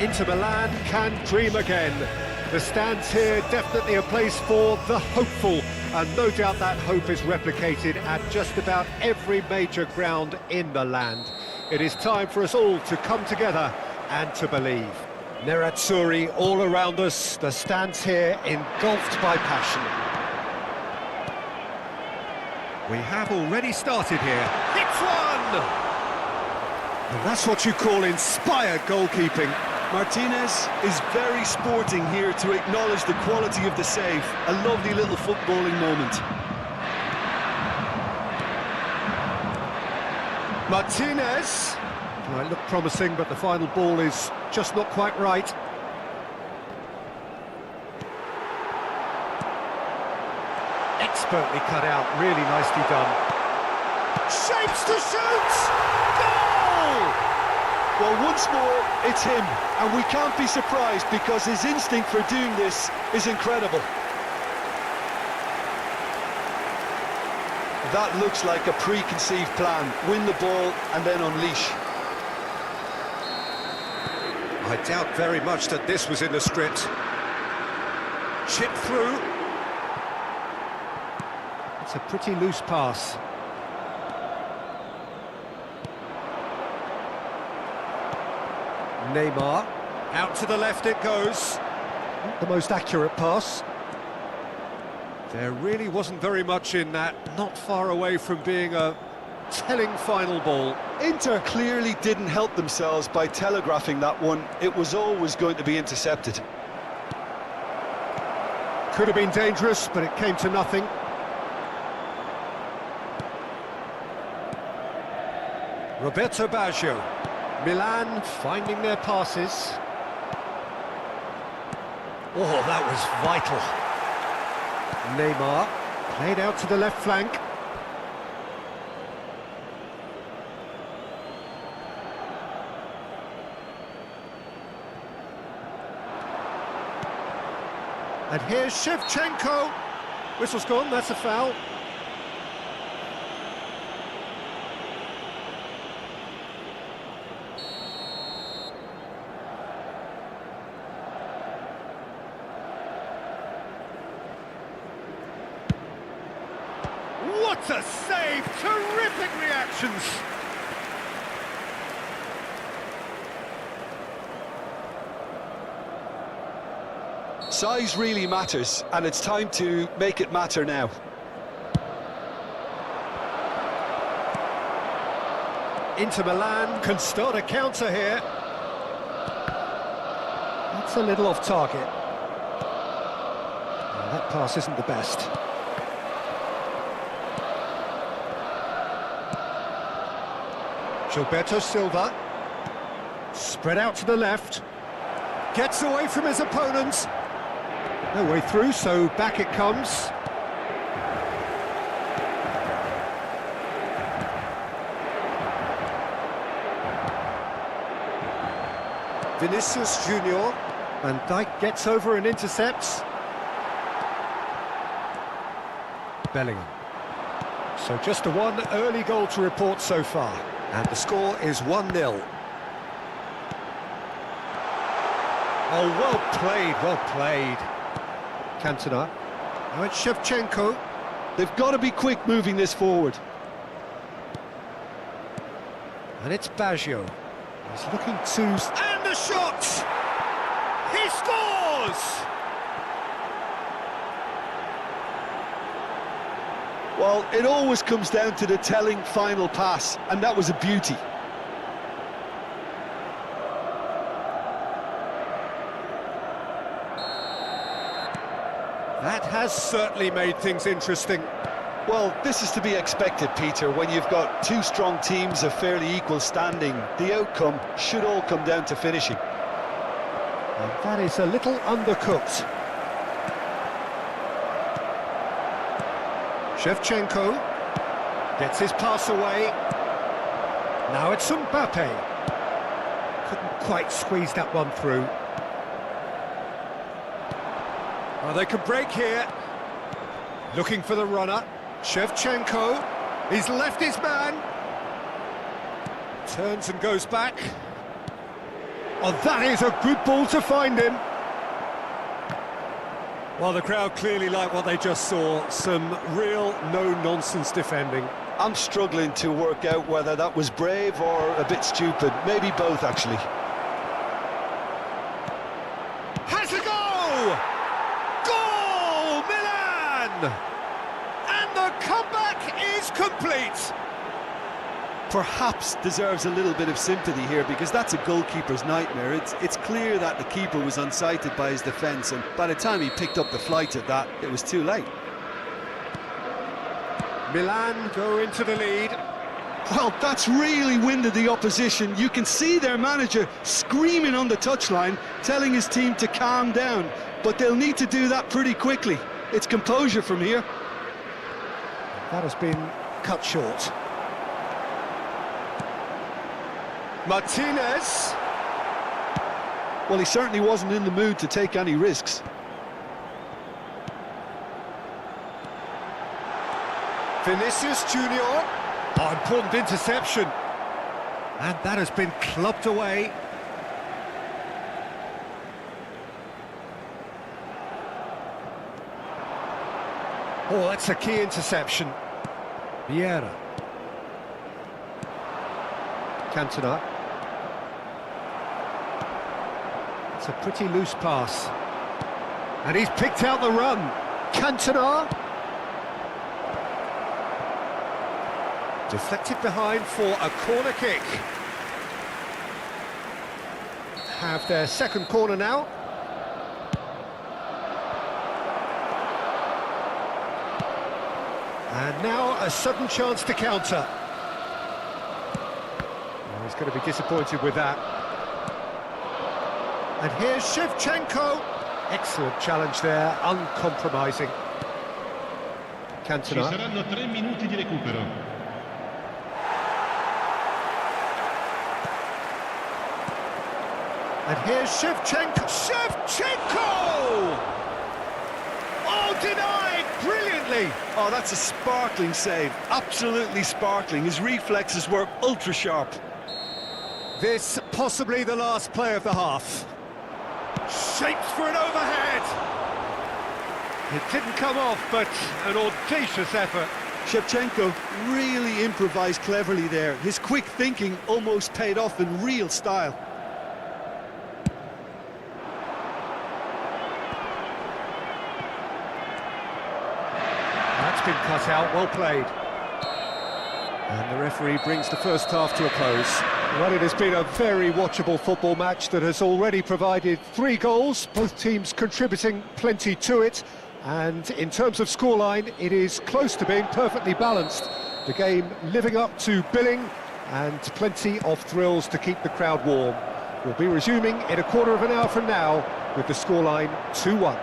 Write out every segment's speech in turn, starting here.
Inter Milan can dream again. The stands here definitely a place for the hopeful, and no doubt that hope is replicated at just about every major ground in the land. It is time for us all to come together and to believe. Nerazzurri all around us, the stands here engulfed by passion. We have already started here. It's one! And that's what you call inspired goalkeeping. Martinez is very sporting here to acknowledge the quality of the save. A lovely little footballing moment. Martinez. Might look promising, but the final ball is just not quite right. Expertly cut out, really nicely done. Shapes to shoot! Goal! Well, once more, it's him, and we can't be surprised because his instinct for doing this is incredible. That looks like a preconceived plan. Win the ball and then unleash. I doubt very much that this was in the script. Chip through. It's a pretty loose pass. Neymar, out to the left it goes. Not the most accurate pass. There really wasn't very much in that, not far away from being a telling final ball. Inter clearly didn't help themselves by telegraphing that one. It was always going to be intercepted. Could have been dangerous, but it came to nothing. Roberto Baggio. Milan finding their passes. Oh, that was vital. Neymar played out to the left flank. And here's Shevchenko. Whistle's gone, that's a foul. What a save! Terrific reactions! Size really matters, and it's time to make it matter now. Inter Milan can start a counter here. That's a little off target. Well, that pass isn't the best. Gilberto Silva, spread out to the left, gets away from his opponents, no way through, so back it comes. Vinicius Junior, Van Dijk gets over and intercepts. Bellingham. So just the one early goal to report so far. And the score is 1-0. Oh, well played. Cantona. Now it's Shevchenko. They've got to be quick moving this forward. And it's Baggio. He's looking to... And the shot! He scores! Well, it always comes down to the telling final pass, and that was a beauty. That has certainly made things interesting. Well, this is to be expected, Peter. When you've got two strong teams of fairly equal standing, the outcome should all come down to finishing. And that is a little undercooked. Shevchenko gets his pass away. Now it's Mbappe. Couldn't quite squeeze that one through. Well, they could break here. Looking for the runner. Shevchenko. He's left his man. Turns and goes back. Oh, that is a good ball to find him. Well, the crowd clearly like what they just saw. Some real no-nonsense defending. I'm struggling to work out whether that was brave or a bit stupid. Maybe both, actually. Has a goal! Goal, Milan! And the comeback is complete. Perhaps deserves a little bit of sympathy here, because that's a goalkeeper's nightmare. It's clear that the keeper was unsighted by his defence, and by the time he picked up the flight of that, it was too late. Milan go into the lead. Well, that's really winded the opposition. You can see their manager screaming on the touchline, telling his team to calm down, but they'll need to do that pretty quickly. It's composure from here. That has been cut short. Martinez. Well, he certainly wasn't in the mood to take any risks. Vinicius Junior. Oh, important interception. And that has been clubbed away. Oh, that's a key interception. Vieira. Cantona. It's a pretty loose pass. And he's picked out the run. Cantona. Deflected behind for a corner kick. Have their second corner now. And now a sudden chance to counter. Oh, he's going to be disappointed with that. And here's Shevchenko. Excellent challenge there, uncompromising. Cantona. Ci saranno 3 minuti di recupero. And here's Shevchenko. Shevchenko! Oh, denied brilliantly. Oh, that's a sparkling save. Absolutely sparkling. His reflexes were ultra sharp. This possibly the last play of the half. Shapes for an overhead. It didn't come off, but an audacious effort. Shevchenko really improvised cleverly there. His quick thinking almost paid off in real style. That's been cut out, well played. And the referee brings the first half to a close. Well, it has been a very watchable football match that has already provided 3 goals, both teams contributing plenty to it. And in terms of scoreline, it is close to being perfectly balanced. The game living up to billing and plenty of thrills to keep the crowd warm. We'll be resuming in a quarter of an hour from now with the scoreline 2-1.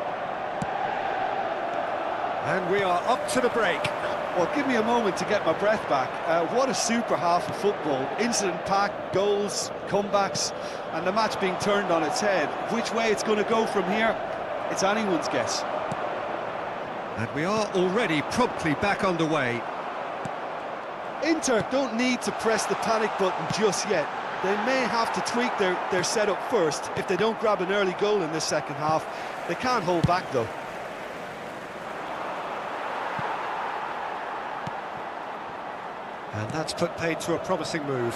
And we are up to the break. Well, give me a moment to get my breath back. What a super half of football. Incident-packed, goals, comebacks, and the match being turned on its head. Which way it's going to go from here, it's anyone's guess. And we are already promptly back underway. Inter don't need to press the panic button just yet. They may have to tweak their setup first if they don't grab an early goal in this second half. They can't hold back, though. And that's put paid to a promising move.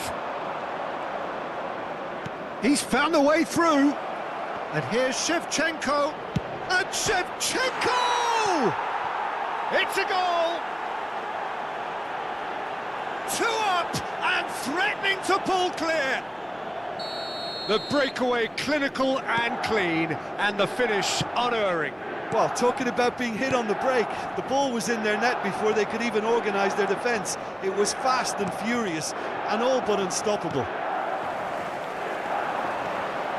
He's found a way through. And here's Shevchenko. And Shevchenko! It's a goal! 2 up and threatening to pull clear. The breakaway clinical and clean, and the finish unerring. Well, talking about being hit on the break, the ball was in their net before they could even organise their defence. It was fast and furious, and all but unstoppable.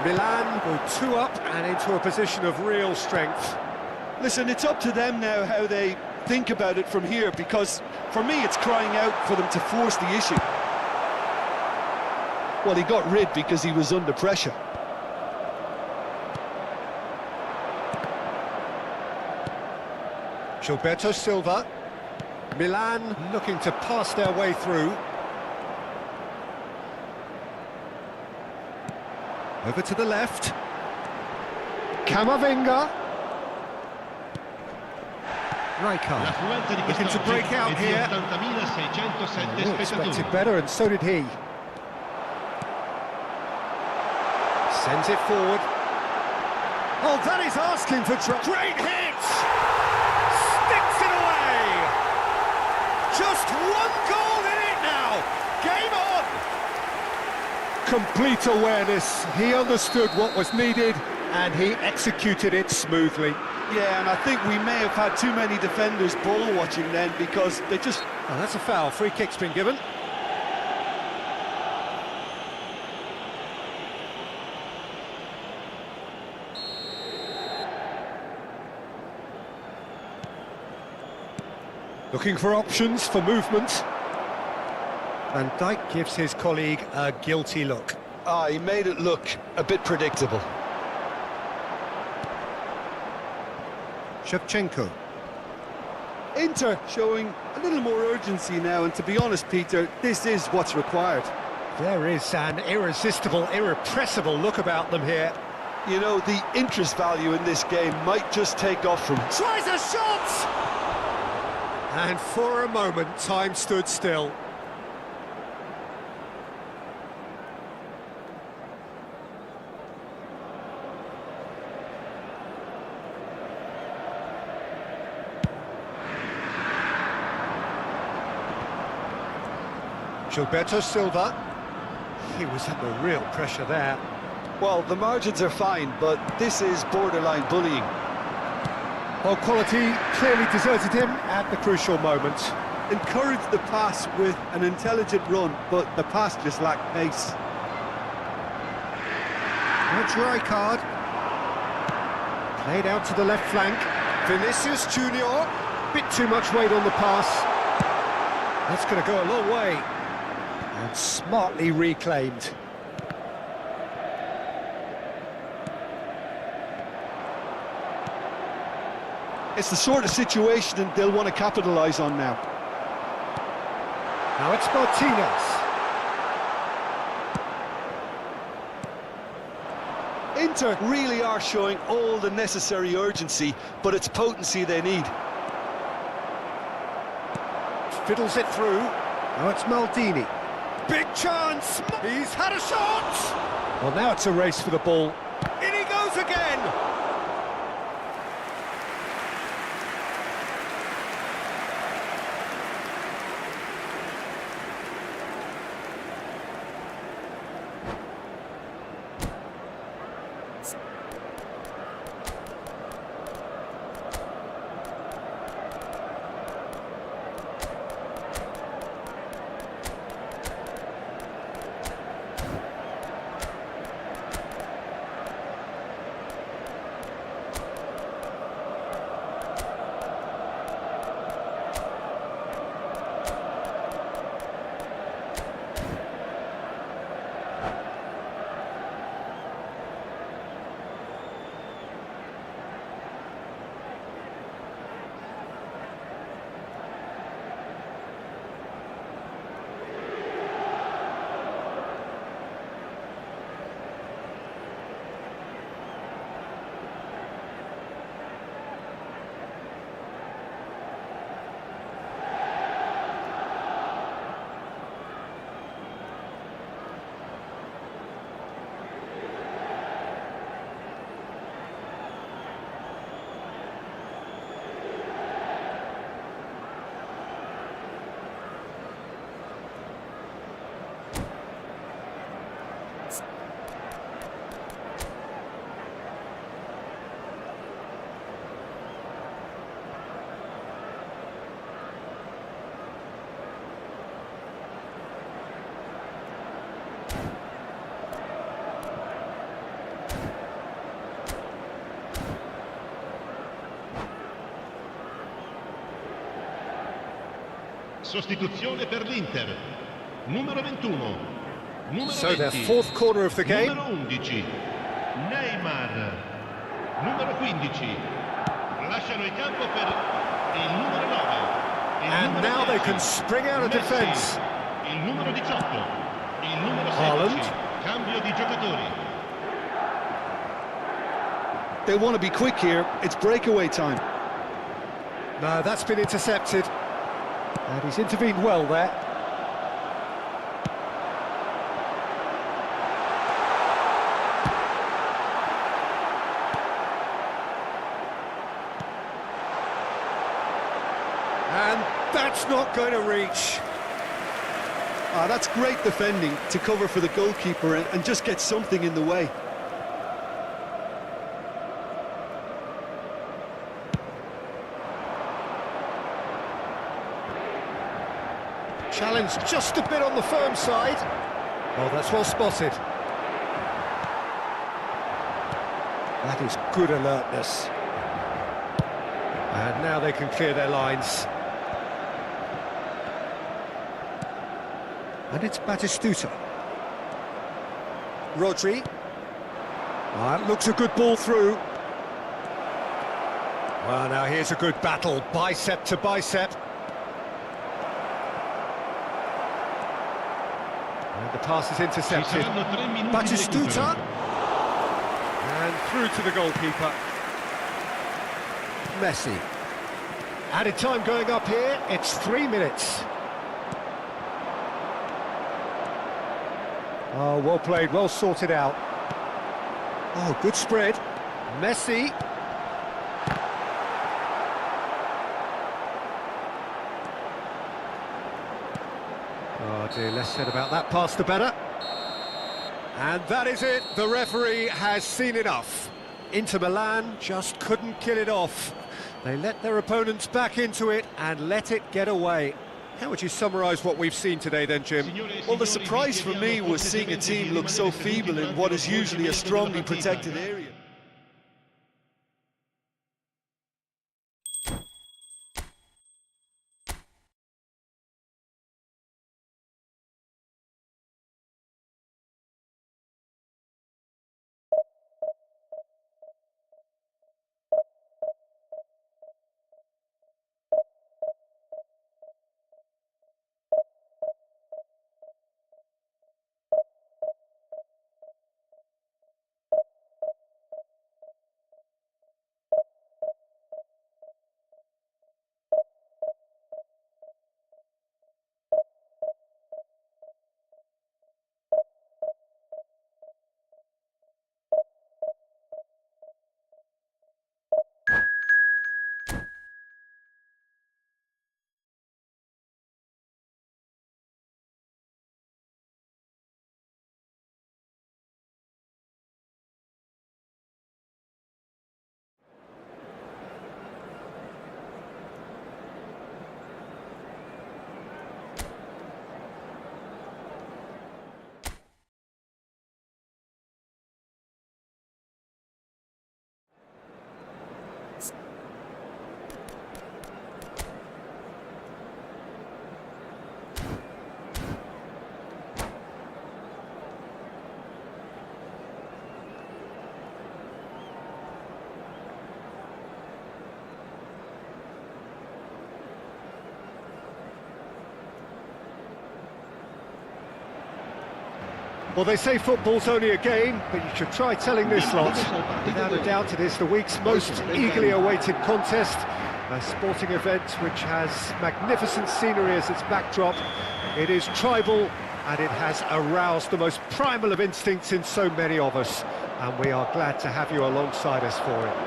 Milan go 2 up and into a position of real strength. Listen, it's up to them now how they think about it from here, because for me it's crying out for them to force the issue. Well, he got rid because he was under pressure. Gilberto Silva. Milan looking to pass their way through. Over to the left. Camavinga. Rijkaard. L'affluenza di Looking to break quest'oggi out è di here. 80.607 Expected spettatori. better, and so did he. Sends it forward. Oh, that is asking for trouble. Great hit! Sticks it away! Just one goal in it now! Game on! Complete awareness. He understood what was needed, and he executed it smoothly. Yeah, and I think we may have had too many defenders ball watching then, because they just... Oh, that's a foul. Free kick's been given. Looking for options for movement. Van Dijk gives his colleague a guilty look. he made it look a bit predictable. Shevchenko. Inter showing a little more urgency now, and to be honest, Peter, this is what's required. There is an irresistible, irrepressible look about them here. You know, the interest value in this game might just take off from... Tries a shot! And for a moment, time stood still. Gilberto Silva. He was under real pressure there. Well, the margins are fine, but this is borderline bullying. Well, quality clearly deserted him at the crucial moment. Encouraged the pass with an intelligent run, but the pass just lacked pace. That's Rijkaard. Played out to the left flank. Vinicius Junior. Bit too much weight on the pass. That's going to go a long way. And smartly reclaimed. It's the sort of situation that they'll want to capitalise on now. Now it's Martinez. Inter really are showing all the necessary urgency, but it's potency they need. Fiddles it through. Now it's Maldini. Big chance! He's had a shot! Well, now it's a race for the ball. In he goes again! Sostituzione per l'Inter. Numero 21. Numero So 20. their fourth quarter of the game. Numero 11. Neymar. Numero 15. Lasciano il campo per il numero 9. And now they can spring out of defence. Il numero 18. Il numero 16. Haaland. Cambio di giocatori. They want to be quick here. It's breakaway time. No, that's been intercepted. And he's intervened well there. And that's not going to reach. Ah, that's great defending to cover for the goalkeeper and just get something in the way. Challenge just a bit on the firm side. Oh, that's well spotted. That is good alertness. And now they can clear their lines. And it's Batistuta. Rodri. That looks a good ball through. Well, now here's a good battle, bicep to bicep. And the pass is intercepted. Batistuta. And through to the goalkeeper. Messi. Added time going up here, it's 3 minutes. Oh, well played, well sorted out. Oh, good spread. Messi. Oh dear, less said about that pass the better. And that is it, the referee has seen enough. Inter Milan just couldn't kill it off. They let their opponents back into it and let it get away. How would you summarise what we've seen today then, Jim? Well, the surprise for me was seeing a team look so feeble in what is usually a strongly protected area. Well, they say football's only a game, but you should try telling this lot. Without a doubt, it is the week's most eagerly awaited contest. A sporting event which has magnificent scenery as its backdrop. It is tribal, and it has aroused the most primal of instincts in so many of us. And we are glad to have you alongside us for it.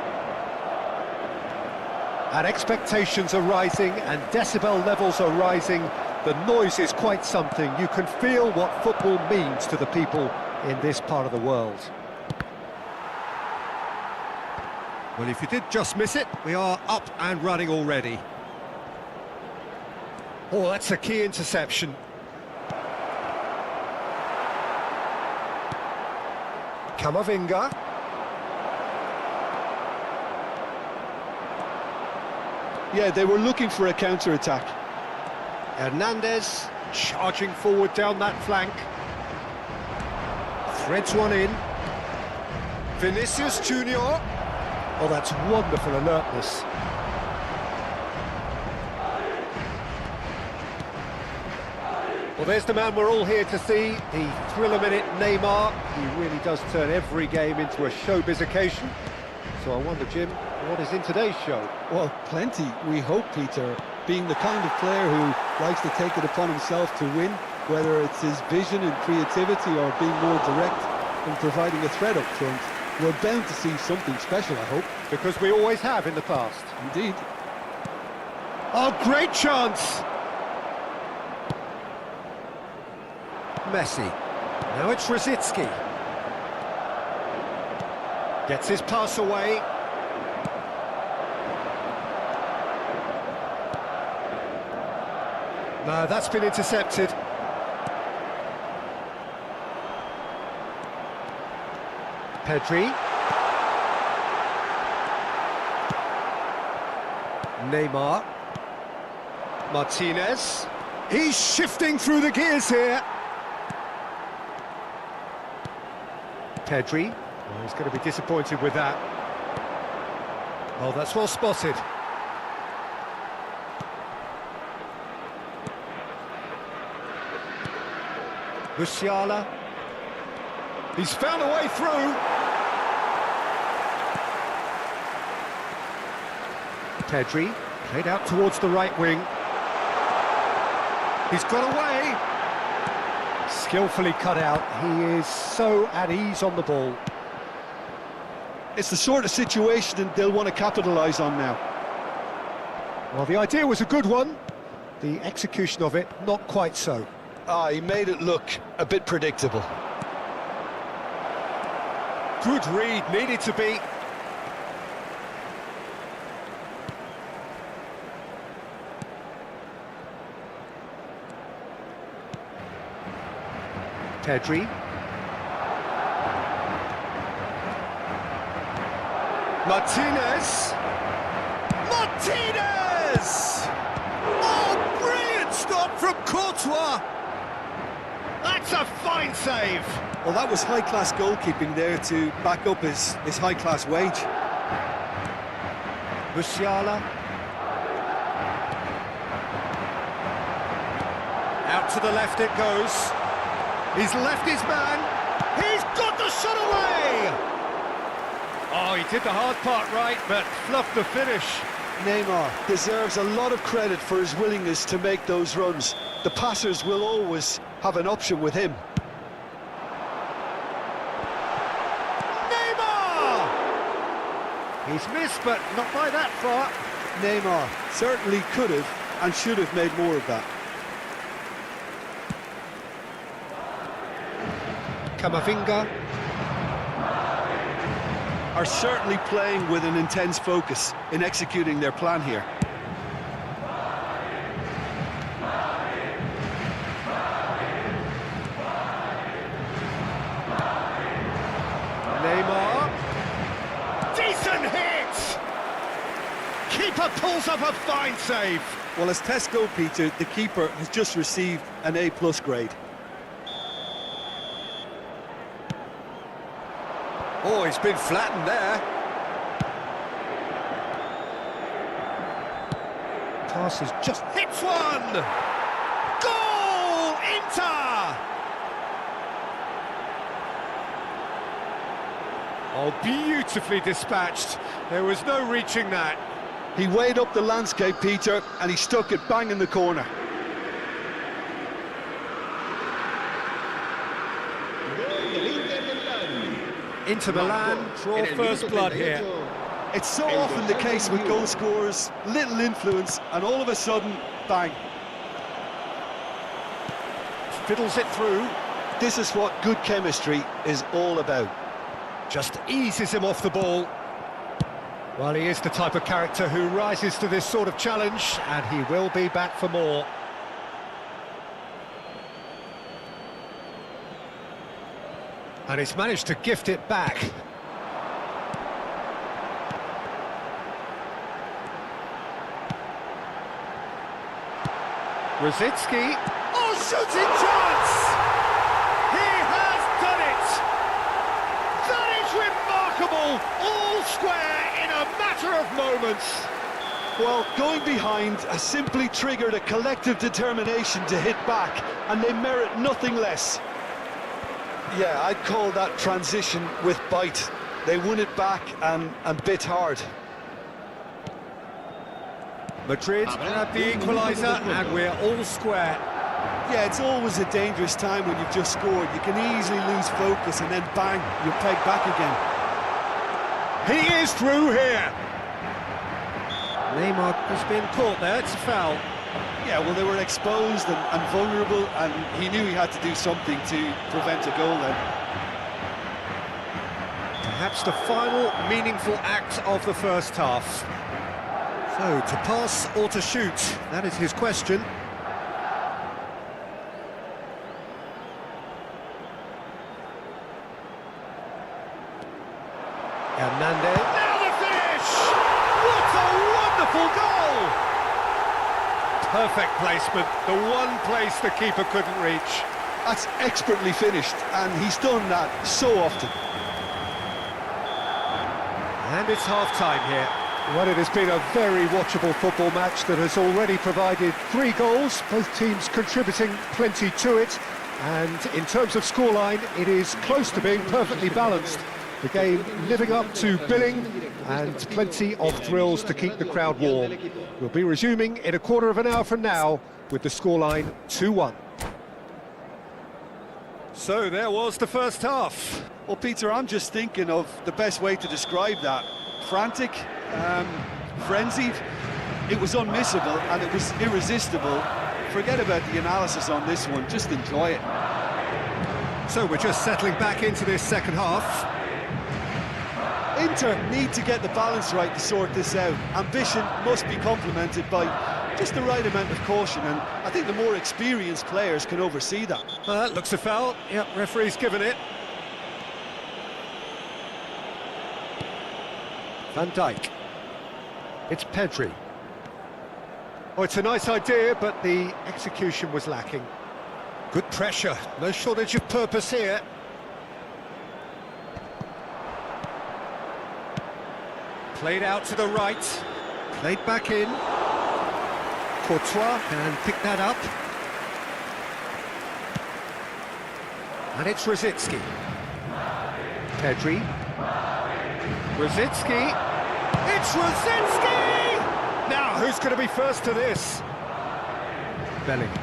And expectations are rising, and decibel levels are rising. The noise is quite something. You can feel what football means to the people in this part of the world. Well, if you did just miss it, we are up and running already. Oh, that's a key interception. Camavinga. Yeah, they were looking for a counter-attack. Hernandez charging forward down that flank. Threads one in. Vinicius Junior. Oh, that's wonderful alertness. Well, there's the man we're all here to see, the thriller-minute Neymar. He really does turn every game into a showbiz occasion. So I wonder, Jim, what is in today's show? Well, plenty, we hope, Peter. Being the kind of player who likes to take it upon himself to win, whether it's his vision and creativity or being more direct and providing a threat up front, we're bound to see something special, I hope. Because we always have in the past. Indeed. Oh, great chance! Messi. Now it's Rosicki. Gets his pass away. No, that's been intercepted. Pedri. Neymar. Martinez. He's shifting through the gears here. Pedri. Oh, he's going to be disappointed with that. Oh, that's well spotted. Musiala. He's found a way through. Pedri, played out towards the right wing. He's got away. Skillfully cut out. He is so at ease on the ball. It's the sort of situation they'll want to capitalise on now. Well, the idea was a good one. The execution of it, not quite so. He made it look a bit predictable. Good read, needed to be. Pedri. Martinez! Martinez! Oh, brilliant stop from Courtois! That's a fine save! Well, that was high-class goalkeeping there to back up his high-class wage. Musiala. Out to the left it goes. He's left his man. He's got the shot away! Oh, he did the hard part right, but fluffed the finish. Neymar deserves a lot of credit for his willingness to make those runs. The passers will always have an option with him. Neymar! He's missed, but not by that far. Neymar certainly could have and should have made more of that. Camavinga. Are certainly playing with an intense focus in executing their plan here. Neymar. Decent hit! Keeper pulls up a fine save. Well, as tests go, Peter, the keeper has just received an A+ grade. Oh, he's been flattened there. Passes just hits one! Goal! Inter! Oh, beautifully dispatched. There was no reaching that. He weighed up the landscape, Peter, and he stuck it bang in the corner. Inter Milan draw first blood here. It's so often the case with goal scorers, little influence, and all of a sudden, bang. Fiddles it through. This is what good chemistry is all about. Just eases him off the ball. Well, he is the type of character who rises to this sort of challenge, and he will be back for more. And he's managed to gift it back. Rosicki. Oh, shooting chance! He has done it! That is remarkable! All square in a matter of moments. Well, going behind has simply triggered a collective determination to hit back, and they merit nothing less. Yeah, I'd call that transition with bite. They won it back and bit hard. Madrid grab the equaliser, and we're all square. Yeah, it's always a dangerous time when you've just scored. You can easily lose focus and then bang, you're pegged back again. He is through here. Neymar has been caught there, it's a foul. Yeah, well, they were exposed and vulnerable, and he knew he had to do something to prevent a goal then. Perhaps the final meaningful act of the first half. So, to pass or to shoot, that is his question. Hernandez. Now the finish! What a wonderful goal! Perfect placement, the one place the keeper couldn't reach. That's expertly finished, and he's done that so often. And it's half-time here. Well, it has been a very watchable football match that has already provided 3 goals, both teams contributing plenty to it. And in terms of scoreline, it is close to being perfectly balanced. The game living up to billing, and plenty of thrills to keep the crowd warm. We'll be resuming in a quarter of an hour from now with the scoreline 2-1. So there was the first half. Well, Peter, I'm just thinking of the best way to describe that. Frantic, frenzied. It was unmissable and it was irresistible. Forget about the analysis on this one, just enjoy it. So we're just settling back into this second half. Inter need to get the balance right to sort this out. Ambition must be complemented by just the right amount of caution, and I think the more experienced players can oversee that. Looks a foul. Yep, referee's given it. Van Dijk. It's Pedri. Oh, it's a nice idea, but the execution was lacking. Good pressure, no shortage of purpose here. Played out to the right, played back in. Courtois can pick that up. And it's Rosicky. Pedri. Rosicky. It's Rosicky! Now, who's going to be first to this? Bellingham.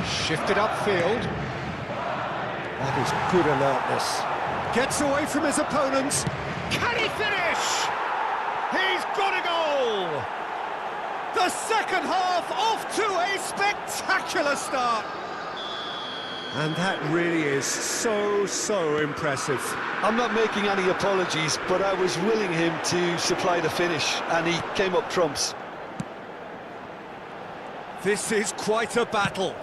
Shifted upfield. That is good alertness. Gets away from his opponents. Can he finish? He's got a goal! The second half off to a spectacular start. And that really is so impressive. I'm not making any apologies, but I was willing him to supply the finish, and he came up trumps. This is quite a battle.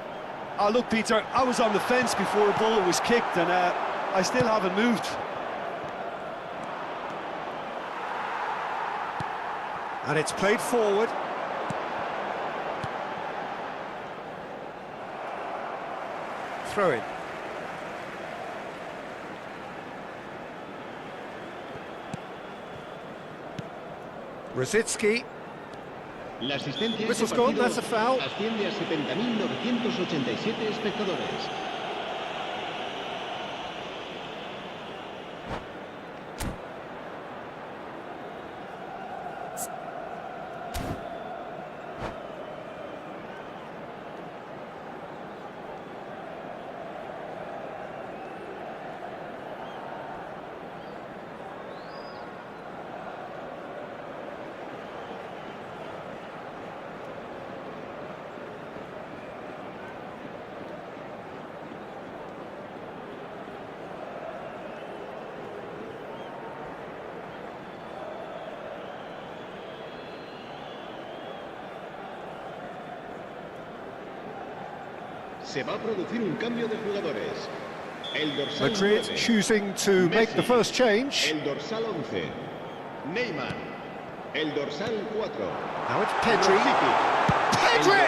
Oh, look, Peter, I was on the fence before a ball was kicked, and I still haven't moved. And it's played forward. Throw in. Rosicky. La asistencia Whistle's gone, that's a foul. Asciende a 70.987 espectadores. Se va a producir un cambio de jugadores. El dorsal Madrid 9, choosing to make the first change. El dorsal 11, Neymar. El dorsal 4. Now it's Pedri. Pedri!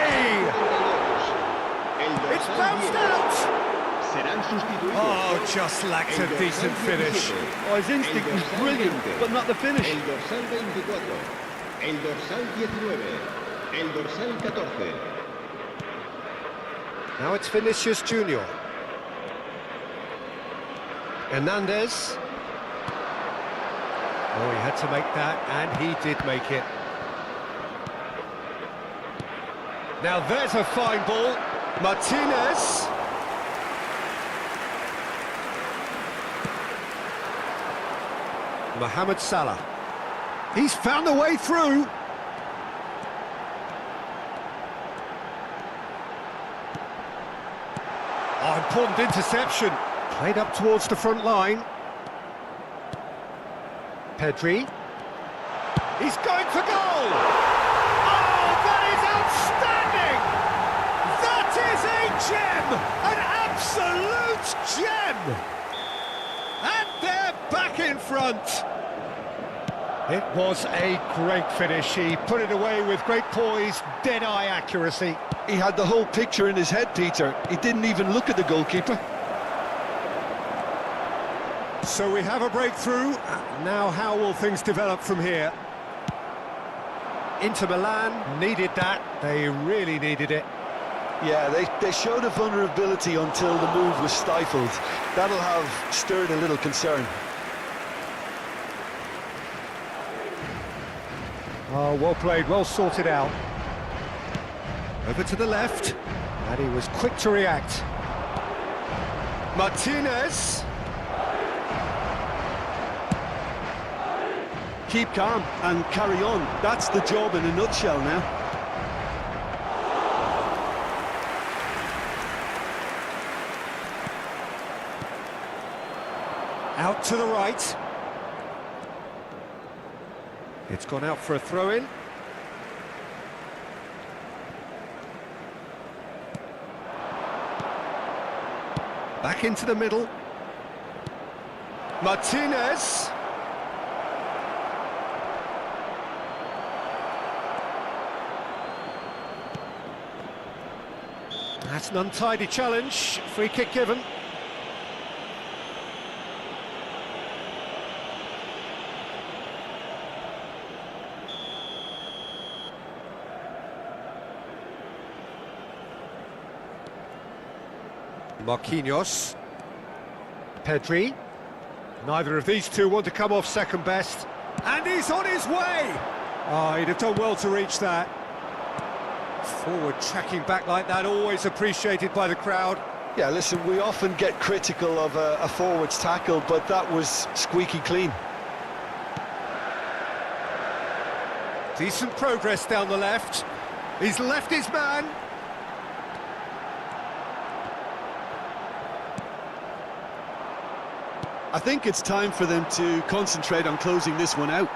It's bounced out! Serán sustituidos. Oh, just lacked a decent finish. Oh, his instinct was brilliant, but not the finish. El dorsal 24, el dorsal 19, el dorsal 14. Now it's Vinicius Junior. Hernandez. Oh, he had to make that, and he did make it. Now there's a fine ball. Martinez. Mohamed Salah. He's found a way through. Oh, important interception. Played up towards the front line. Pedri. He's going for goal! Oh, that is outstanding! That is a gem! An absolute gem! And they're back in front. It was a great finish. He put it away with great poise, dead-eye accuracy. He had the whole picture in his head, Peter. He didn't even look at the goalkeeper. So we have a breakthrough. Now how will things develop from here? Inter Milan needed that. They really needed it. Yeah, they showed a vulnerability until the move was stifled. That'll have stirred a little concern. Oh, well played, well sorted out. Over to the left, and he was quick to react. Martinez. Keep calm and carry on. That's the job in a nutshell now. Out to the right. It's gone out for a throw-in. Back into the middle. Martinez. That's an untidy challenge. Free kick given. Marquinhos. Pedri. Neither of these two want to come off second best. And he's on his way! Oh, he'd have done well to reach that. Forward tracking back like that, always appreciated by the crowd. Yeah, listen, we often get critical of a forward's tackle, but that was squeaky clean. Decent progress down the left. He's left his man. I think it's time for them to concentrate on closing this one out.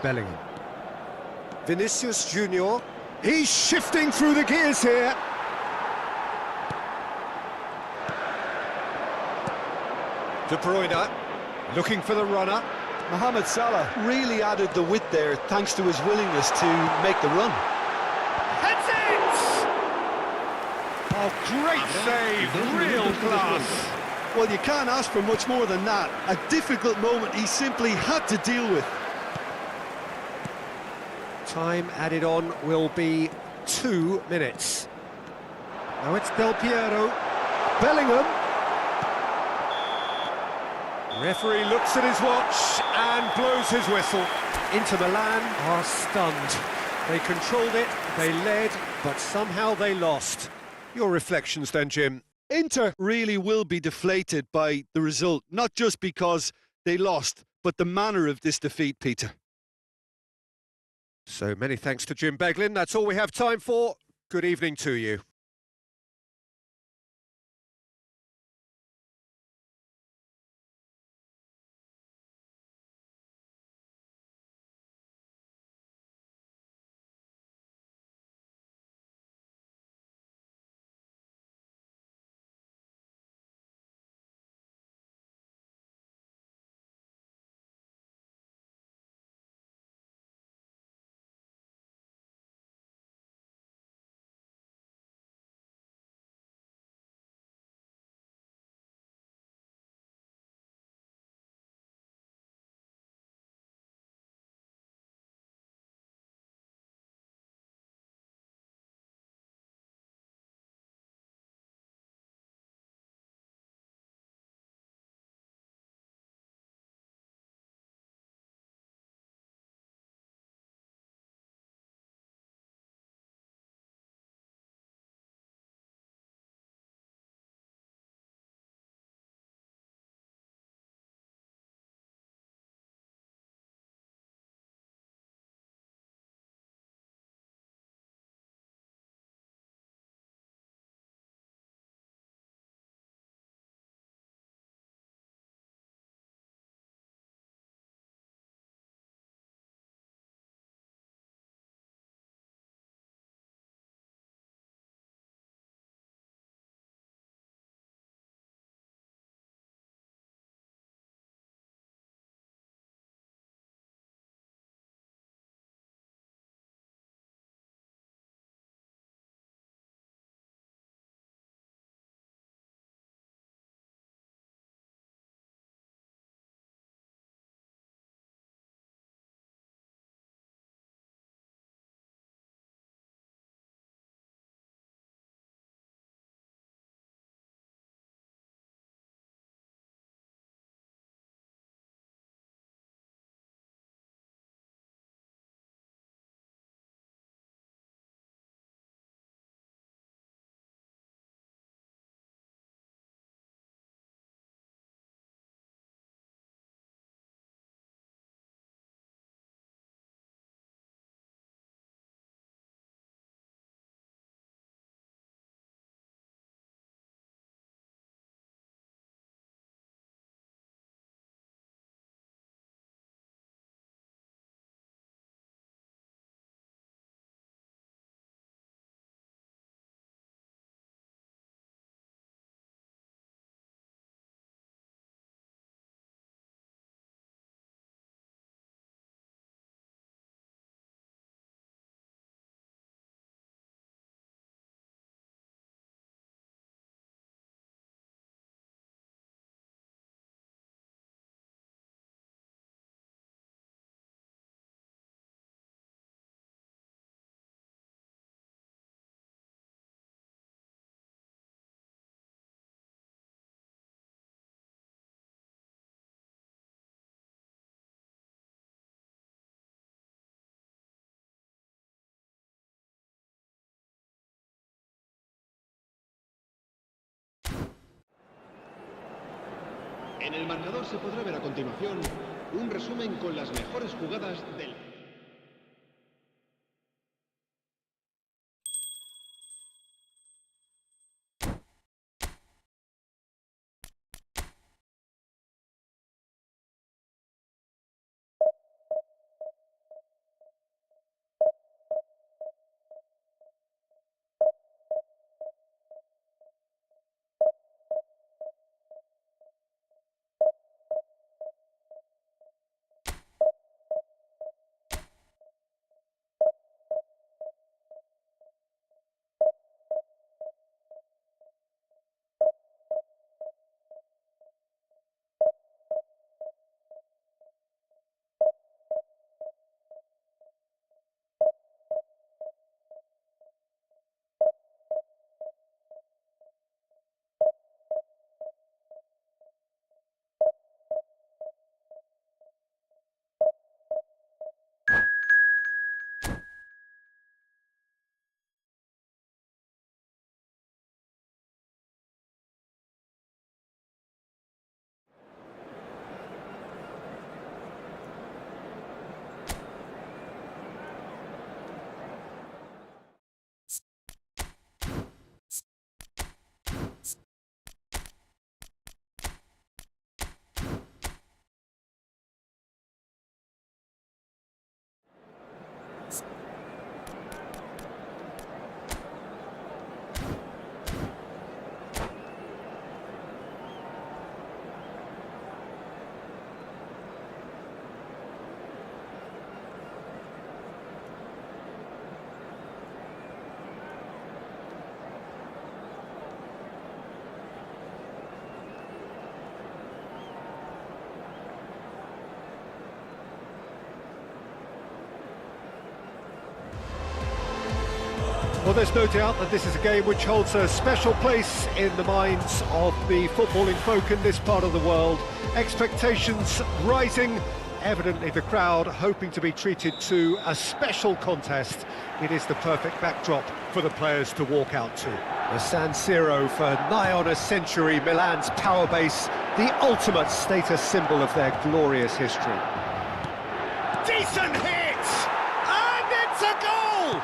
Bellingham. Vinicius Junior. He's shifting through the gears here. De Bruyne looking for the runner. Mohamed Salah really added the width there thanks to his willingness to make the run. Heads it! Oh, great save, real class. Well, you can't ask for much more than that. A difficult moment he simply had to deal with. Time added on will be 2 minutes. Now it's Del Piero. Bellingham. Referee looks at his watch and blows his whistle. Inter Milan are stunned. They controlled it, they led, but somehow they lost. Your reflections then, Jim? Inter really will be deflated by the result, not just because they lost, but the manner of this defeat, Peter. So many thanks to Jim Beglin. That's all we have time for. Good evening to you. En el marcador se podrá ver a continuación un resumen con las mejores jugadas del... Well, there's no doubt that this is a game which holds a special place in the minds of the footballing folk in this part of the world. Expectations rising, evidently the crowd hoping to be treated to a special contest. It is the perfect backdrop for the players to walk out to. The San Siro for nigh on a century, Milan's power base, the ultimate status symbol of their glorious history. Decent hit! And it's a goal!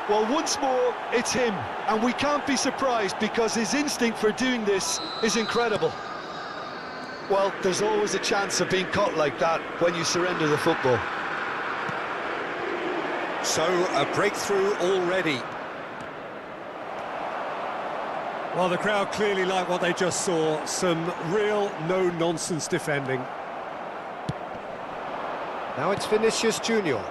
Well, once more, it's him, and we can't be surprised because his instinct for doing this is incredible. Well, there's always a chance of being caught like that when you surrender the football. So, a breakthrough already. Well, the crowd clearly like what they just saw. Some real no-nonsense defending. Now it's Vinicius Junior.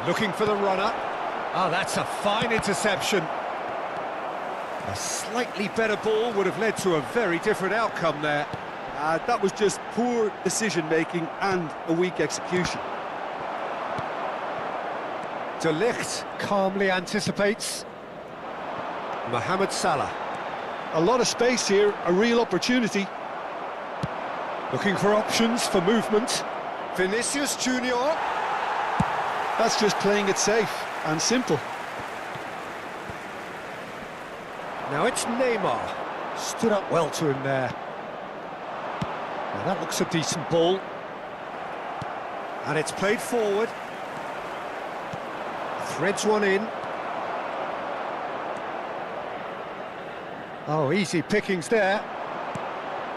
Looking for the runner. Oh, that's a fine interception. A slightly better ball would have led to a very different outcome there. That was just poor decision-making and a weak execution. De Ligt calmly anticipates. Mohamed Salah. A lot of space here, a real opportunity. Looking for options for movement. Vinicius Junior. That's just playing it safe and simple. Now it's Neymar. Stood up well to him there. Now that looks a decent ball. And it's played forward. Threads one in. Oh, easy pickings there.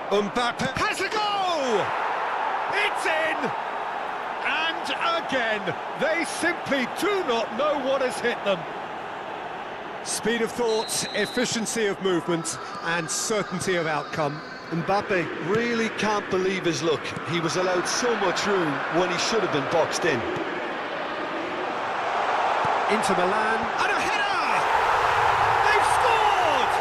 Mbappe has a goal! It's in! And again, they simply do not know what has hit them. Speed of thought, efficiency of movement, and certainty of outcome. Mbappe really can't believe his luck. He was allowed so much room when he should have been boxed in. Into Milan, and a header! They've scored!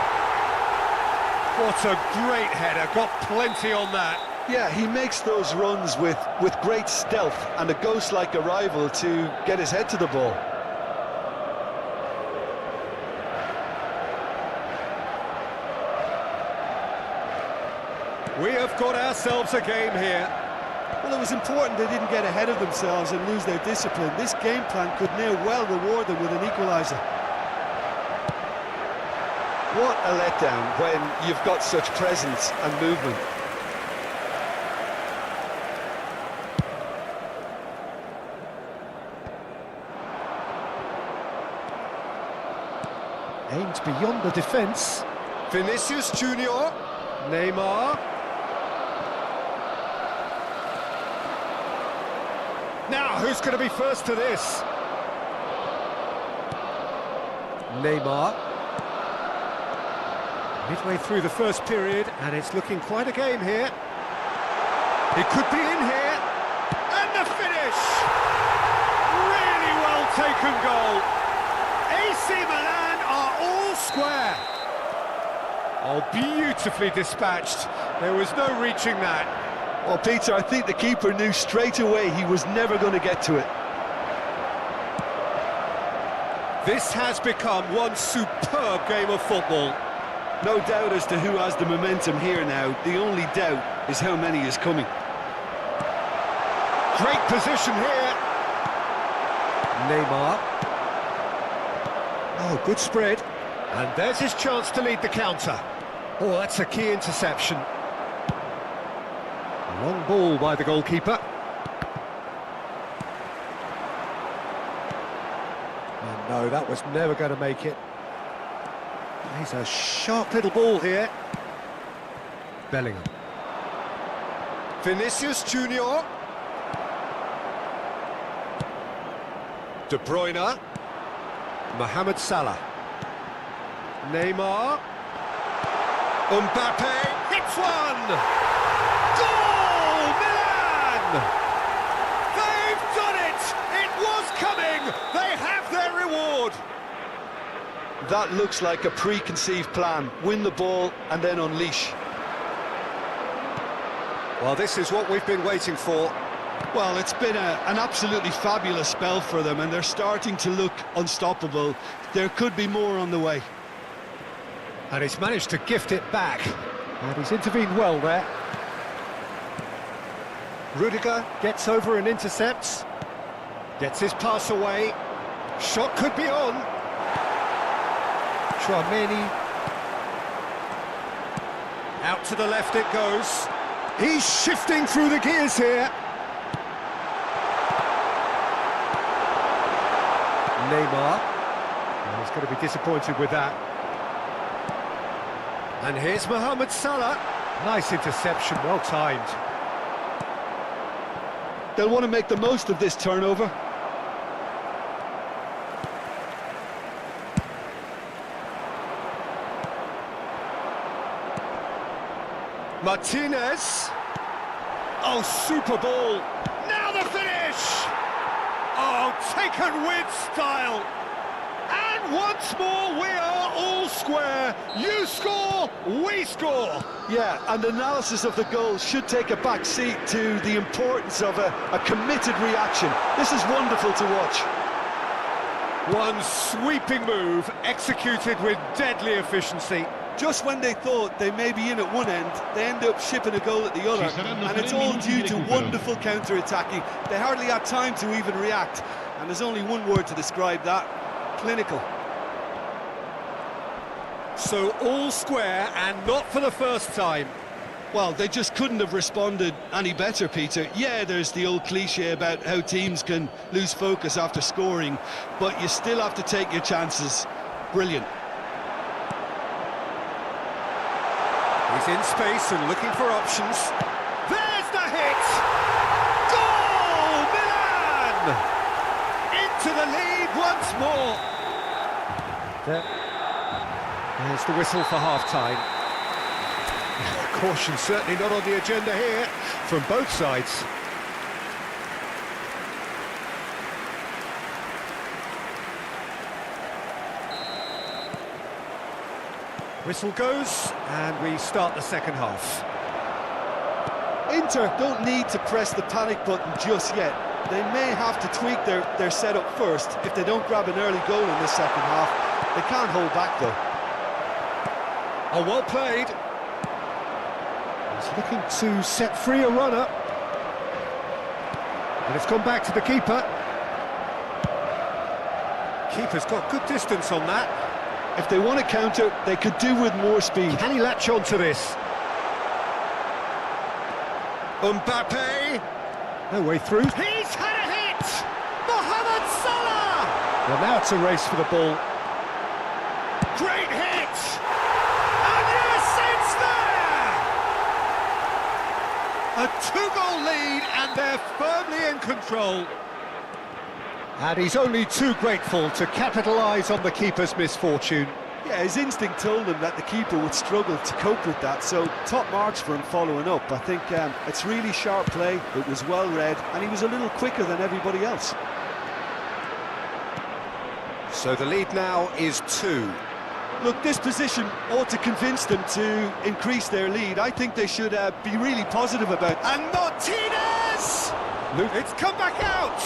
What a great header, got plenty on that. Yeah, he makes those runs with great stealth and a ghost-like arrival to get his head to the ball. We have got ourselves a game here. Well, it was important they didn't get ahead of themselves and lose their discipline. This game plan could now well reward them with an equaliser. What a letdown when you've got such presence and movement. Aimed beyond the defence. Vinicius Junior. Neymar. Now, who's going to be first to this? Neymar. Midway through the first period, and it's looking quite a game here. It could be in here. And the finish! Really well taken goal. AC Milan are all square. Oh, beautifully dispatched. There was no reaching that. Well, Peter, I think the keeper knew straight away he was never going to get to it. This has become one superb game of football. No doubt as to who has the momentum here now. The only doubt is how many is coming. Great position here. Neymar. Oh, good spread. And there's his chance to lead the counter. Oh, that's a key interception. Long ball by the goalkeeper. Oh, no, that was never going to make it. He's a sharp little ball here. Bellingham. Vinicius Junior. De Bruyne. Mohamed Salah. Neymar. Mbappe hits one! Goal! Milan! They've done it! It was coming! They have their reward! That looks like a preconceived plan. Win the ball and then unleash. Well, this is what we've been waiting for. Well, it's been an absolutely fabulous spell for them, and they're starting to look unstoppable. There could be more on the way. And he's managed to gift it back. And he's intervened well there. Rudiger gets over and intercepts. Gets his pass away. Shot could be on. Tchouaméni. Out to the left it goes. He's shifting through the gears here. Neymar. Oh, he's going to be disappointed with that. And here's Mohamed Salah. Nice interception, well timed. They'll want to make the most of this turnover. Martinez. Oh, super ball. Now the finish! Oh, taken with style. And once more, we are all square. You score, we score. Yeah, and analysis of the goal should take a back seat to the importance of a committed reaction. This is wonderful to watch. One sweeping move, executed with deadly efficiency. Just when they thought they may be in at one end, they end up shipping a goal at the other, and it's all due to wonderful counter-attacking. They hardly had time to even react, and there's only one word to describe that: clinical. So all square, and not for the first time. Well, they just couldn't have responded any better, Peter. Yeah, there's the old cliche about how teams can lose focus after scoring, but you still have to take your chances. Brilliant. He's in space and looking for options. There's the hit! Goal! Milan! Into the lead once more. There's the whistle for half-time. Caution certainly not on the agenda here from both sides. Whistle goes, and we start the second half. Inter don't need to press the panic button just yet. They may have to tweak their setup first if they don't grab an early goal in the second half. They can't hold back, though. Oh, well played. He's looking to set free a runner. And it's gone back to the keeper. Keeper's got good distance on that. If they want to counter, they could do with more speed. Can he latch on to this? Mbappe! No way through. He's had a hit! Mohamed Salah! Well, now it's a race for the ball. Great hit! And yes, it's there! A two-goal lead, and they're firmly in control. And he's only too grateful to capitalise on the keeper's misfortune. Yeah, his instinct told him that the keeper would struggle to cope with that, so top marks for him following up. I think it's really sharp play, it was well read, and he was a little quicker than everybody else. So the lead now is 2. Look, this position ought to convince them to increase their lead. I think they should be really positive about it. And Martinez! It's come back out!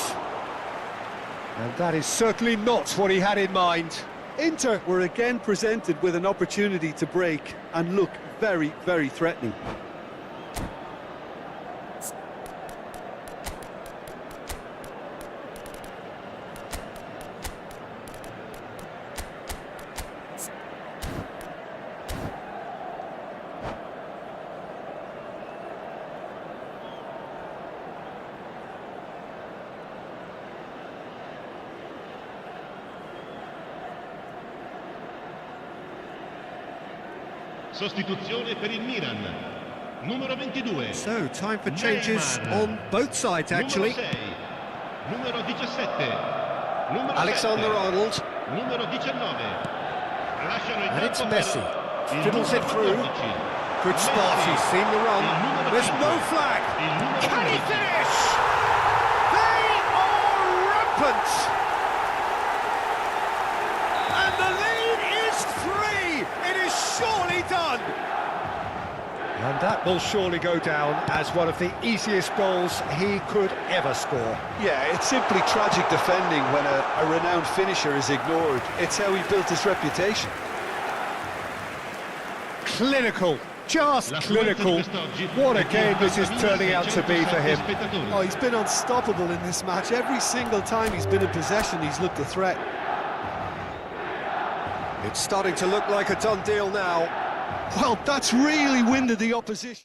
And that is certainly not what he had in mind. Inter were again presented with an opportunity to break and look very, very threatening. Sostituzione per il Milan. Numero 22. So, time for changes Neymar. on both sides, actually. Numero 6. Numero 17. Numero Alexander-Arnold. 7. Numero 19. Lasciano il And it's campo Messi. per il Fiddles it numero through. 14. Good start, Messi. he's seen the run. Il numero There's 5. no flag. Il numero Can he 11. finish? They are rampant. And the lead is 3. It is surely done. And that will surely go down as one of the easiest goals he could ever score. Yeah, it's simply tragic defending when a renowned finisher is ignored. It's how he built his reputation. Clinical, just clinical. What a game this is turning out to be for him. Oh, he's been unstoppable in this match. Every single time he's been in possession, he's looked a threat. It's starting to look like a done deal now. Well, that's really winded the opposition.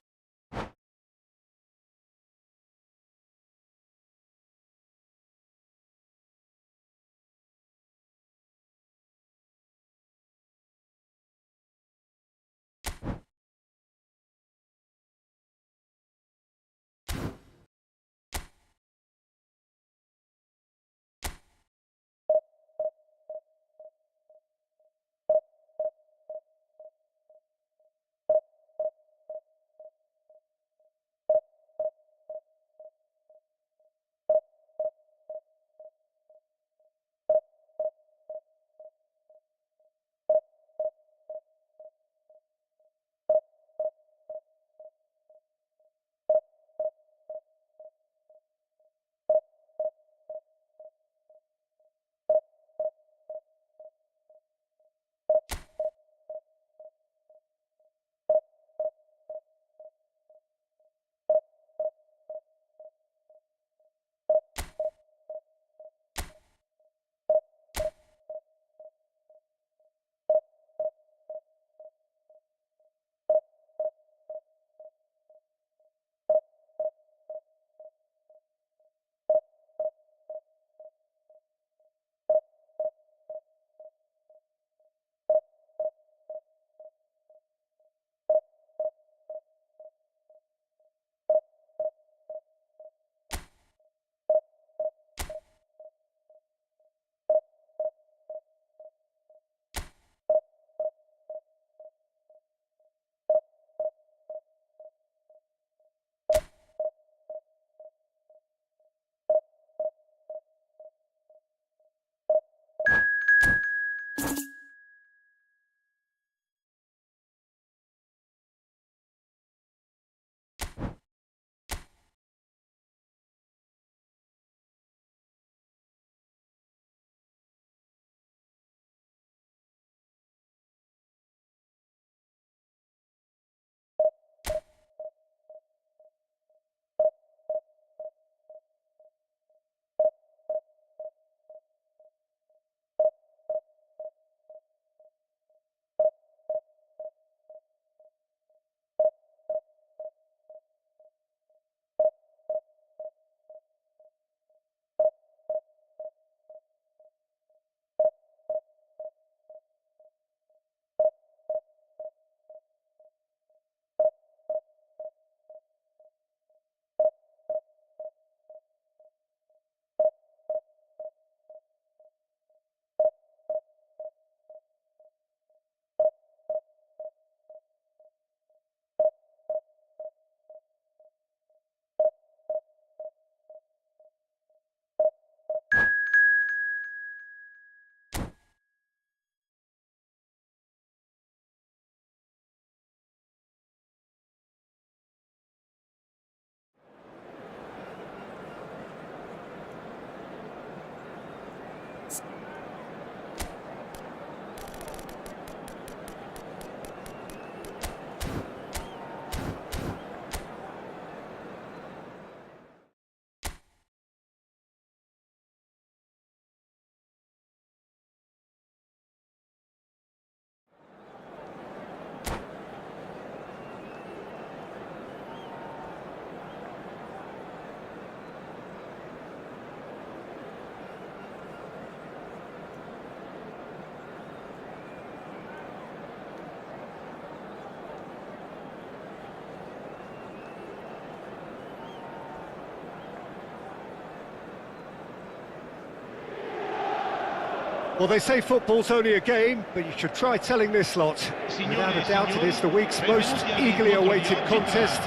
Well, they say football's only a game, but you should try telling this lot. Without a doubt, it is the week's most eagerly awaited contest.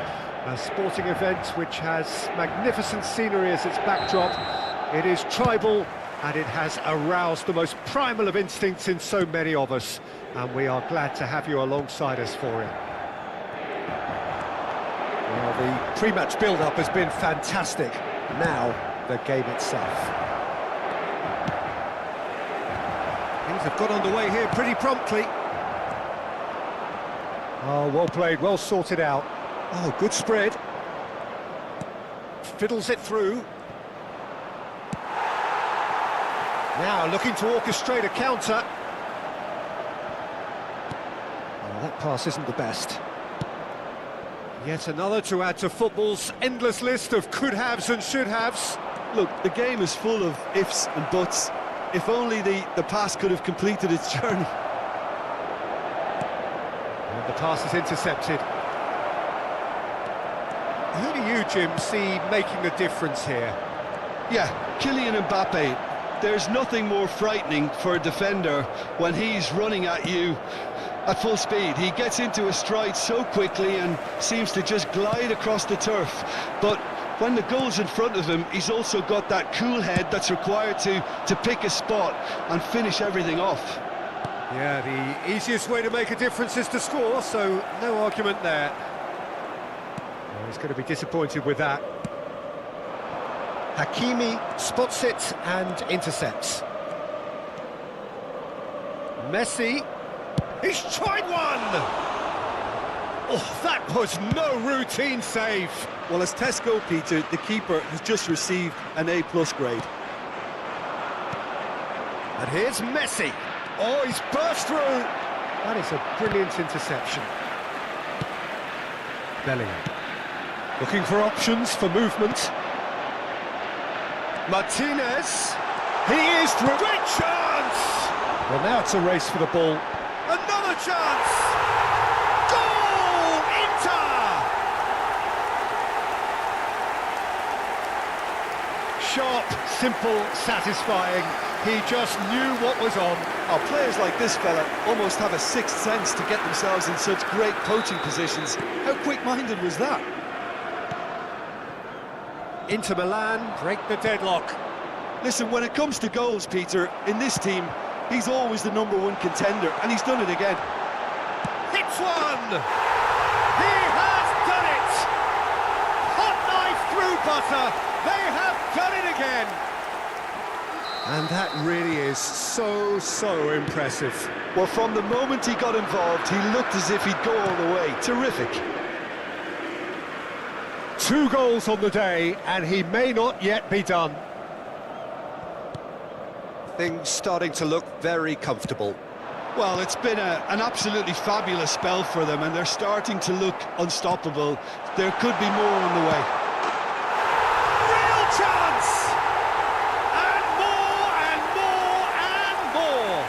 A sporting event which has magnificent scenery as its backdrop. It is tribal, and it has aroused the most primal of instincts in so many of us. And we are glad to have you alongside us for it. Well, the pre-match build-up has been fantastic. Now, the game itself. Things have got underway here pretty promptly. Oh, well played, well sorted out. Oh, good spread. Fiddles it through. Now looking to orchestrate a counter. Oh, that pass isn't the best. Yet another to add to football's endless list of could-haves and should-haves. Look, the game is full of ifs and buts. If only the pass could have completed its journey. And the pass is intercepted. Who do you, Jim, see making the difference here? Yeah, Kylian Mbappe. There's nothing more frightening for a defender when he's running at you at full speed. He gets into a stride so quickly and seems to just glide across the turf. But when the goal's in front of him, he's also got that cool head that's required to pick a spot and finish everything off. Yeah, the easiest way to make a difference is to score, so no argument there. Oh, he's going to be disappointed with that. Hakimi spots it and intercepts. Messi, he's tried one! Oh, that was no routine save. Well, as test goalkeeper, the keeper has just received an A+ grade. And here's Messi. Oh, he's burst through. That is a brilliant interception. Bellingham. Looking for options for movement. Martinez. He is through. Great chance! Well, now it's a race for the ball. Another chance! Goal! Inter! Sharp, simple, satisfying. He just knew what was on. Oh, players like this fella almost have a sixth sense to get themselves in such great coaching positions. How quick-minded was that? Inter Milan break the deadlock. Listen, when it comes to goals, Peter, in this team, he's always the #1 contender, and he's done it again. Hits one! He has done it! Hot knife through butter! They have done it again! And that really is so impressive. Well, from the moment he got involved, he looked as if he'd go all the way. Terrific. 2 goals on the day, and he may not yet be done. Things starting to look very comfortable. Well, it's been an absolutely fabulous spell for them, and they're starting to look unstoppable. There could be more on the way. Real chance! And more, and more, and more!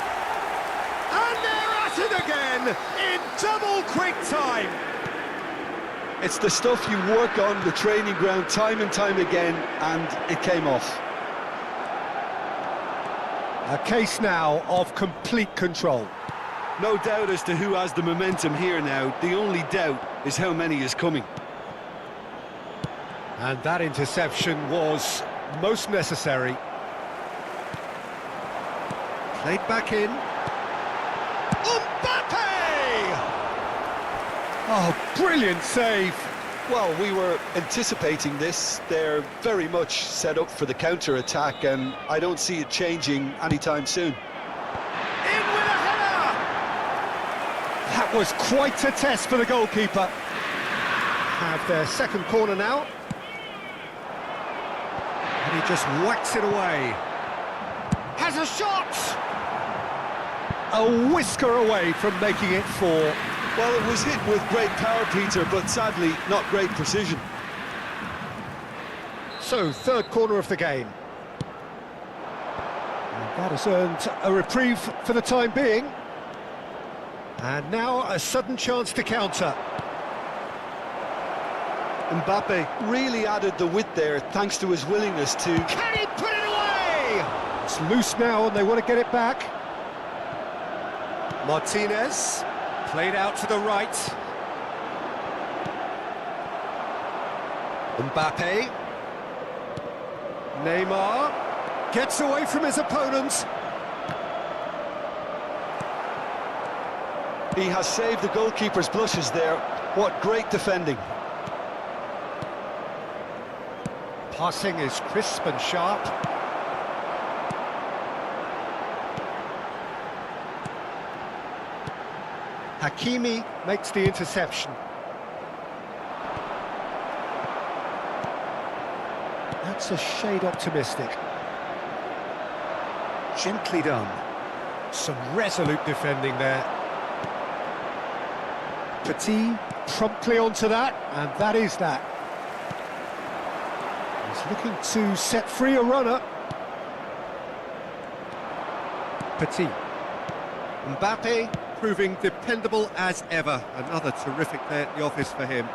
And they're at it again, in double quick time! It's the stuff you work on the training ground time and time again, and it came off. A case now of complete control. No doubt as to who has the momentum here now. The only doubt is how many is coming. And that interception was most necessary. Played back in. Mbappe! Oh, brilliant save! Well, we were anticipating this. They're very much set up for the counter-attack, and I don't see it changing anytime soon. In with a header! That was quite a test for the goalkeeper. Have their second corner now. And he just whacks it away. Has a shot! A whisker away from making it 4. Well, it was hit with great power, Peter, but sadly, not great precision. So, third corner of the game. And that has earned a reprieve for the time being. And now a sudden chance to counter. Mbappe really added the width there, thanks to his willingness to... Can he put it away? It's loose now and they want to get it back. Martinez, played out to the right. Mbappe. Neymar gets away from his opponent. He has saved the goalkeeper's blushes there. What great defending. Passing is crisp and sharp. Hakimi makes the interception. That's a shade optimistic. Gently done. Some resolute defending there. Petit promptly onto that, and that is that. He's looking to set free a runner. Petit. Mbappe proving dependable as ever. Another terrific day at the office for him.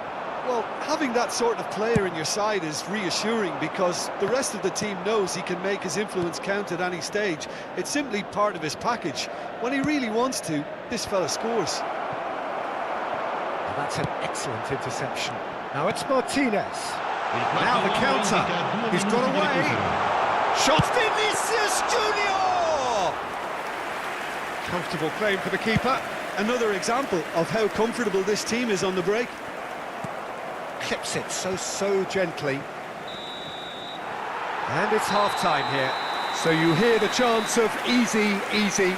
Well, having that sort of player in your side is reassuring because the rest of the team knows he can make his influence count at any stage. It's simply part of his package. When he really wants to, this fella scores. Well, that's an excellent interception. Now it's Martinez. Now the counter. He's got away. Shot Vinicius Junior! Comfortable claim for the keeper. Another example of how comfortable this team is on the break. Clips it so gently. And it's half-time here. So you hear the chants of easy, easy,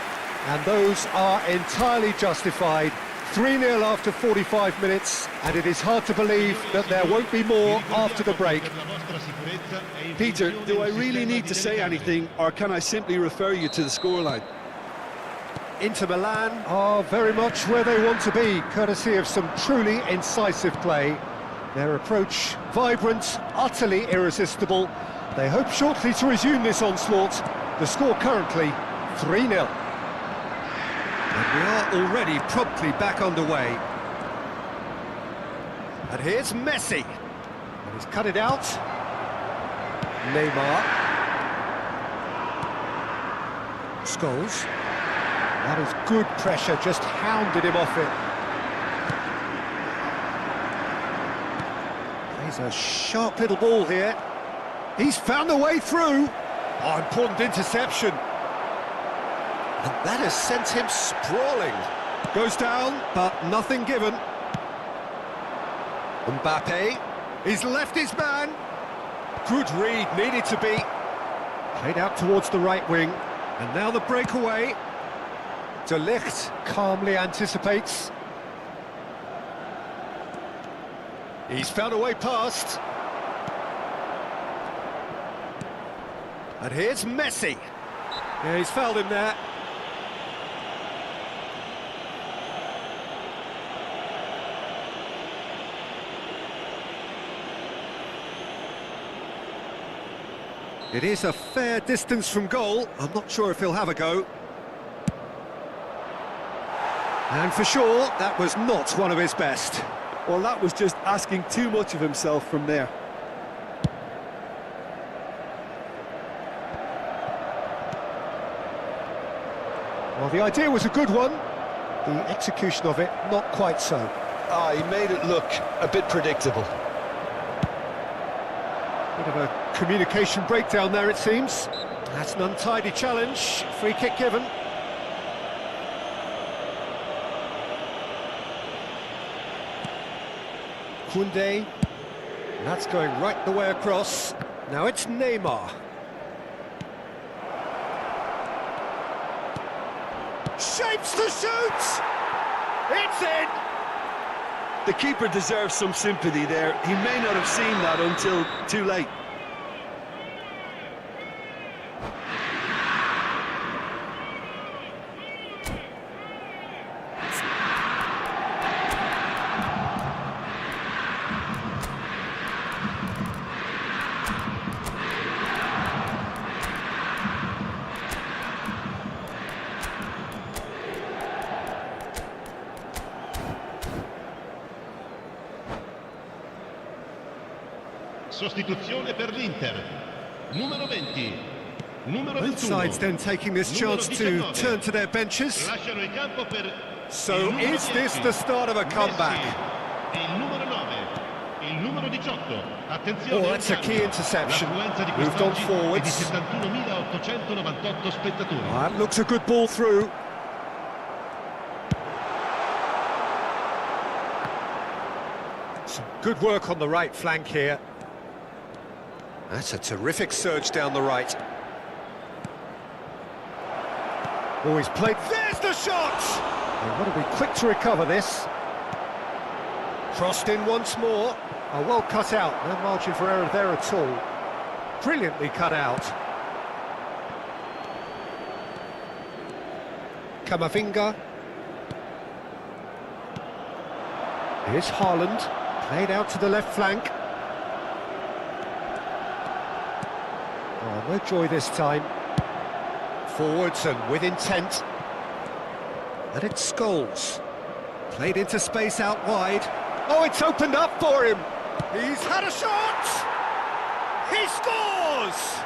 and those are entirely justified. 3-0 after 45 minutes, and it is hard to believe that there won't be more after the break. Peter, do I really need to say anything, or can I simply refer you to the scoreline? Inter Milan are very much where they want to be, courtesy of some truly incisive play. Their approach vibrant, utterly irresistible. They hope shortly to resume this onslaught. The score currently 3-0. And we are already promptly back underway. And here's Messi. And he's cut it out. Neymar. Scholes. That is good pressure, just hounded him off it. Plays a sharp little ball here. He's found a way through. Oh, important interception. And that has sent him sprawling. Goes down, but nothing given. Mbappe, he's left his man. Good read, needed to be. Played out towards the right wing. And now the breakaway. De Ligt calmly anticipates. He's found a way past. And here's Messi. Yeah, he's fouled him there. It is a fair distance from goal. I'm not sure if he'll have a go. And for sure, that was not one of his best. Well, that was just asking too much of himself from there. Well, the idea was a good one. The execution of it, not quite so. He made it look a bit predictable. Bit of a communication breakdown there, it seems. That's an untidy challenge. Free kick given. Koundé. That's going right the way across. Now it's Neymar. Shapes to shoot! It's in! The keeper deserves some sympathy there. He may not have seen that until too late. Sostituzione per l'Inter. Numero 20. Numero Both 21. sides then taking this chance to turn to their benches. Lasciano il campo per So il numero is this 10. the start of a comeback? Messi. Il numero 9, il numero 18. Attenzione, Oh, that's a key interception. L'affluenza di Moved on quest'oggi è di forwards. 71.898 spettatori. That looks a good ball through. Some good work on the right flank here. That's a terrific surge down the right. Oh, he's played. There's the shot! They've got to be quick to recover this. Crossed in once more. Oh, well cut out. No margin for error there at all. Brilliantly cut out. Camavinga. Here's Haaland. Played out to the left flank. Oh, no joy this time. Forwards and with intent. And it's Scholes. Played into space out wide. Oh, it's opened up for him. He's had a shot! He scores!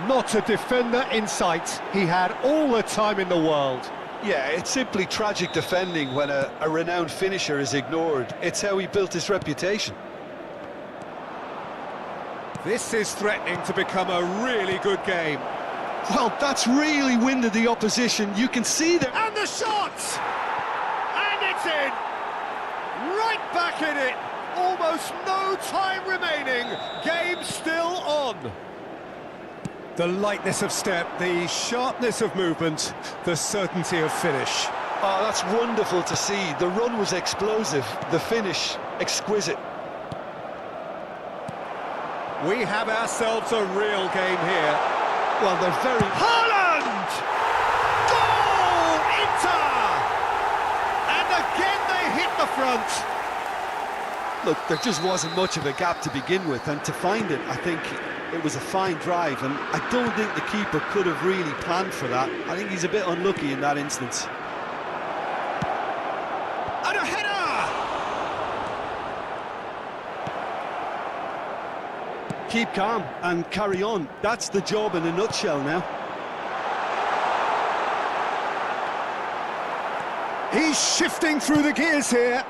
Not a defender in sight. He had all the time in the world. Yeah, it's simply tragic defending when a renowned finisher is ignored. It's how he built his reputation. This is threatening to become a really good game. Well, that's really winded the opposition. You can see that. And the shot! And it's in! Right back in it! Almost no time remaining. Game still on. The lightness of step, the sharpness of movement, the certainty of finish. Oh, that's wonderful to see. The run was explosive, the finish exquisite. We have ourselves a real game here. Well, they're very... Haaland! Goal! Inter! And again they hit the front. Look, there just wasn't much of a gap to begin with, and to find it, I think it was a fine drive, and I don't think the keeper could have really planned for that. I think he's a bit unlucky in that instance. And a header! Keep calm and carry on. That's the job in a nutshell now. He's shifting through the gears here.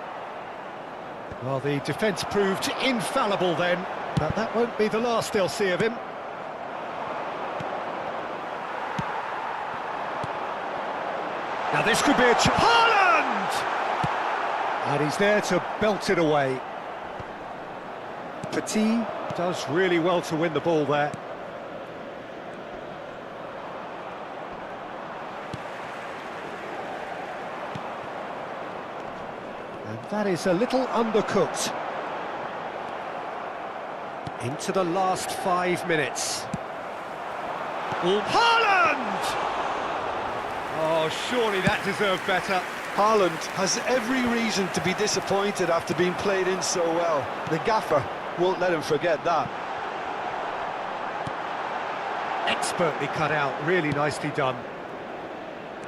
Well, the defence proved infallible then, but that won't be the last they'll see of him. Now this could be a Haaland! And he's there to belt it away. Petit does really well to win the ball there. And that is a little undercooked. Into the last 5 minutes. Haaland! Oh, surely that deserved better. Haaland has every reason to be disappointed after being played in so well. The gaffer won't let him forget that. Expertly cut out, really nicely done.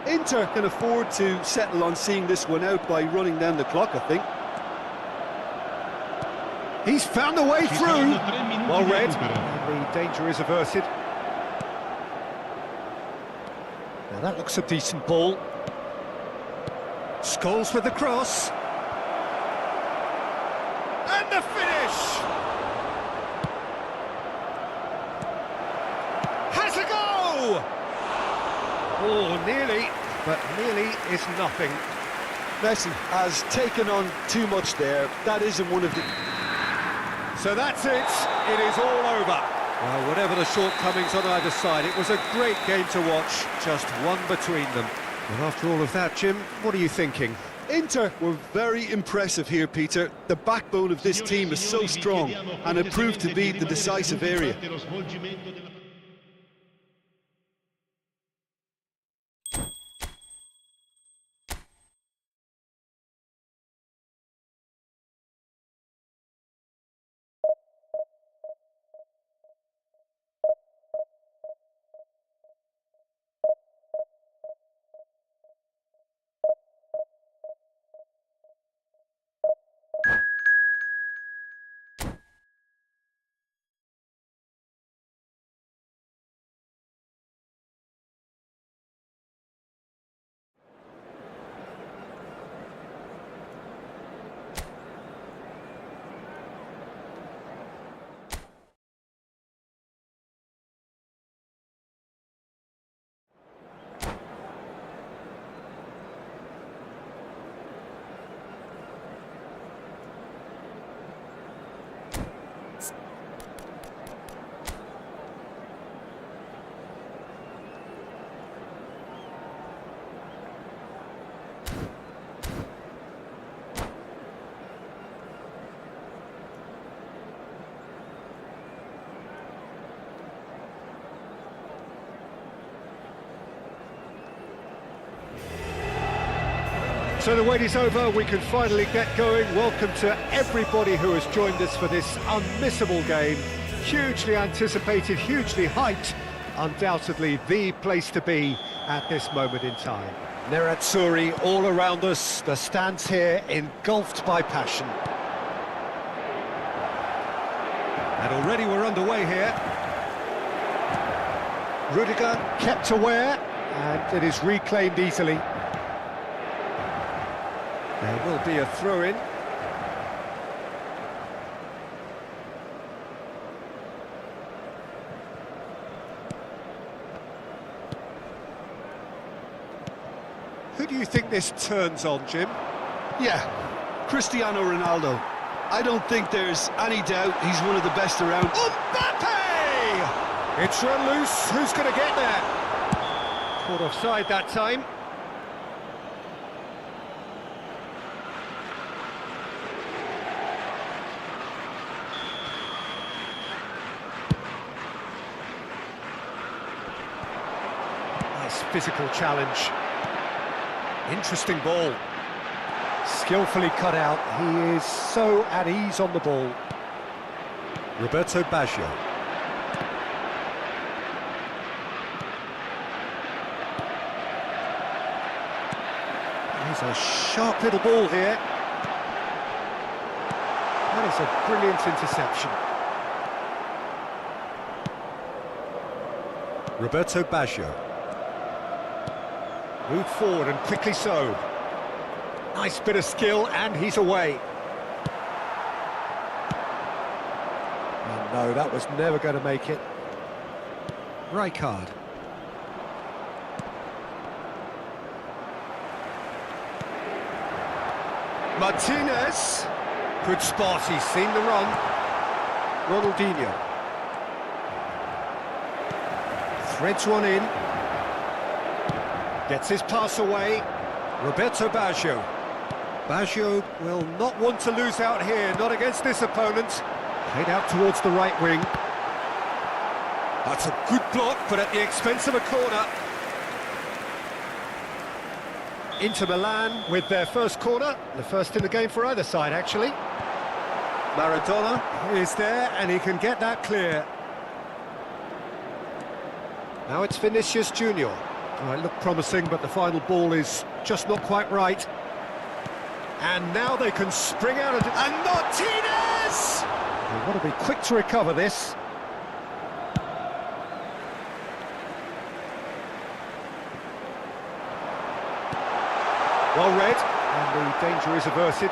Inter can afford to settle on seeing this one out by running down the clock, I think. He's found a way through. Well read. And the danger is averted. Now that looks a decent ball. Scholes with the cross. And the finish! Has a go! Oh, nearly, but nearly is nothing. Messi has taken on too much there. That isn't one of the... So that's it. It is all over. Well, whatever the shortcomings on either side, it was a great game to watch. Just one between them. And after all of that, Jim, what are you thinking? Inter were very impressive here, Peter. The backbone of this team is so strong, and it proved to be the decisive area. So the wait is over, we can finally get going. Welcome to everybody who has joined us for this unmissable game. Hugely anticipated, hugely hyped, undoubtedly the place to be at this moment in time. Nerazzurri all around us, the stands here engulfed by passion. And already we're underway here. Rudiger kept aware, and it is reclaimed easily. There will be a throw-in. Who do you think this turns on, Jim? Yeah, Cristiano Ronaldo. I don't think there's any doubt he's one of the best around. Mbappe! It's run loose. Who's going to get there? Caught offside that time. Nice physical challenge. Interesting ball. Skillfully cut out. He is so at ease on the ball. Roberto Baggio. He's a sharp little ball here. That is a brilliant interception. Roberto Baggio. Moved forward and quickly so. Nice bit of skill, and he's away. Oh no, that was never going to make it. Right card. Martinez. Good spot, he's seen the run. Ronaldinho. Threads one in. Gets his pass away. Roberto Baggio. Baggio will not want to lose out here, not against this opponent. Played out towards the right wing. That's a good block, but at the expense of a corner. Inter Milan with their first corner, the first in the game for either side, actually. Maradona is there, and he can get that clear. Now it's Vinicius Junior. Oh, it looked promising, but the final ball is just not quite right. And now they can spring out and Martinez! They want to be quick to recover this. Well read, and the danger is averted.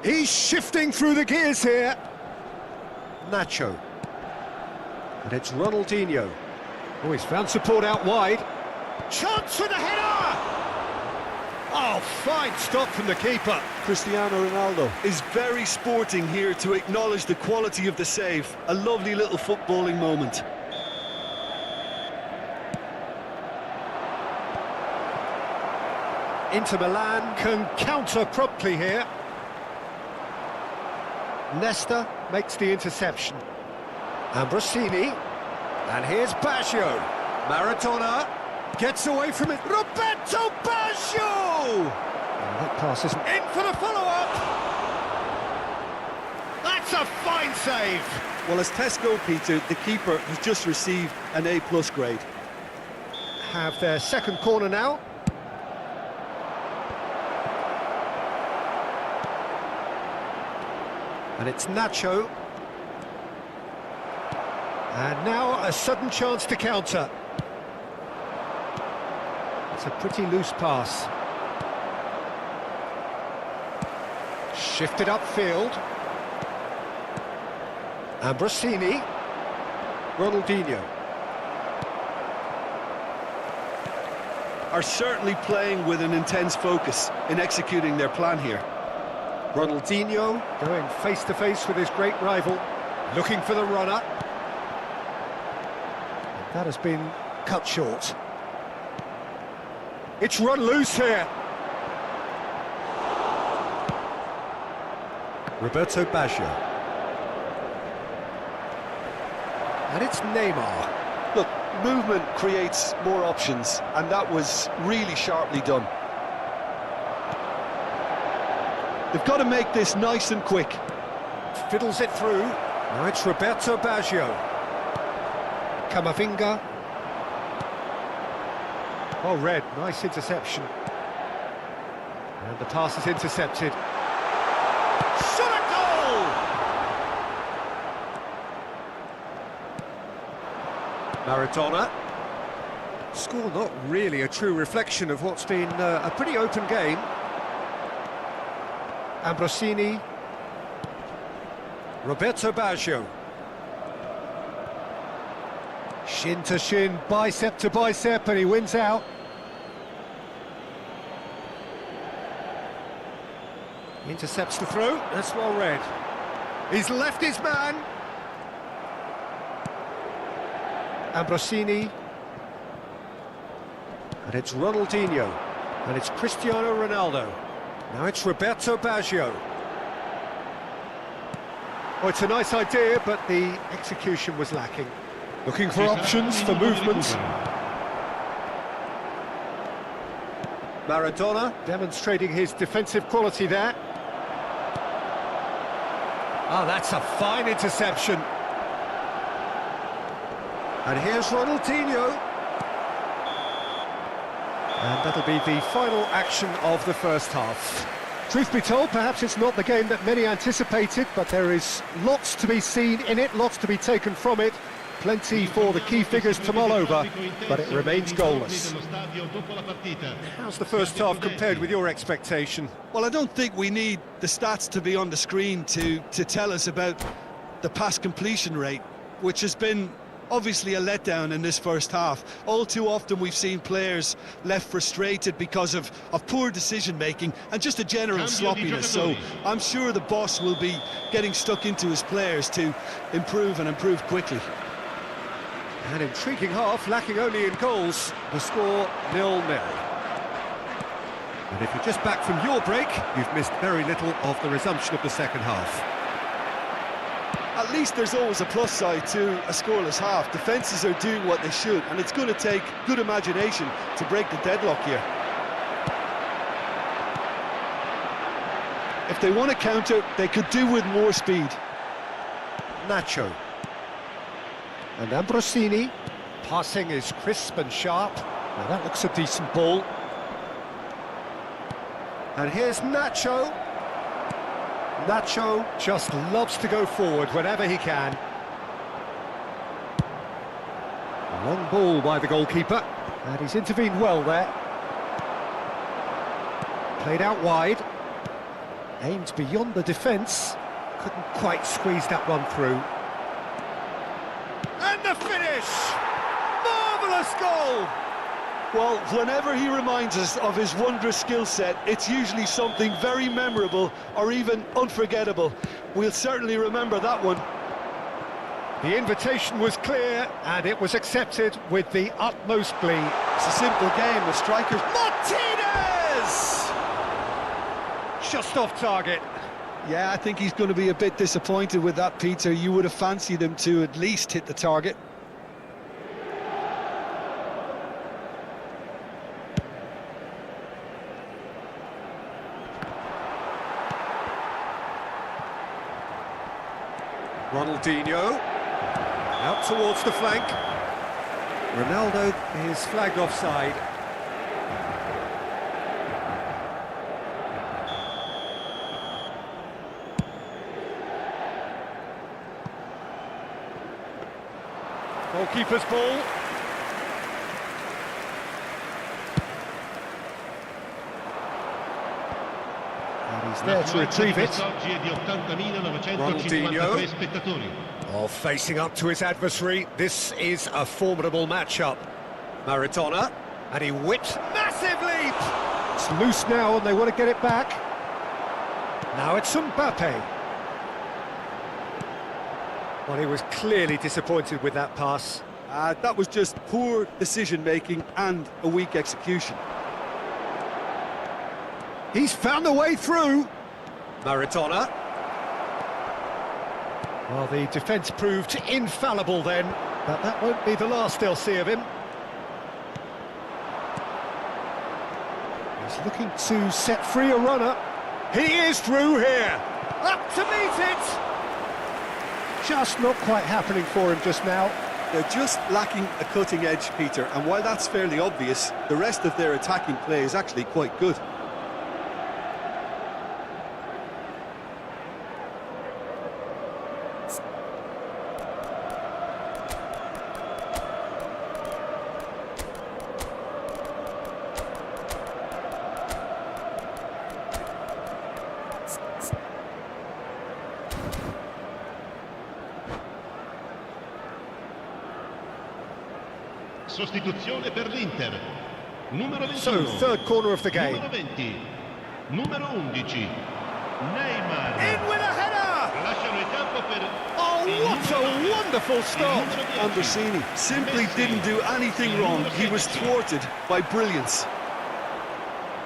He's shifting through the gears here. Nacho. And it's Ronaldinho. Oh, he's found support out wide. Chance for the header! Oh, fine stop from the keeper. Cristiano Ronaldo is very sporting here to acknowledge the quality of the save. A lovely little footballing moment. Inter Milan can counter promptly here. Nesta makes the interception. Ambrosini. And here's Baggio. Maradona gets away from it. Roberto Baggio! Oh, that pass isn't in for the follow-up. That's a fine save. Well, as tests go, Peter, the keeper has just received an A+ grade. Have their second corner now. And it's Nacho. And now a sudden chance to counter. It's a pretty loose pass. Shifted upfield. Ambrosini. Ronaldinho. Are certainly playing with an intense focus in executing their plan here. Ronaldinho going face-to-face with his great rival, looking for the runner. That has been cut short. It's run loose here. Roberto Baggio. And it's Neymar. Look, movement creates more options, and that was really sharply done. They've got to make this nice and quick. Fiddles it through. Now it's Roberto Baggio. Camavinga. Oh, Red, nice interception. And the pass is intercepted. Shot at goal! Maradona. Score not really a true reflection of what's been a pretty open game. Ambrosini. Roberto Baggio. Shin to shin, bicep to bicep, and he wins out. Intercepts the throw, that's well read. He's left his man. Ambrosini. And it's Ronaldinho. And it's Cristiano Ronaldo. Now it's Roberto Baggio. Oh, it's a nice idea, but the execution was lacking. Looking for options, for movement. Maradona demonstrating his defensive quality there. Oh, that's a fine interception. And here's Ronaldinho. And that'll be the final action of the first half. Truth be told, perhaps it's not the game that many anticipated, but there is lots to be seen in it, lots to be taken from it. Plenty for the key figures to mull over, but it remains goalless. How's the first half compared with your expectation? Well, I don't think we need the stats to be on the screen to tell us about the pass completion rate, which has been obviously a letdown in this first half. All too often we've seen players left frustrated because of poor decision-making and just a general sloppiness. So I'm sure the boss will be getting stuck into his players to improve and improve quickly. An intriguing half, lacking only in goals. The score 0-0. And if you're just back from your break, you've missed very little of the resumption of the second half. At least there's always a plus side to a scoreless half. Defences are doing what they should, and it's going to take good imagination to break the deadlock here. If they want to counter, they could do with more speed. Nacho. And Ambrosini. Passing is crisp and sharp. Now that looks a decent ball. And here's Nacho. Nacho just loves to go forward whenever he can. A long ball by the goalkeeper, and he's intervened well there. Played out wide. Aimed beyond the defence. Couldn't quite squeeze that one through. And the finish! Marvellous goal! Well, whenever he reminds us of his wondrous skill set, it's usually something very memorable or even unforgettable. We'll certainly remember that one. The invitation was clear, and it was accepted with the utmost glee. It's a simple game, the strikers... Martinez! Just off target. Yeah, I think he's going to be a bit disappointed with that, Peter. You would have fancied him to at least hit the target. Ronaldinho, out towards the flank. Ronaldo is flagged offside. Goalkeeper's ball. And he's there to retrieve it. Ronaldinho. Oh, facing up to his adversary. This is a formidable matchup. Maradona, and he whips. Massive leap! It's loose now, and they want to get it back. Now it's Mbappe. Well, he was clearly disappointed with that pass. That was just poor decision-making and a weak execution. He's found a way through. Maradona. Well, the defence proved infallible then. But that won't be the last they'll see of him. He's looking to set free a runner. He is through here. Up to meet it. Just not quite happening for him just now. They're just lacking a cutting edge, Peter, and while that's fairly obvious, the rest of their attacking play is actually quite good. Sostituzione per l'Inter. Numero 21. So, third corner of the game. Numero 20. Numero 11. Neymar. In with a header! Lasciano il campo per... Oh, what a wonderful stop! Ambrosini simply didn't do anything wrong. He was thwarted by brilliance.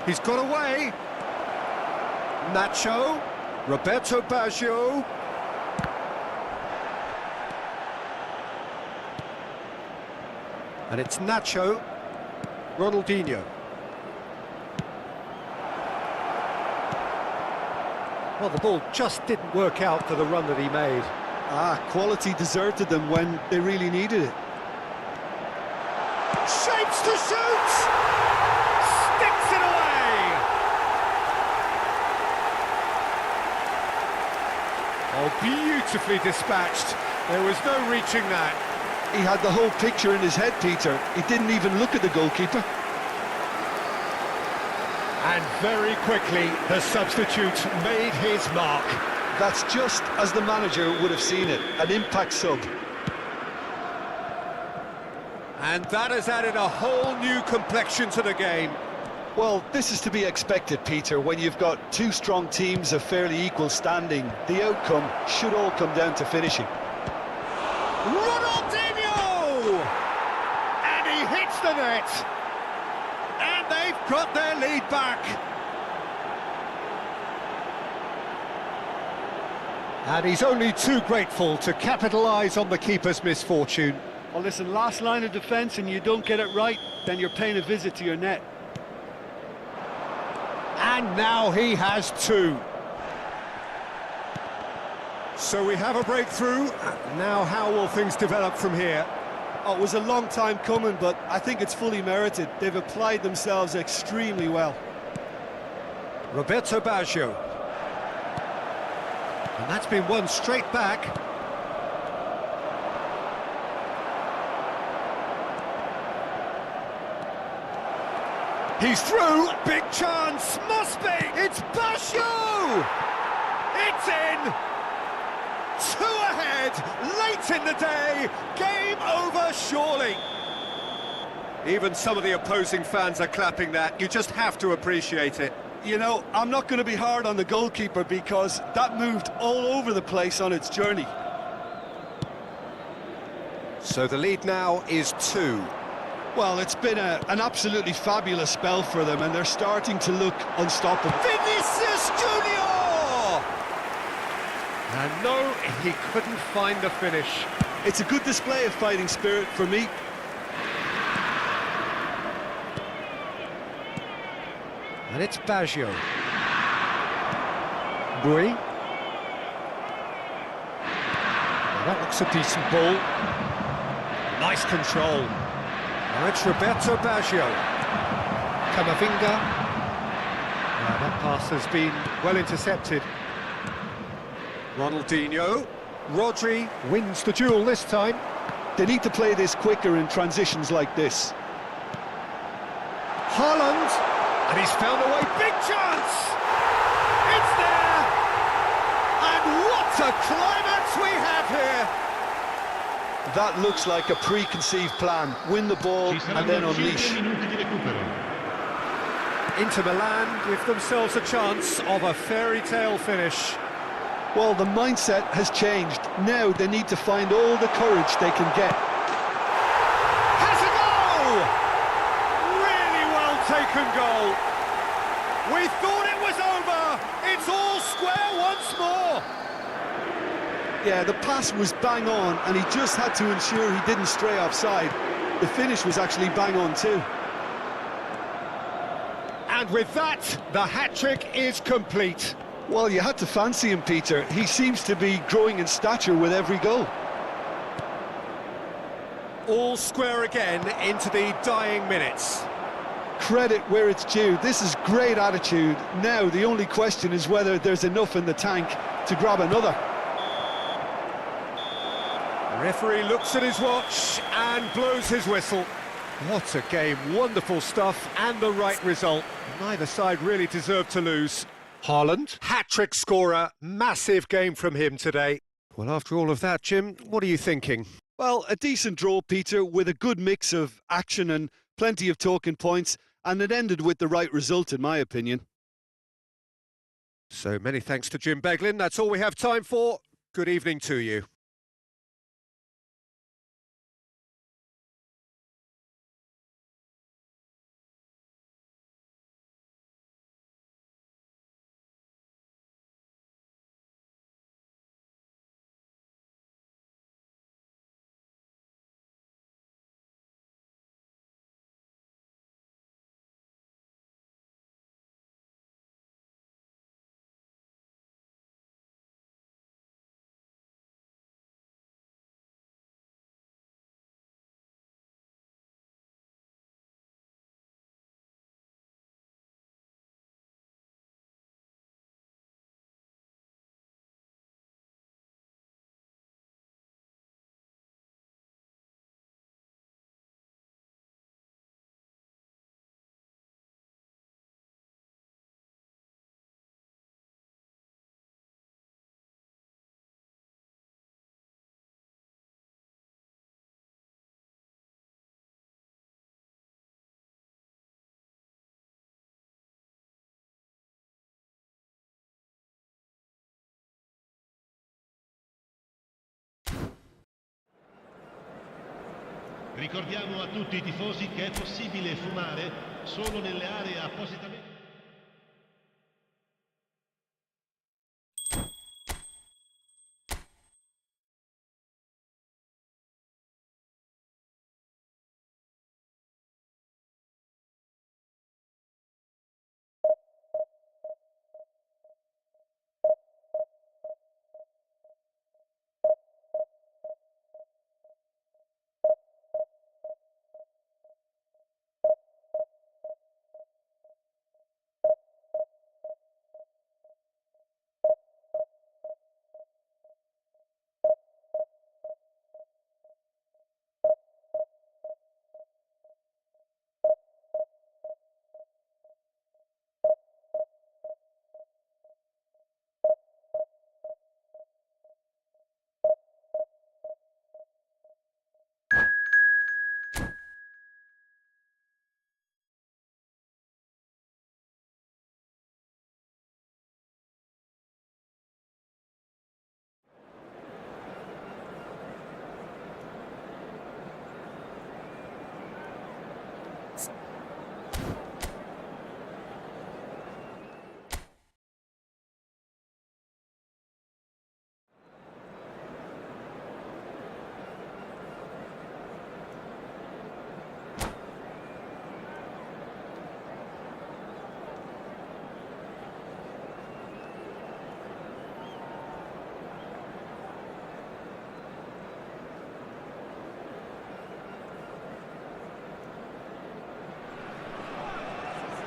He's got away. Nacho. Roberto Baggio. And it's Nacho. Ronaldinho. Well, the ball just didn't work out for the run that he made. Quality deserted them when they really needed it. Shapes to shoot! Sticks it away! Oh, beautifully dispatched. There was no reaching that. He had the whole picture in his head, Peter. He didn't even look at the goalkeeper. And very quickly, the substitute made his mark. That's just as the manager would have seen it, an impact sub. And that has added a whole new complexion to the game. Well, this is to be expected, Peter, when you've got two strong teams of fairly equal standing. The outcome should all come down to finishing. Ronaldinho! And he hits the net. And they've got their lead back. And he's only too grateful to capitalise on the keeper's misfortune. Well, listen, last line of defence and you don't get it right, then you're paying a visit to your net. And now he has two. So we have a breakthrough. Now how will things develop from here? Oh, it was a long time coming, but I think it's fully merited. They've applied themselves extremely well. Roberto Baggio. And that's been won straight back. He's through. Big chance. Must be. It's Baggio. It's in. Two ahead. Late in the day. Game over, surely. Even some of the opposing fans are clapping that. You just have to appreciate it. You know, I'm not going to be hard on the goalkeeper because that moved all over the place on its journey. So the lead now is 2. Well, it's been an absolutely fabulous spell for them, and they're starting to look unstoppable. Vinicius Junior! And no, he couldn't find the finish. It's a good display of fighting spirit for me. And it's Baggio. Bui. Well, that looks a decent ball. Nice control. Now it's Roberto Baggio. Camavinga. Now that pass has been well intercepted. Ronaldinho. Rodri wins the duel this time. They need to play this quicker in transitions like this. Haaland. And he's found a way, big chance! It's there! And what a climax we have here! That looks like a preconceived plan. Win the ball and then unleash. Inter Milan give themselves a chance of a fairy tale finish. Well, the mindset has changed. Now they need to find all the courage they can get. Has a goal! Really well taken goal. We thought it was over. It's all square once more. Yeah, the pass was bang on, and he just had to ensure he didn't stray offside. The finish was actually bang on too. And with that, the hat-trick is complete. Well, you had to fancy him, Peter. He seems to be growing in stature with every goal. All square again into the dying minutes. Credit where it's due. This is great attitude. Now, the only question is whether there's enough in the tank to grab another. The referee looks at his watch and blows his whistle. What a game, wonderful stuff and the right result. Neither side really deserved to lose. Haaland, hat-trick scorer, massive game from him today. Well, after all of that, Jim, what are you thinking? Well, a decent draw, Peter, with a good mix of action and plenty of talking points, and it ended with the right result, in my opinion. So many thanks to Jim Beglin. That's all we have time for. Good evening to you. Ricordiamo a tutti i tifosi che è possibile fumare solo nelle aree appositamente...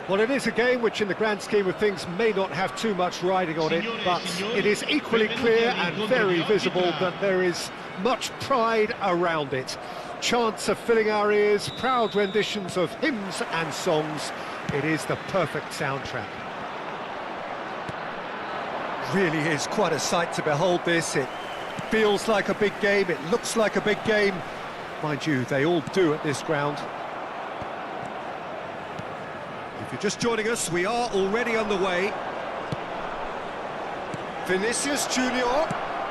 Well, it is a game which in the grand scheme of things may not have too much riding on it, but it is equally clear and very visible that there is much pride around it. Chants are filling our ears, proud renditions of hymns and songs. It is the perfect soundtrack. Really is quite a sight to behold this. It feels like a big game, it looks like a big game. Mind you, they all do at this ground. If you're just joining us, we are already underway. Vinicius Junior,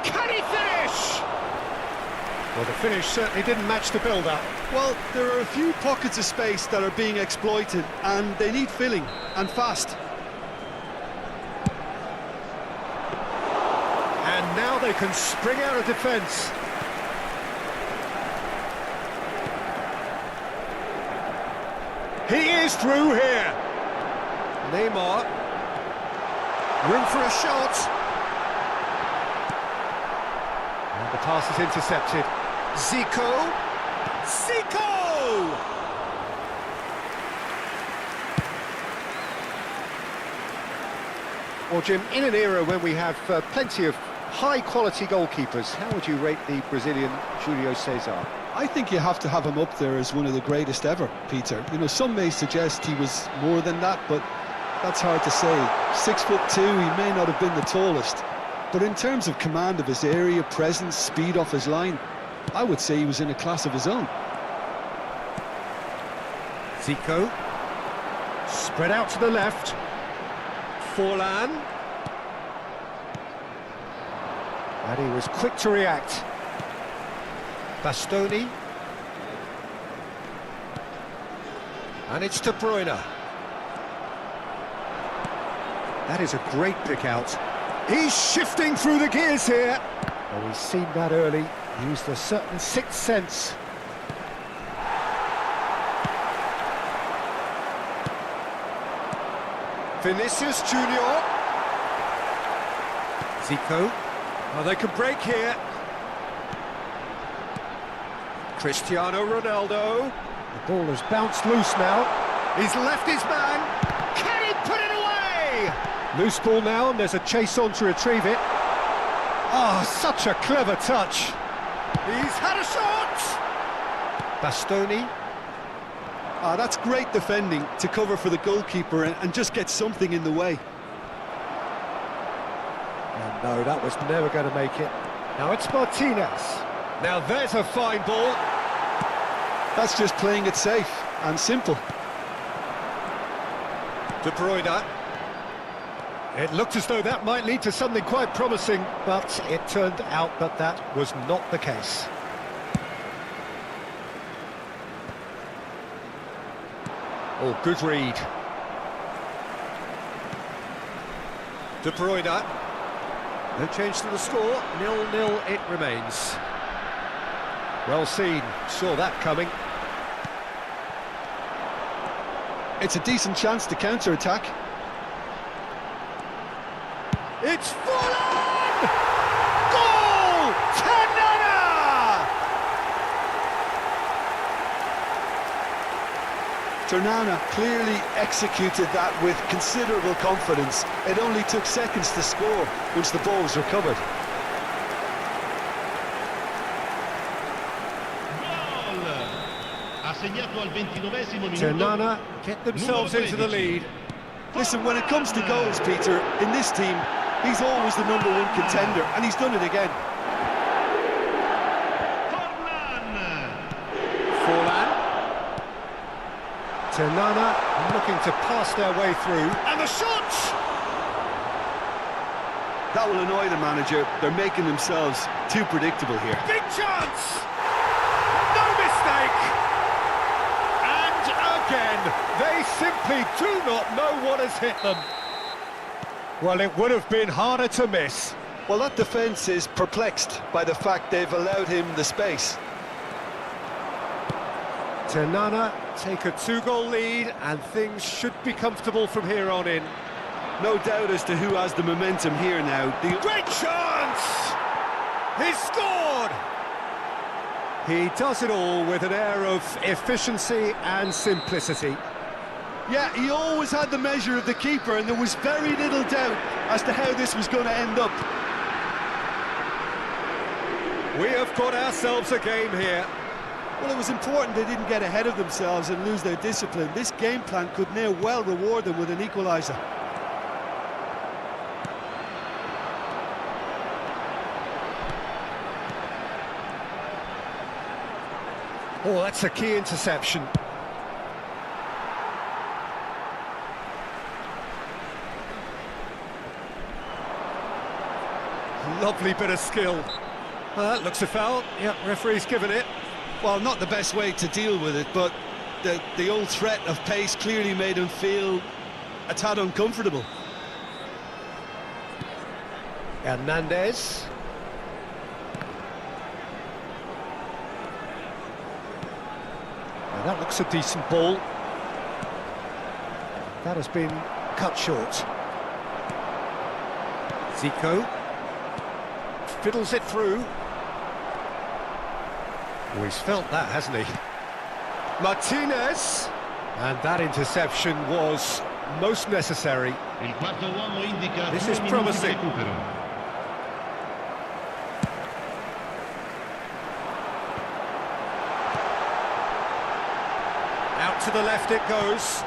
can he finish? Well, the finish certainly didn't match the build-up. Well, there are a few pockets of space that are being exploited, and they need filling, and fast. And now they can spring out of defence. He is through here. Neymar. Room for a shot. And the pass is intercepted. Zico. Zico! Well, Jim, in an era when we have plenty of high-quality goalkeepers, how would you rate the Brazilian Julio César? I think you have to have him up there as one of the greatest ever, Peter. You know, some may suggest he was more than that, but that's hard to say. 6'2", he may not have been the tallest, but in terms of command of his area, presence, speed off his line, I would say he was in a class of his own. Zico. Spread out to the left. Forlan. And he was quick to react. Bastoni. And it's De Bruyne. That is a great pick out. He's shifting through the gears here. Oh, he's seen that early. Used a certain sixth sense. Vinicius Junior. Zico. Oh, they can break here. Cristiano Ronaldo. The ball has bounced loose now. He's left his man. Can he put it away? Loose ball now, and there's a chase on to retrieve it. Oh, such a clever touch. He's had a shot. Bastoni. Ah, that's great defending to cover for the goalkeeper and just get something in the way. And no, that was never going to make it. Now it's Martinez. Now there's a fine ball. That's just playing it safe and simple. De Bruyne. It looked as though that might lead to something quite promising, but it turned out that that was not the case. Oh, good read. De Bruyne. No change to the score, 0-0 it remains. Well seen, saw that coming. It's a decent chance to counter-attack. It's Forlan! Goal! Ternana! Ternana clearly executed that with considerable confidence. It only took seconds to score once the ball was recovered. Ternana get themselves into the lead. Listen, when it comes to goals, Peter, in this team, he's always the #1 contender, and he's done it again. Forlan. Ternana looking to pass their way through. And the shot! That will annoy the manager. They're making themselves too predictable here. Big chance! No mistake! And again, they simply do not know what has hit them. Well, it would have been harder to miss. Well, that defence is perplexed by the fact they've allowed him the space. Ternana take a 2-goal lead, and things should be comfortable from here on in. No doubt as to who has the momentum here now. Great chance! He's scored! He does it all with an air of efficiency and simplicity. Yeah, he always had the measure of the keeper, and there was very little doubt as to how this was going to end up. We have got ourselves a game here. Well, it was important they didn't get ahead of themselves and lose their discipline. This game plan could now well reward them with an equaliser. Oh, that's a key interception. Lovely bit of skill. That looks a foul. Yep, referee's given it. Well, not the best way to deal with it, but the old threat of pace clearly made him feel a tad uncomfortable. Hernandez. That looks a decent ball. That has been cut short. Zico fiddles it through. Oh, he's felt that, hasn't he? Martinez! And that interception was most necessary. Il quarto uomo indica This 2 is minuti di promising. recupero. Out to the left it goes.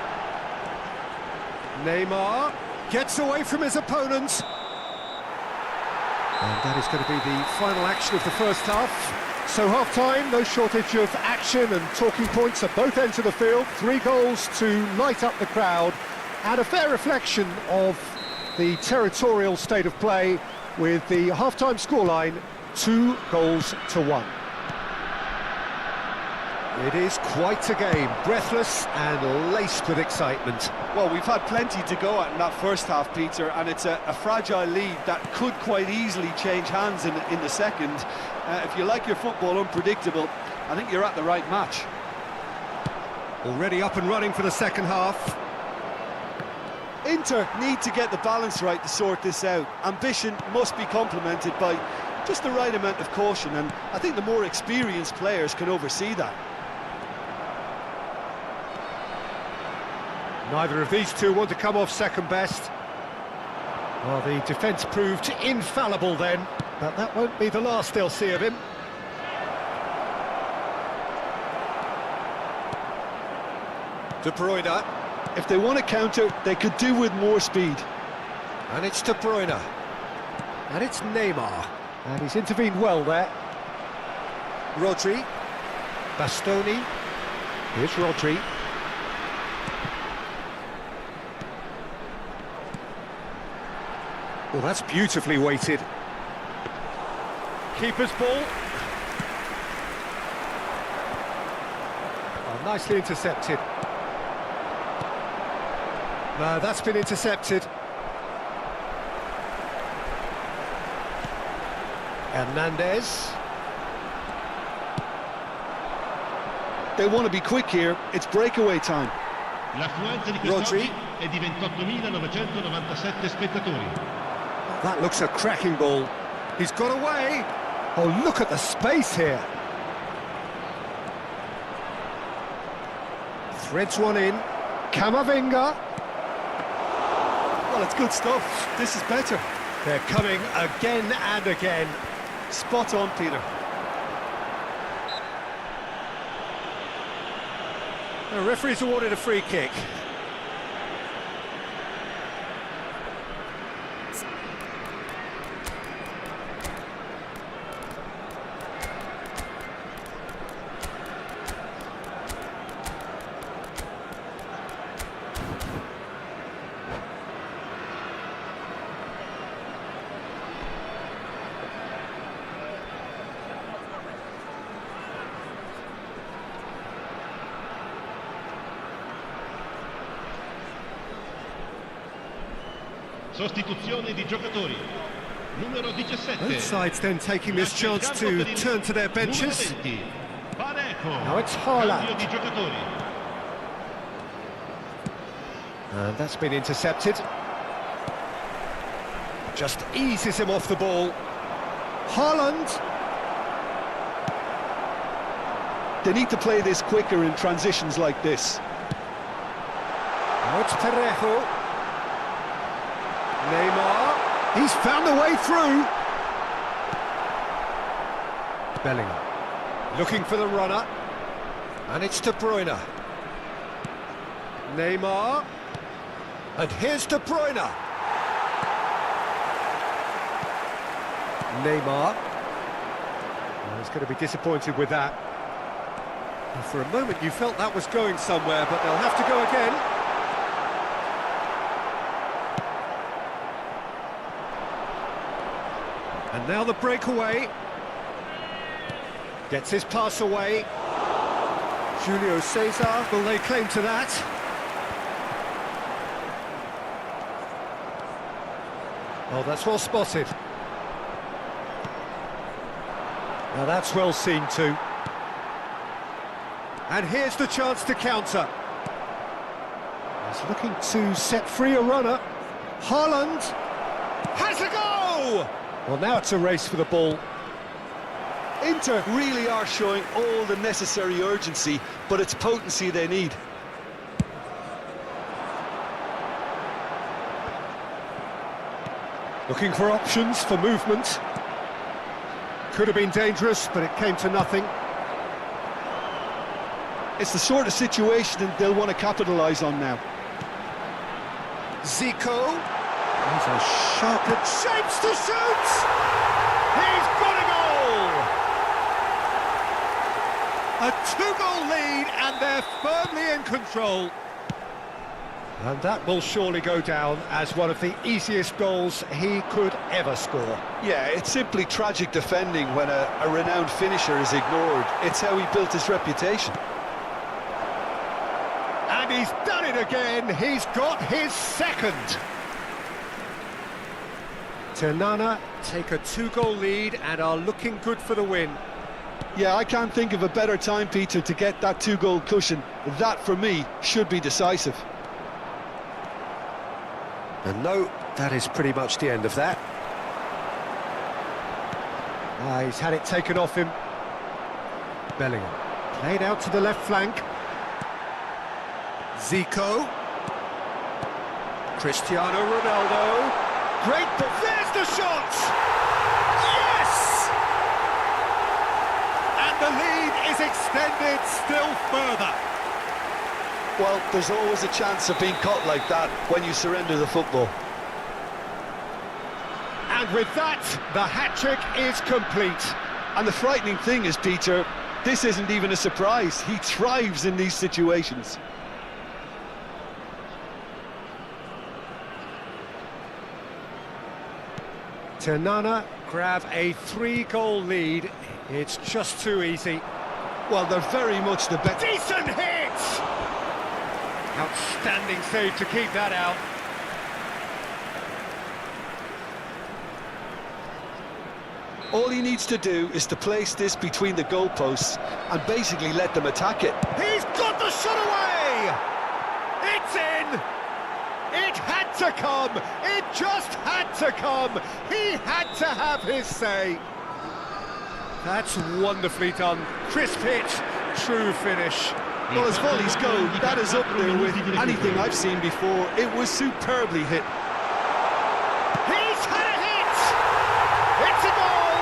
Neymar gets away from his opponent. And that is going to be the final action of the first half. So half-time, no shortage of action and talking points at both ends of the field. 3 goals to light up the crowd, and a fair reflection of the territorial state of play, with the half-time scoreline 2-1. It is quite a game, breathless and laced with excitement. Well, we've had plenty to go at in that first half, Peter, and it's a fragile lead that could quite easily change hands in the second. If you like your football unpredictable, I think you're at the right match. Already up and running for the second half. Inter need to get the balance right to sort this out. Ambition must be complemented by just the right amount of caution, and I think the more experienced players can oversee that. Neither of these two want to come off second best. Well, the defence proved infallible then, but that won't be the last they'll see of him. De Bruyne. If they want to counter, they could do with more speed. And it's De Bruyne. And it's Neymar. And he's intervened well there. Rodri. Bastoni. Here's Rodri. Well, that's beautifully weighted. Keeper's ball. Oh, nicely intercepted. No, that's been intercepted. Hernandez. They want to be quick here. It's breakaway time. L'affluenza di Rodri. quest'oggi è di 28.997 spettatori. That looks a cracking ball. He's got away. Oh, look at the space here. Threads one in. Camavinga. Well, it's good stuff. This is better. They're coming again and again. Spot on, Peter. The referee's awarded a free kick. Sostituzione di giocatori. Numero 17. Both sides then taking this chance to turn to their benches. Now it's Haaland. Cambio di giocatori. And that's been intercepted. Just eases him off the ball. Haaland. They need to play this quicker in transitions like this. Now it's Parejo. Neymar. He's found a way through. Bellingham. Looking for the runner. And it's De Bruyne. Neymar. And here's De Bruyne. Neymar. Well, he's going to be disappointed with that. And for a moment you felt that was going somewhere, but they'll have to go again. And now the breakaway. Gets his pass away. Julio Cesar, will they claim to that? Oh, that's well spotted. Now that's well seen too. And here's the chance to counter. He's looking to set free a runner. Haaland has a go! Well, now it's a race for the ball. Inter really are showing all the necessary urgency, but it's potency they need. Looking for options for movement. Could have been dangerous, but it came to nothing. It's the sort of situation they'll want to capitalise on now. Zico. He's a shot that shapes to shoot! He's got a goal! A two-goal lead, and they're firmly in control. And that will surely go down as one of the easiest goals he could ever score. Yeah, it's simply tragic defending when a renowned finisher is ignored. It's how he built his reputation. And he's done it again. He's got his second. Ternana take a two-goal lead and are looking good for the win. Yeah, I can't think of a better time, Peter, to get that two-goal cushion. That, for me, should be decisive. And no, that is pretty much the end of that. He's had it taken off him. Bellingham played out to the left flank. Zico. Cristiano Ronaldo. Great, but there's the shot! Yes! And the lead is extended still further. Well, there's always a chance of being caught like that when you surrender the football. And with that, the hat-trick is complete. And the frightening thing is, Peter, this isn't even a surprise. He thrives in these situations. Ternana grab a three-goal lead. It's just too easy. Well, they're very much the better. Decent hit! Outstanding save to keep that out. All he needs to do is to place this between the goalposts and basically let them attack it. He's got the shot away! It's in! It had to come! It just had to come! He had to have his say! That's wonderfully done. Crisp hit, true finish. Well, as volleys go, that is up there with anything I've seen before. It was superbly hit. He's had a hit! It's a goal!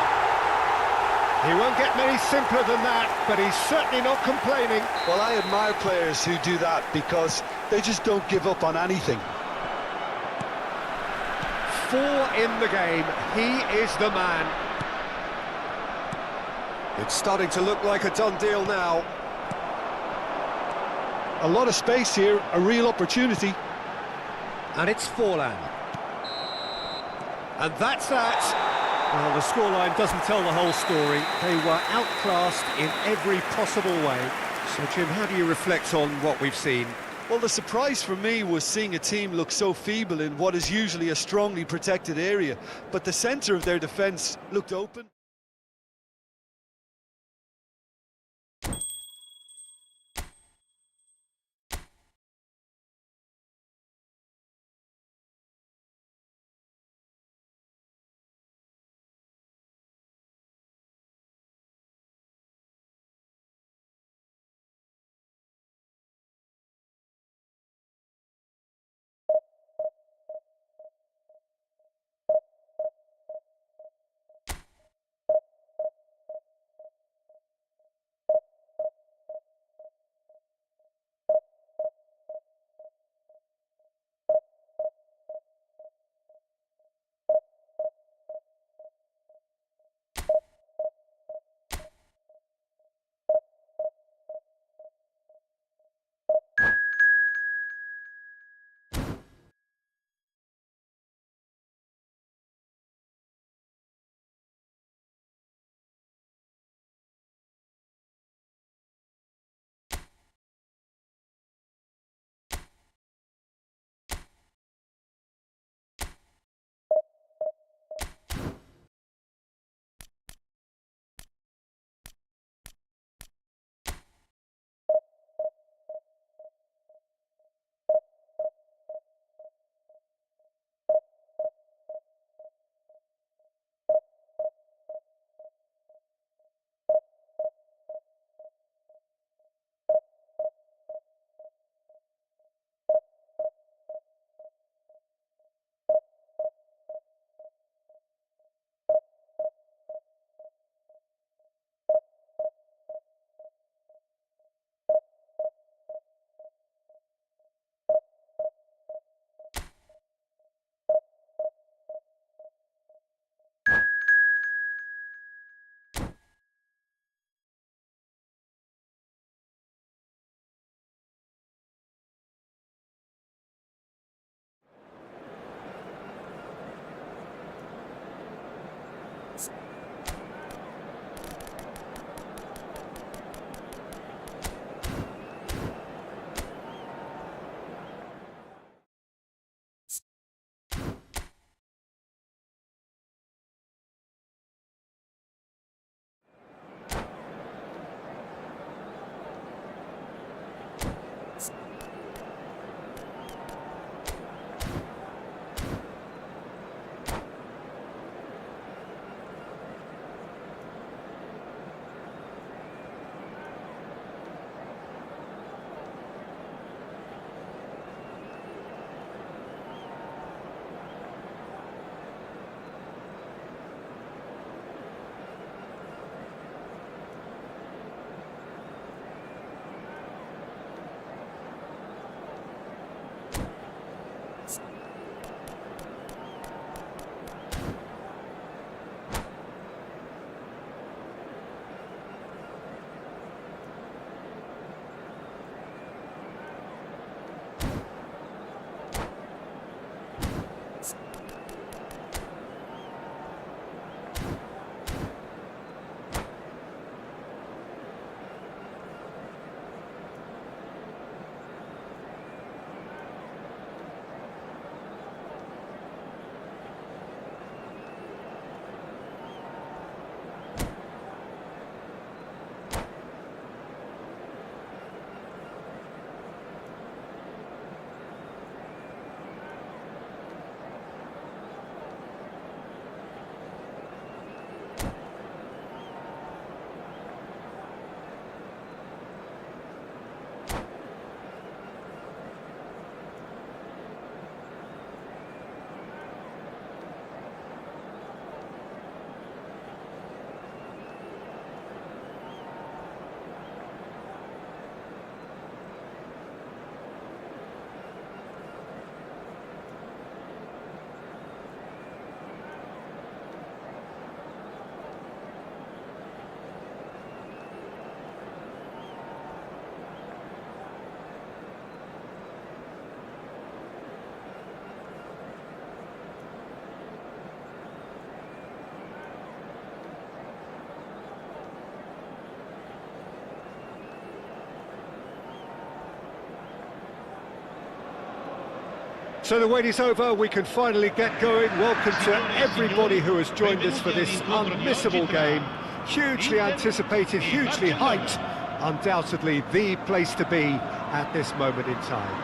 He won't get many simpler than that, but he's certainly not complaining. Well, I admire players who do that because they just don't give up on anything. 4 in the game. He is the man. It's starting to look like a done deal now. A lot of space here, a real opportunity. And it's Forlan. And that's that. Well, the scoreline doesn't tell the whole story. They were outclassed in every possible way. So, Jim, how do you reflect on what we've seen? Well, the surprise for me was seeing a team look so feeble in what is usually a strongly protected area. But the centre of their defence looked open. So the wait is over, we can finally get going. Welcome to everybody who has joined us for this unmissable game. Hugely anticipated, hugely hyped, undoubtedly the place to be at this moment in time.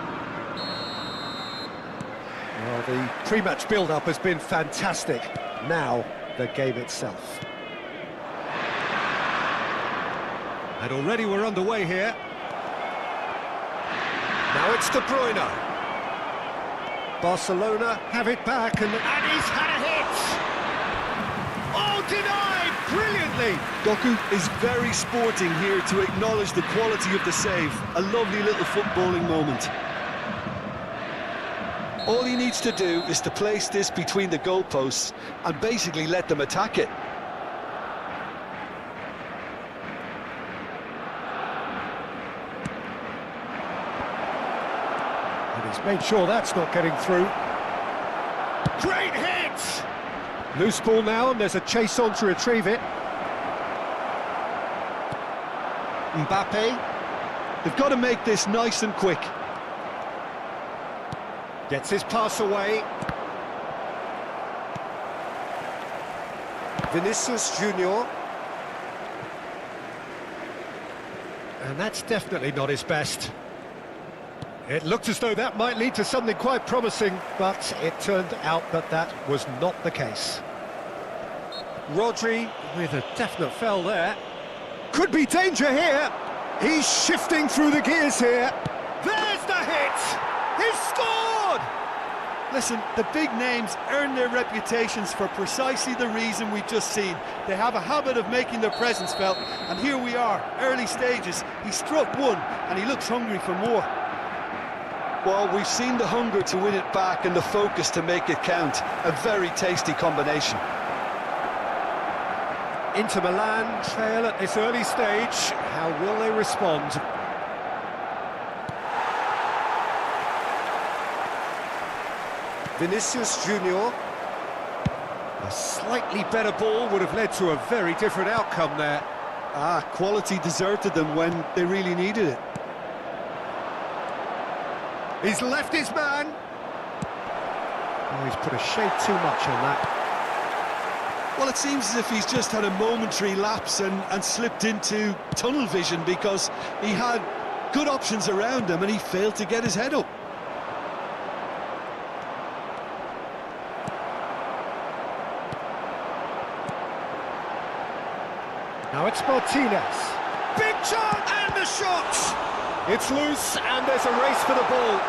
Well, the pre-match build-up has been fantastic. Now, the game itself. And already we're underway here. Now it's De Bruyne. Barcelona have it back and he's had a hit! Oh, denied! Brilliantly! Doku is very sporting here to acknowledge the quality of the save. A lovely little footballing moment. All he needs to do is to place this between the goalposts and basically let them attack it. And he's made sure that's not getting through. Great hit! Loose ball now, and there's a chase on to retrieve it. Mbappe. They've got to make this nice and quick. Gets his pass away. Vinicius Junior. And that's definitely not his best. It looked as though that might lead to something quite promising, but it turned out that that was not the case. Rodri with a definite foul there. Could be danger here. He's shifting through the gears here. There's the hit! He's scored! Listen, the big names earn their reputations for precisely the reason we've just seen. They have a habit of making their presence felt, and here we are, early stages. He struck one, and he looks hungry for more. Well, we've seen the hunger to win it back and the focus to make it count. A very tasty combination. Inter Milan trail at this early stage. How will they respond? Vinicius Junior. A slightly better ball would have led to a very different outcome there. Quality deserted them when they really needed it. He's left his man. Oh, he's put a shade too much on that. Well, it seems as if he's just had a momentary lapse and slipped into tunnel vision because he had good options around him and he failed to get his head up. Now it's Martinez. Big shot and the shot! It's loose and there's a race for the ball.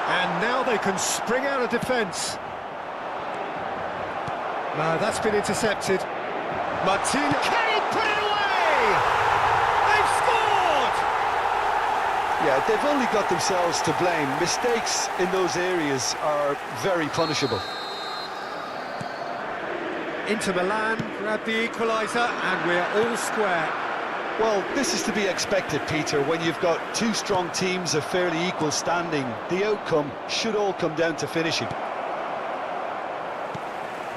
And now they can spring out of defence. No, that's been intercepted. Martinez, can he put it away? They've scored! Yeah, they've only got themselves to blame. Mistakes in those areas are very punishable. Inter Milan grab the equaliser and we're all square. Well, this is to be expected, Peter. When you've got two strong teams of fairly equal standing, the outcome should all come down to finishing.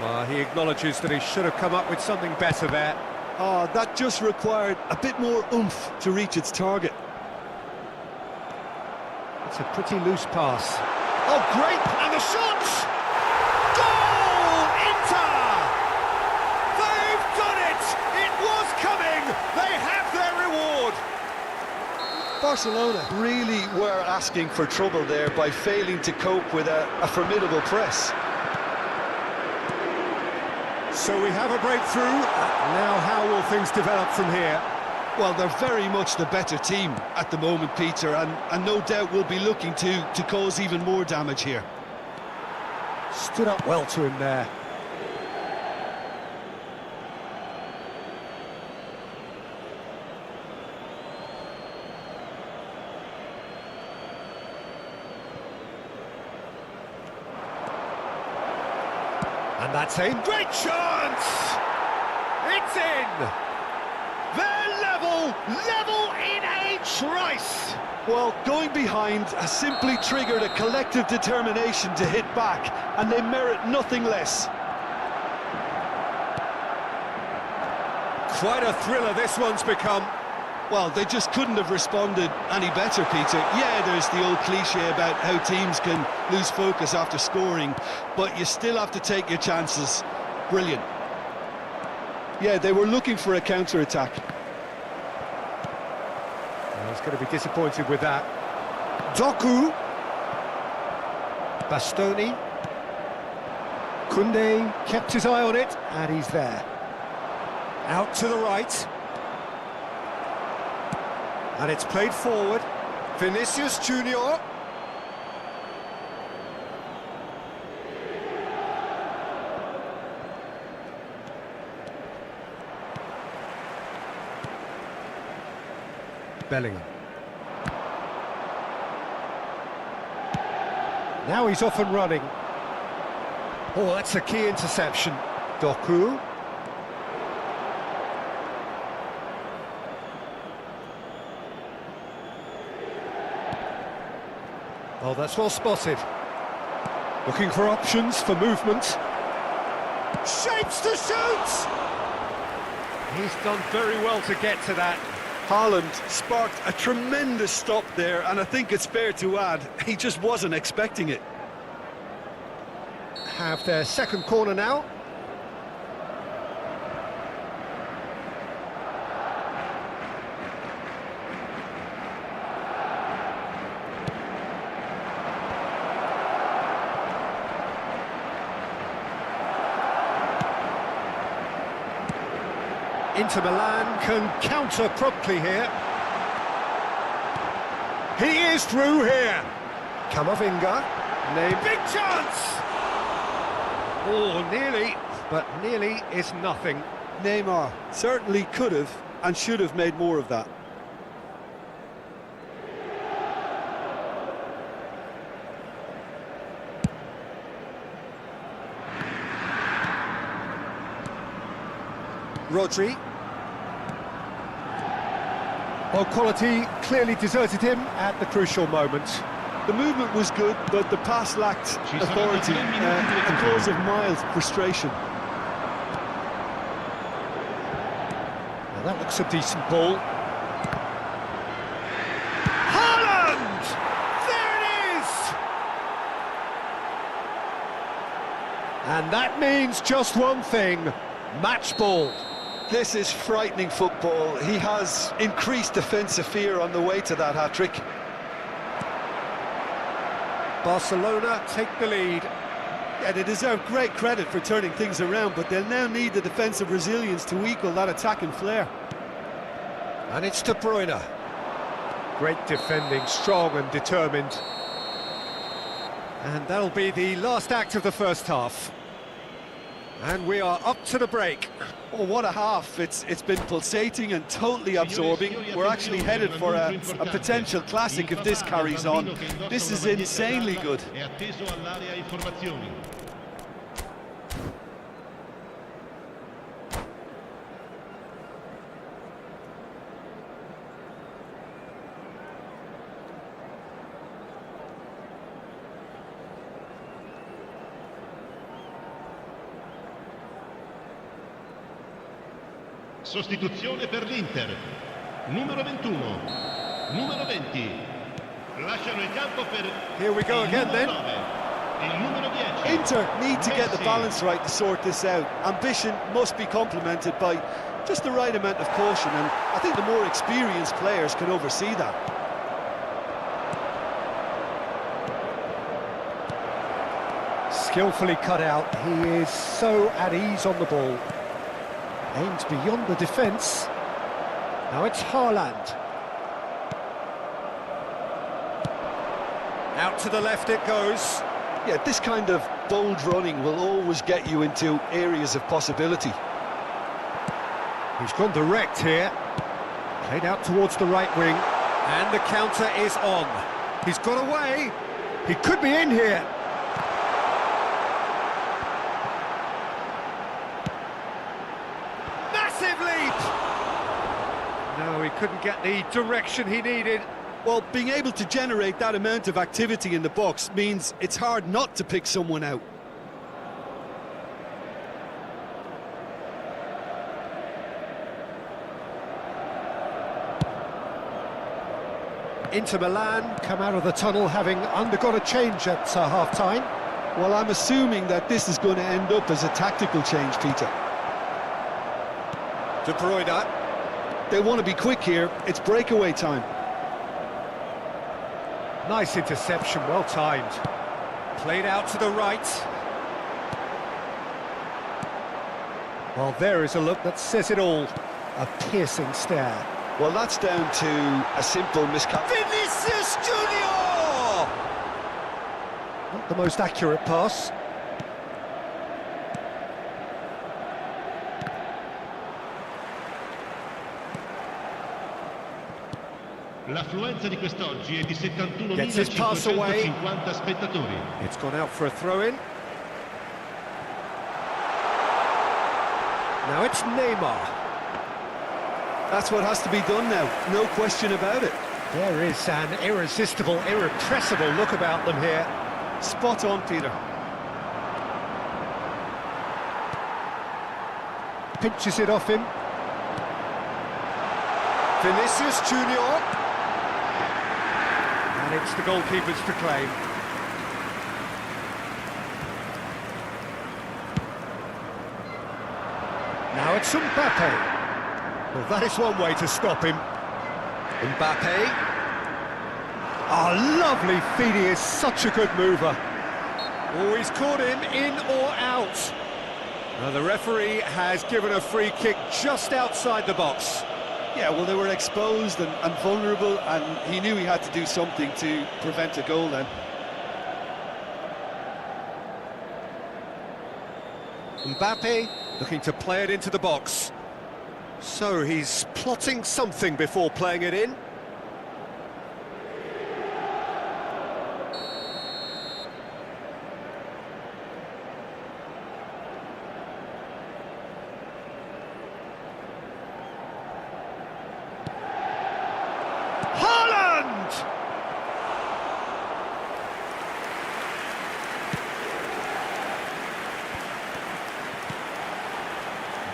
Well, he acknowledges that he should have come up with something better there. Oh, that just required a bit more oomph to reach its target. It's a pretty loose pass. Oh, great! And the shot! Goal! Inter! They've done it! It was coming! They have their reward! Barcelona really were asking for trouble there by failing to cope with a formidable press. So we have a breakthrough. Now how will things develop from here? Well, they're very much the better team at the moment, Peter, and no doubt will be looking to cause even more damage here. Stood up well to him there. And that's a great chance! It's in! They're level in a trice! Well, going behind has simply triggered a collective determination to hit back, and they merit nothing less. Quite a thriller this one's become. Well, they just couldn't have responded any better, Peter. Yeah, there's the old cliche about how teams can lose focus after scoring, but you still have to take your chances. Brilliant. Yeah, they were looking for a counter-attack. He's going to be disappointed with that. Doku. Bastoni. Koundé kept his eye on it, and he's there. Out to the right. And it's played forward. Vinicius Junior. Bellingham. Now he's off and running. Oh, that's a key interception. Doku. Oh, that's well spotted. Looking for options for movement. Shapes to shoot! He's done very well to get to that. Haaland sparked a tremendous stop there, and I think it's fair to add, he just wasn't expecting it. Have their second corner now. Inter Milan can counter promptly here. He is through here. Camavinga. Big chance! Oh, nearly, but nearly is nothing. Neymar certainly could have and should have made more of that. Rodri. Well, quality clearly deserted him at the crucial moment. The movement was good, but the pass lacked authority, a cause of mild frustration. Now that looks a decent ball. Haaland! There it is! And that means just one thing, match ball. This is frightening football. He has increased defensive fear on the way to that hat-trick. Barcelona take the lead. Yeah, they deserve great credit for turning things around, but they'll now need the defensive resilience to equal that attacking flair. And it's De Bruyne. Great defending, strong and determined. And that'll be the last act of the first half. And we are up to the break. Oh, what a half. It's been pulsating and totally absorbing. We're actually headed for a potential classic if this carries on. This is insanely good. Sostituzione per l'Inter. Numero 21. Numero 20. Lasciano il campo per Here we go again then. il numero 10. Inter need to get the balance right to sort this out. Ambition must be complemented by just the right amount of caution, and I think the more experienced players can oversee that. Skillfully cut out. He is so at ease on the ball. Aimed beyond the defence. Now it's Haaland. Out to the left it goes. Yeah, this kind of bold running will always get you into areas of possibility. He's gone direct here. Played out towards the right wing. And the counter is on. He's got away. He could be in here. Massive leap! No, he couldn't get the direction he needed. Well, being able to generate that amount of activity in the box means it's hard not to pick someone out. Inter Milan come out of the tunnel having undergone a change at half-time. Well, I'm assuming that this is going to end up as a tactical change, Peter. De Bruyne. They want to be quick here. It's breakaway time. Nice interception, well timed. Played out to the right. Well, there is a look that says it all. A piercing stare. Well, that's down to a simple miscalculation. Vinicius Junior! Not the most accurate pass. L'affluenza di quest'oggi è di Gets his pass away. 71.550 spettatori. It's gone out for a throw-in. Now it's Neymar. That's what has to be done now, no question about it. There is an irresistible, irrepressible look about them here. Spot on, Peter. Pinches it off him. Vinicius Junior. And it's the goalkeeper's to claim. Now it's Mbappe. Well, that is one way to stop him. Mbappe. Oh, lovely feed, he is such a good mover. Oh, he's caught him in or out. Now, the referee has given a free kick just outside the box. Yeah, well, they were exposed and vulnerable, and he knew he had to do something to prevent a goal then. Mbappe looking to play it into the box. So he's plotting something before playing it in. Haaland!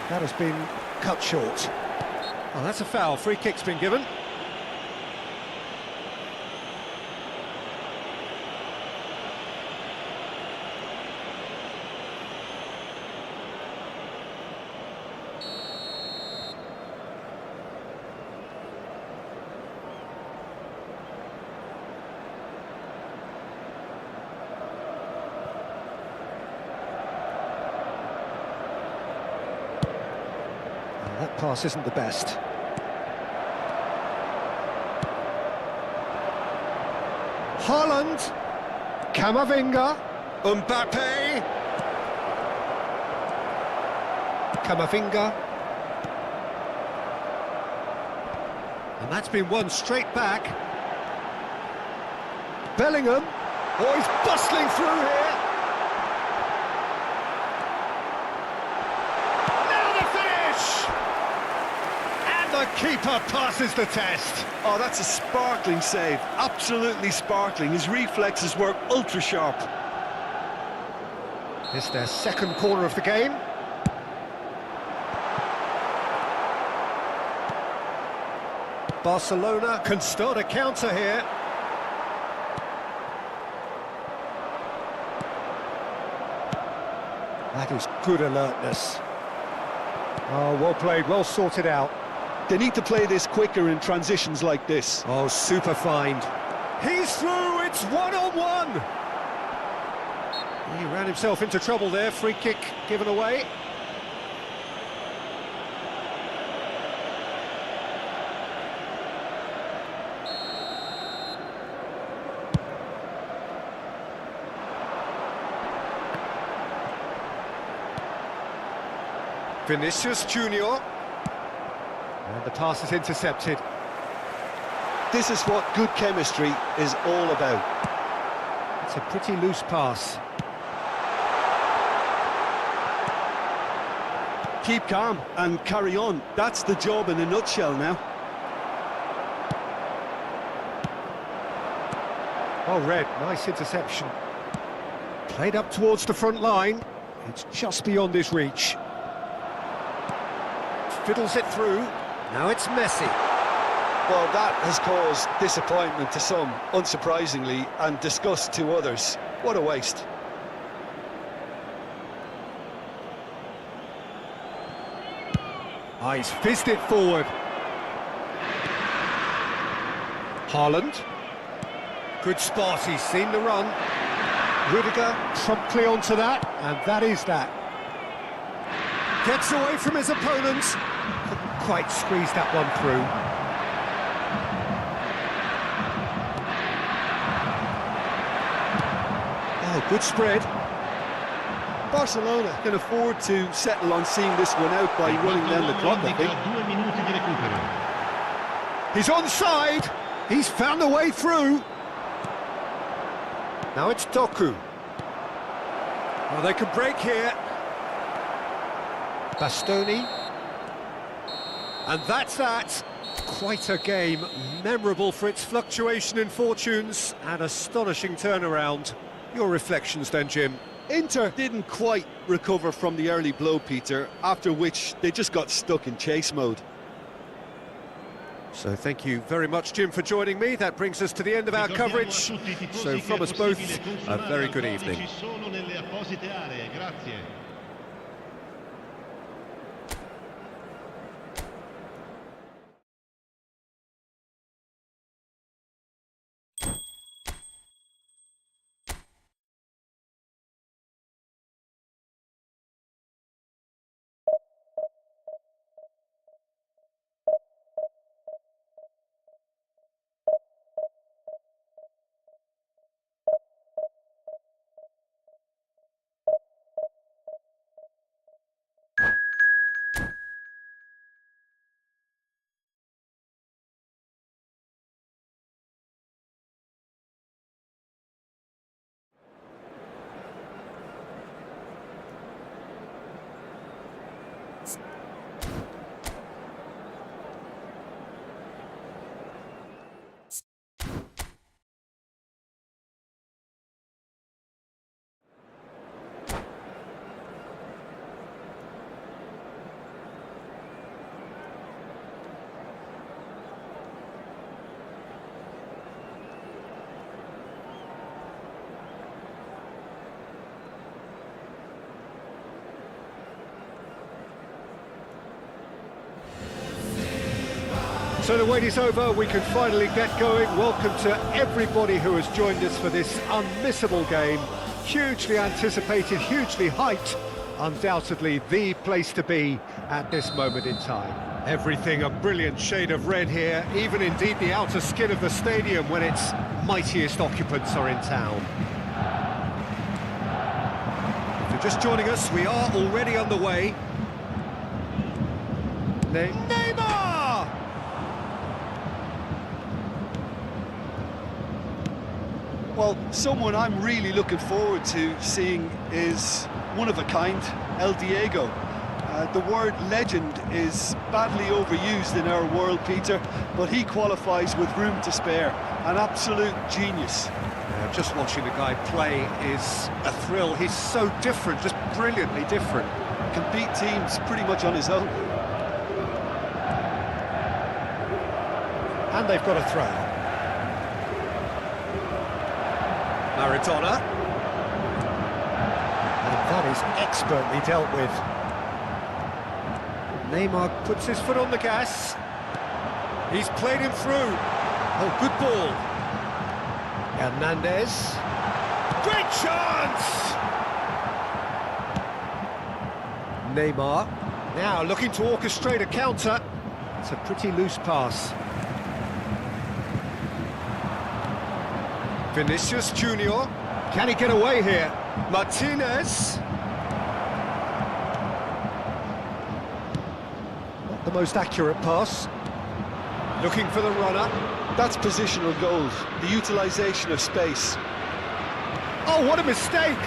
That has been cut short. Oh, that's a foul. Free kick's been given. That pass isn't the best. Haaland, Camavinga, Mbappe, Camavinga, and that's been won straight back. Bellingham, oh, he's bustling through here. The keeper passes the test. Oh, that's a sparkling save, absolutely sparkling. His reflexes work ultra sharp. It's their second corner of the game. Barcelona can start a counter here. That is good alertness. Oh, well played, well sorted out. They need to play this quicker in transitions like this. Oh, super find. He's through, it's one-on-one. He ran himself into trouble there, free kick given away. Vinicius Junior. And the pass is intercepted. This is what good chemistry is all about. It's a pretty loose pass. Keep calm and carry on. That's the job in a nutshell now. Well read, nice interception. Played up towards the front line. It's just beyond his reach. Fiddles it through. Now it's Messi. Well, that has caused disappointment to some, unsurprisingly, and disgust to others. What a waste. Ah, he's fizzed it forward. Haaland. Good spot, he's seen the run. Rudiger promptly onto that, and that is that. Gets away from his opponent. Couldn't quite squeeze that one through. Oh, good spread. Barcelona can afford to settle on seeing this one out by running down the clock, I think. 2 minuti di recupero. He's onside. He's found a way through. Now it's Doku. Well, they can break here. Bastoni. And that's that. Quite a game, memorable for its fluctuation in fortunes and astonishing turnaround. Your reflections then, Jim? Inter didn't quite recover from the early blow, Peter, after which they just got stuck in chase mode. So thank you very much, Jim, for joining me. That brings us to the end of our coverage. So from us both, a very good evening. So the wait is over, we can finally get going. Welcome to everybody who has joined us for this unmissable game. Hugely anticipated, hugely hyped. Undoubtedly the place to be at this moment in time. Everything a brilliant shade of red here, even indeed the outer skin of the stadium when its mightiest occupants are in town. If you're just joining us, we are already underway. Neymar! Well, someone I'm really looking forward to seeing is one of a kind, El Diego. The word legend is badly overused in our world, Peter, but he qualifies with room to spare. An absolute genius. Just watching the guy play is a thrill. He's so different, just brilliantly different. Can beat teams pretty much on his own. And they've got a throw. Maradona. And that is expertly dealt with. Neymar puts his foot on the gas. He's played him through. Oh, good ball. Hernandez. Great chance! Neymar. Now looking to orchestrate a counter. It's a pretty loose pass. Vinicius Junior. Can he get away here? Martinez. Not the most accurate pass. Looking for the runner. That's positional goals, the utilisation of space. Oh, what a mistake!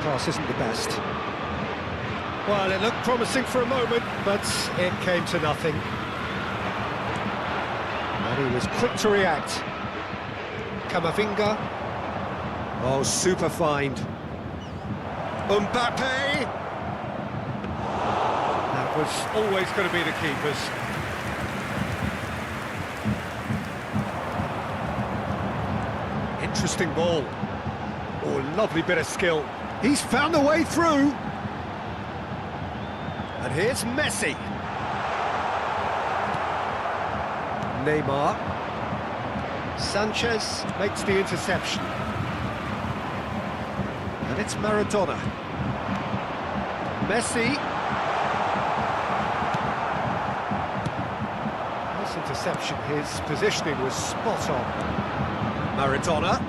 pass isn't the best. Well, it looked promising for a moment, but it came to nothing. And he was quick to react. Camavinga. Oh, super find. Mbappe! That was always going to be the keeper's. Interesting ball. Oh, lovely bit of skill. He's found a way through. And here's Messi. Neymar. Sanchez makes the interception. And it's Maradona. Messi. This interception, his positioning was spot on. Maradona.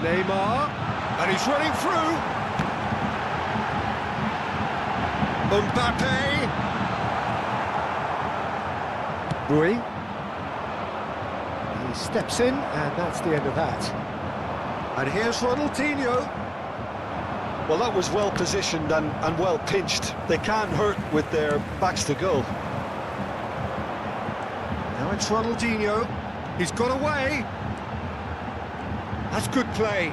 Neymar. And he's running through. Mbappe. Rui. He steps in, and that's the end of that. And here's Ronaldinho. Well, that was well positioned and well pinched. They can't hurt with their backs to goal. Now it's Ronaldinho. He's got away. That's good play.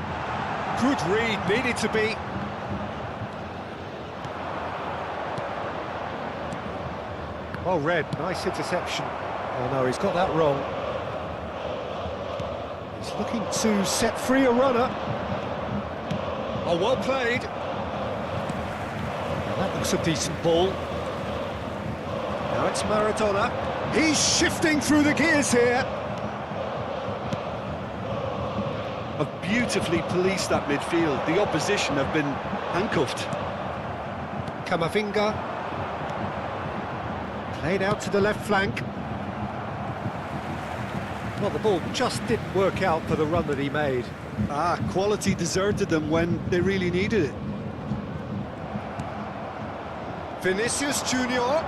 Good read, needed to be. Well read, nice interception. Oh no, he's got that wrong. He's looking to set free a runner. Oh, well played. Now that looks a decent ball. Now it's Maradona. He's shifting through the gears here. Have beautifully policed that midfield. The opposition have been handcuffed. Camavinga. Played out to the left flank. Well, the ball just didn't work out for the run that he made. Quality deserted them when they really needed it. Vinicius Junior.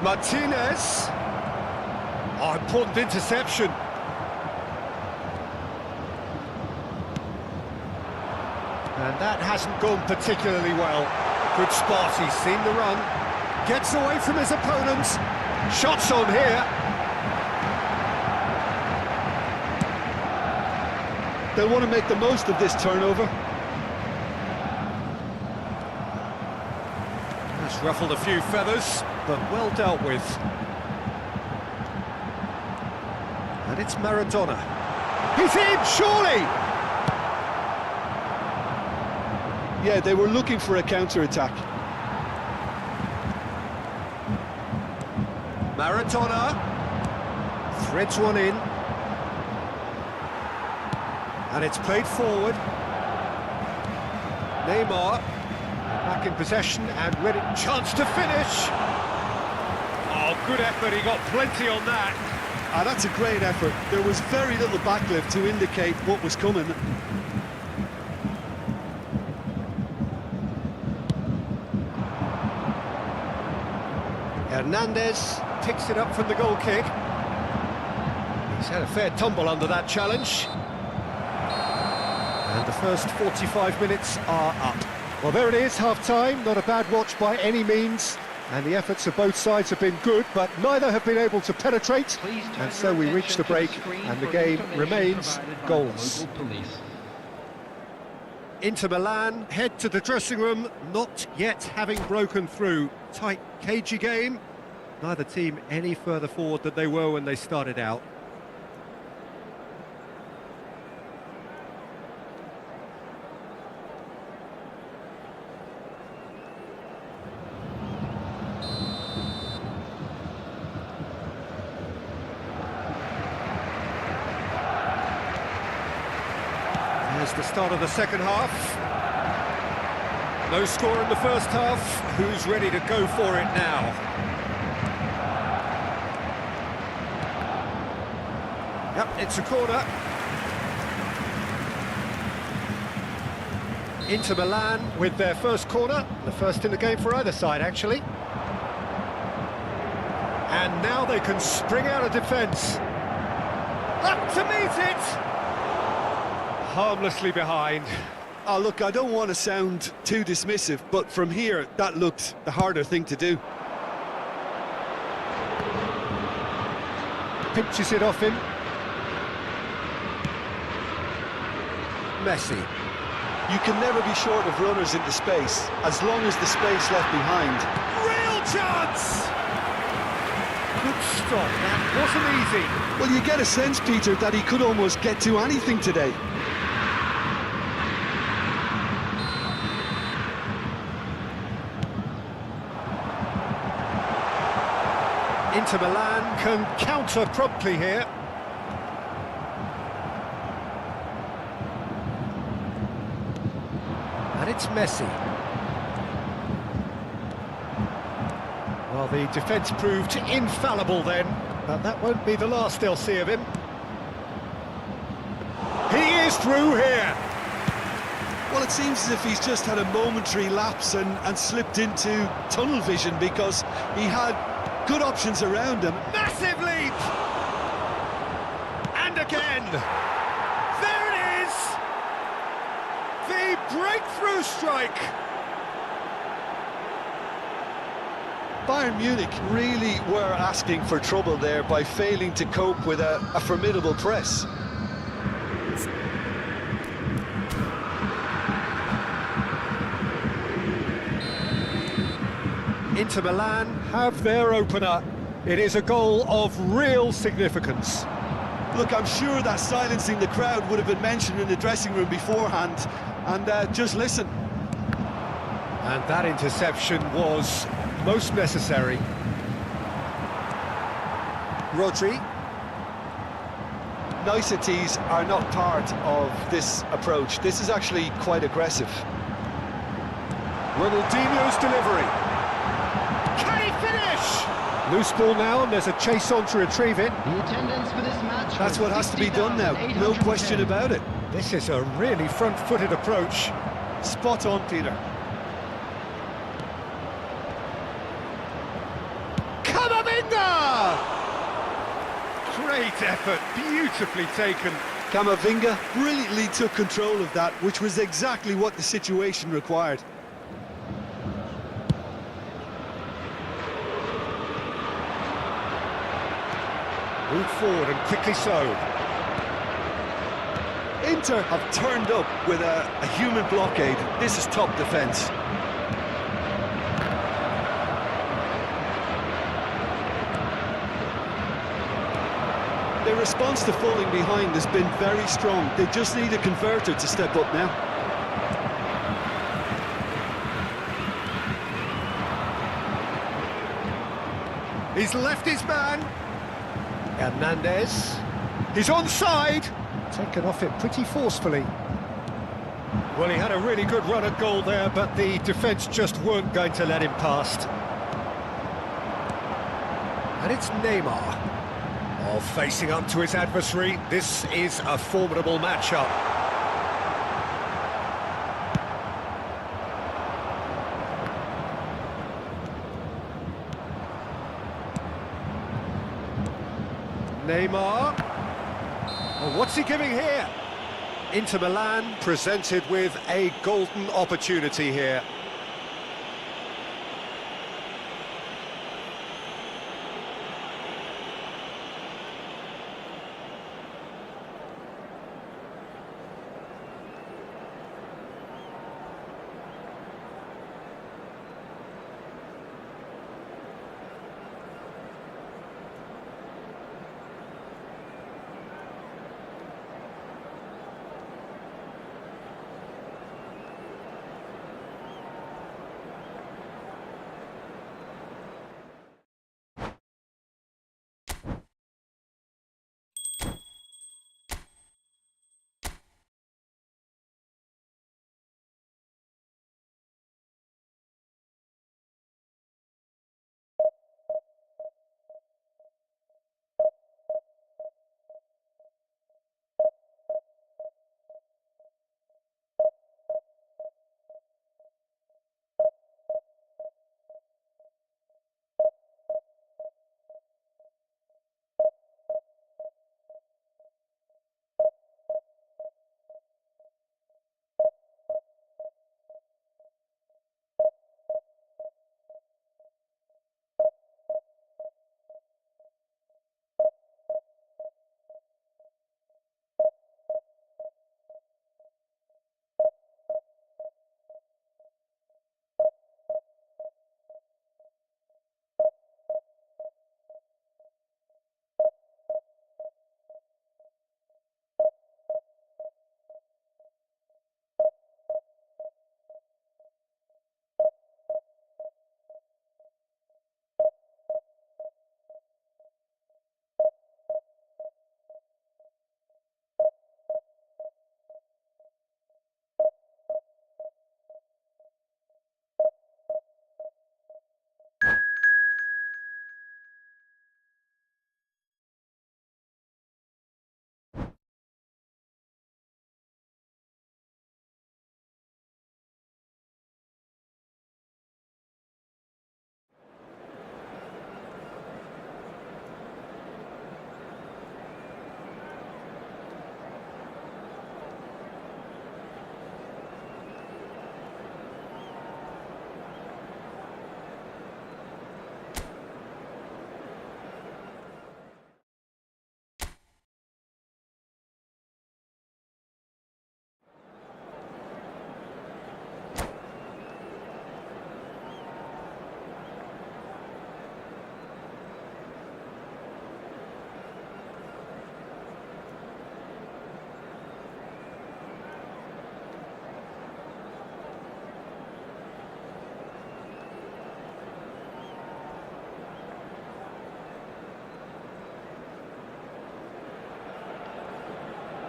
Martinez. Oh, important interception. And that hasn't gone particularly well. Good spot, he's seen the run. Gets away from his opponents. Shots on here. They'll want to make the most of this turnover. That's ruffled a few feathers, but well dealt with. And it's Maradona. He's in, surely! Yeah, they were looking for a counter-attack. Maradona threads one in, and it's played forward. Neymar back in possession and ready, chance to finish. Oh, good effort, he got plenty on that. That's a great effort. There was very little backlift to indicate what was coming. Hernandez picks it up from the goal kick. He's had a fair tumble under that challenge. And the first 45 minutes are up. Well, there it is, half-time. Not a bad watch by any means. And the efforts of both sides have been good, but neither have been able to penetrate. And so we reach the break, and the game remains goalless. Inter Milan head to the dressing room, not yet having broken through. Tight, cagey game. Neither team any further forward than they were when they started out. There's the start of the second half. No score in the first half. Who's ready to go for it now? Yep, it's a corner. Inter Milan with their first corner. The first in the game for either side, actually. And now they can spring out of defence. Up to meet it! harmlessly behind. Oh, look, I don't want to sound too dismissive, but from here, that looked the harder thing to do. Pinches it off him. Messi. You can never be short of runners into space, as long as the space left behind. Real chance! Good stop, that wasn't easy. Well, you get a sense, Peter, that he could almost get to anything today. Inter Milan can counter promptly here. And it's Messi. Well, the defence proved infallible then, but that won't be the last they'll see of him. He is through here. Well, it seems as if he's just had a momentary lapse and slipped into tunnel vision, because he had good options around him. Massive leap! And again! There it is! The breakthrough strike! Bayern Munich really were asking for trouble there by failing to cope with a formidable press. Inter Milan have their opener. It is a goal of real significance. Look, I'm sure that silencing the crowd would have been mentioned in the dressing room beforehand, and just listen. And that interception was most necessary. Rodri. Niceties are not part of this approach. This is actually quite aggressive. Ronaldinho's delivery. Can he finish? Loose ball now, and there's a chase on to retrieve it. The attendance for this match. That's what has to be done now, no question about it. This is a really front-footed approach. Spot on, Peter. Camavinga! Great effort, beautifully taken. Camavinga brilliantly took control of that, which was exactly what the situation required. Move forward, and quickly so. Inter have turned up with a human blockade. This is top defence. Their response to falling behind has been very strong. They just need a converter to step up now. He's left his man. Hernandez. He's onside. Taken off it pretty forcefully. Well, he had a really good run at goal there, but the defence just weren't going to let him past. And it's Neymar. Oh, facing up to his adversary. This is a formidable matchup. Neymar. Oh, what's he giving here? Inter Milan presented with a golden opportunity here.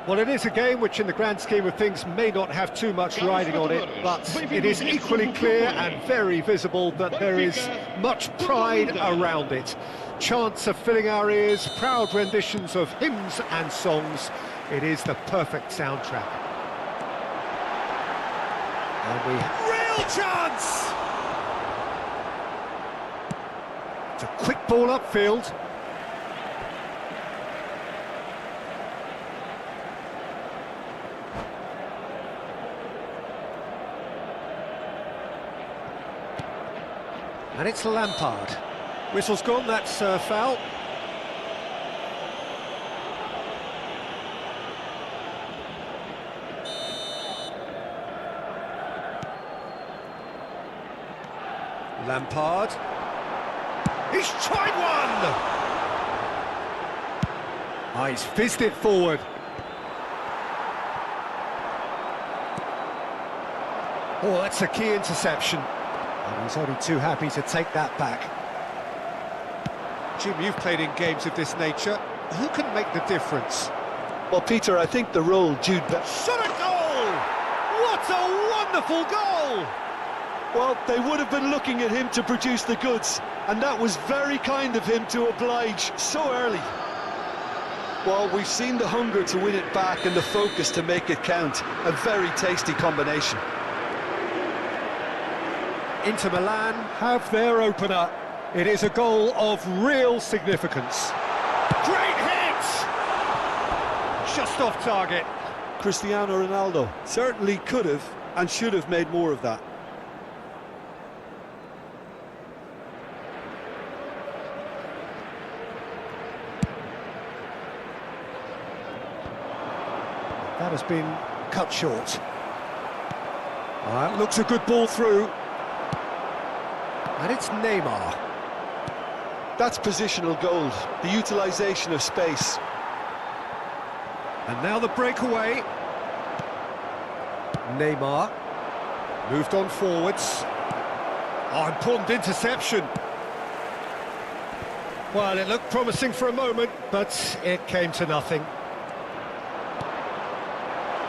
Well, it is a game which in the grand scheme of things may not have too much riding on it, but it is equally clear and very visible that there is much pride around it. Chants are filling our ears, proud renditions of hymns and songs. It is the perfect soundtrack. And we have real chance! It's a quick ball upfield. And it's Lampard. Whistle's gone, that's foul. Lampard. He's tried one! Oh, he's fizzed it forward. Oh, that's a key interception. And he's only too happy to take that back. Jim, you've played in games of this nature. Who can make the difference? Well, Peter, I think the role Jude... Shot a goal! What a wonderful goal! Well, they would have been looking at him to produce the goods, and that was very kind of him to oblige so early. Well, we've seen the hunger to win it back and the focus to make it count. A very tasty combination. Inter Milan have their opener. It is a goal of real significance. Great hit! Just off target. Cristiano Ronaldo certainly could have and should have made more of that. That has been cut short. Looks a good ball through. And it's Neymar. That's positional gold, the utilisation of space. And now the breakaway. Neymar. Moved on forwards. Oh, important interception. Well, it looked promising for a moment, but it came to nothing.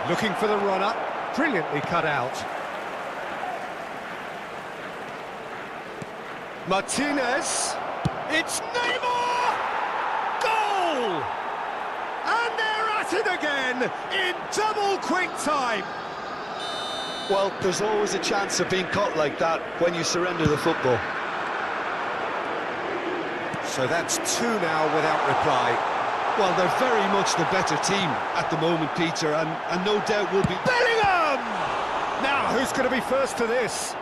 Looking for the runner. Brilliantly cut out. Martinez. It's Neymar! Goal! And they're at it again in double quick time. Well, there's always a chance of being caught like that when you surrender the football. So that's two now without reply. Well, they're very much the better team at the moment, Peter, and no doubt will be... Bellingham! Now, who's going to be first to this?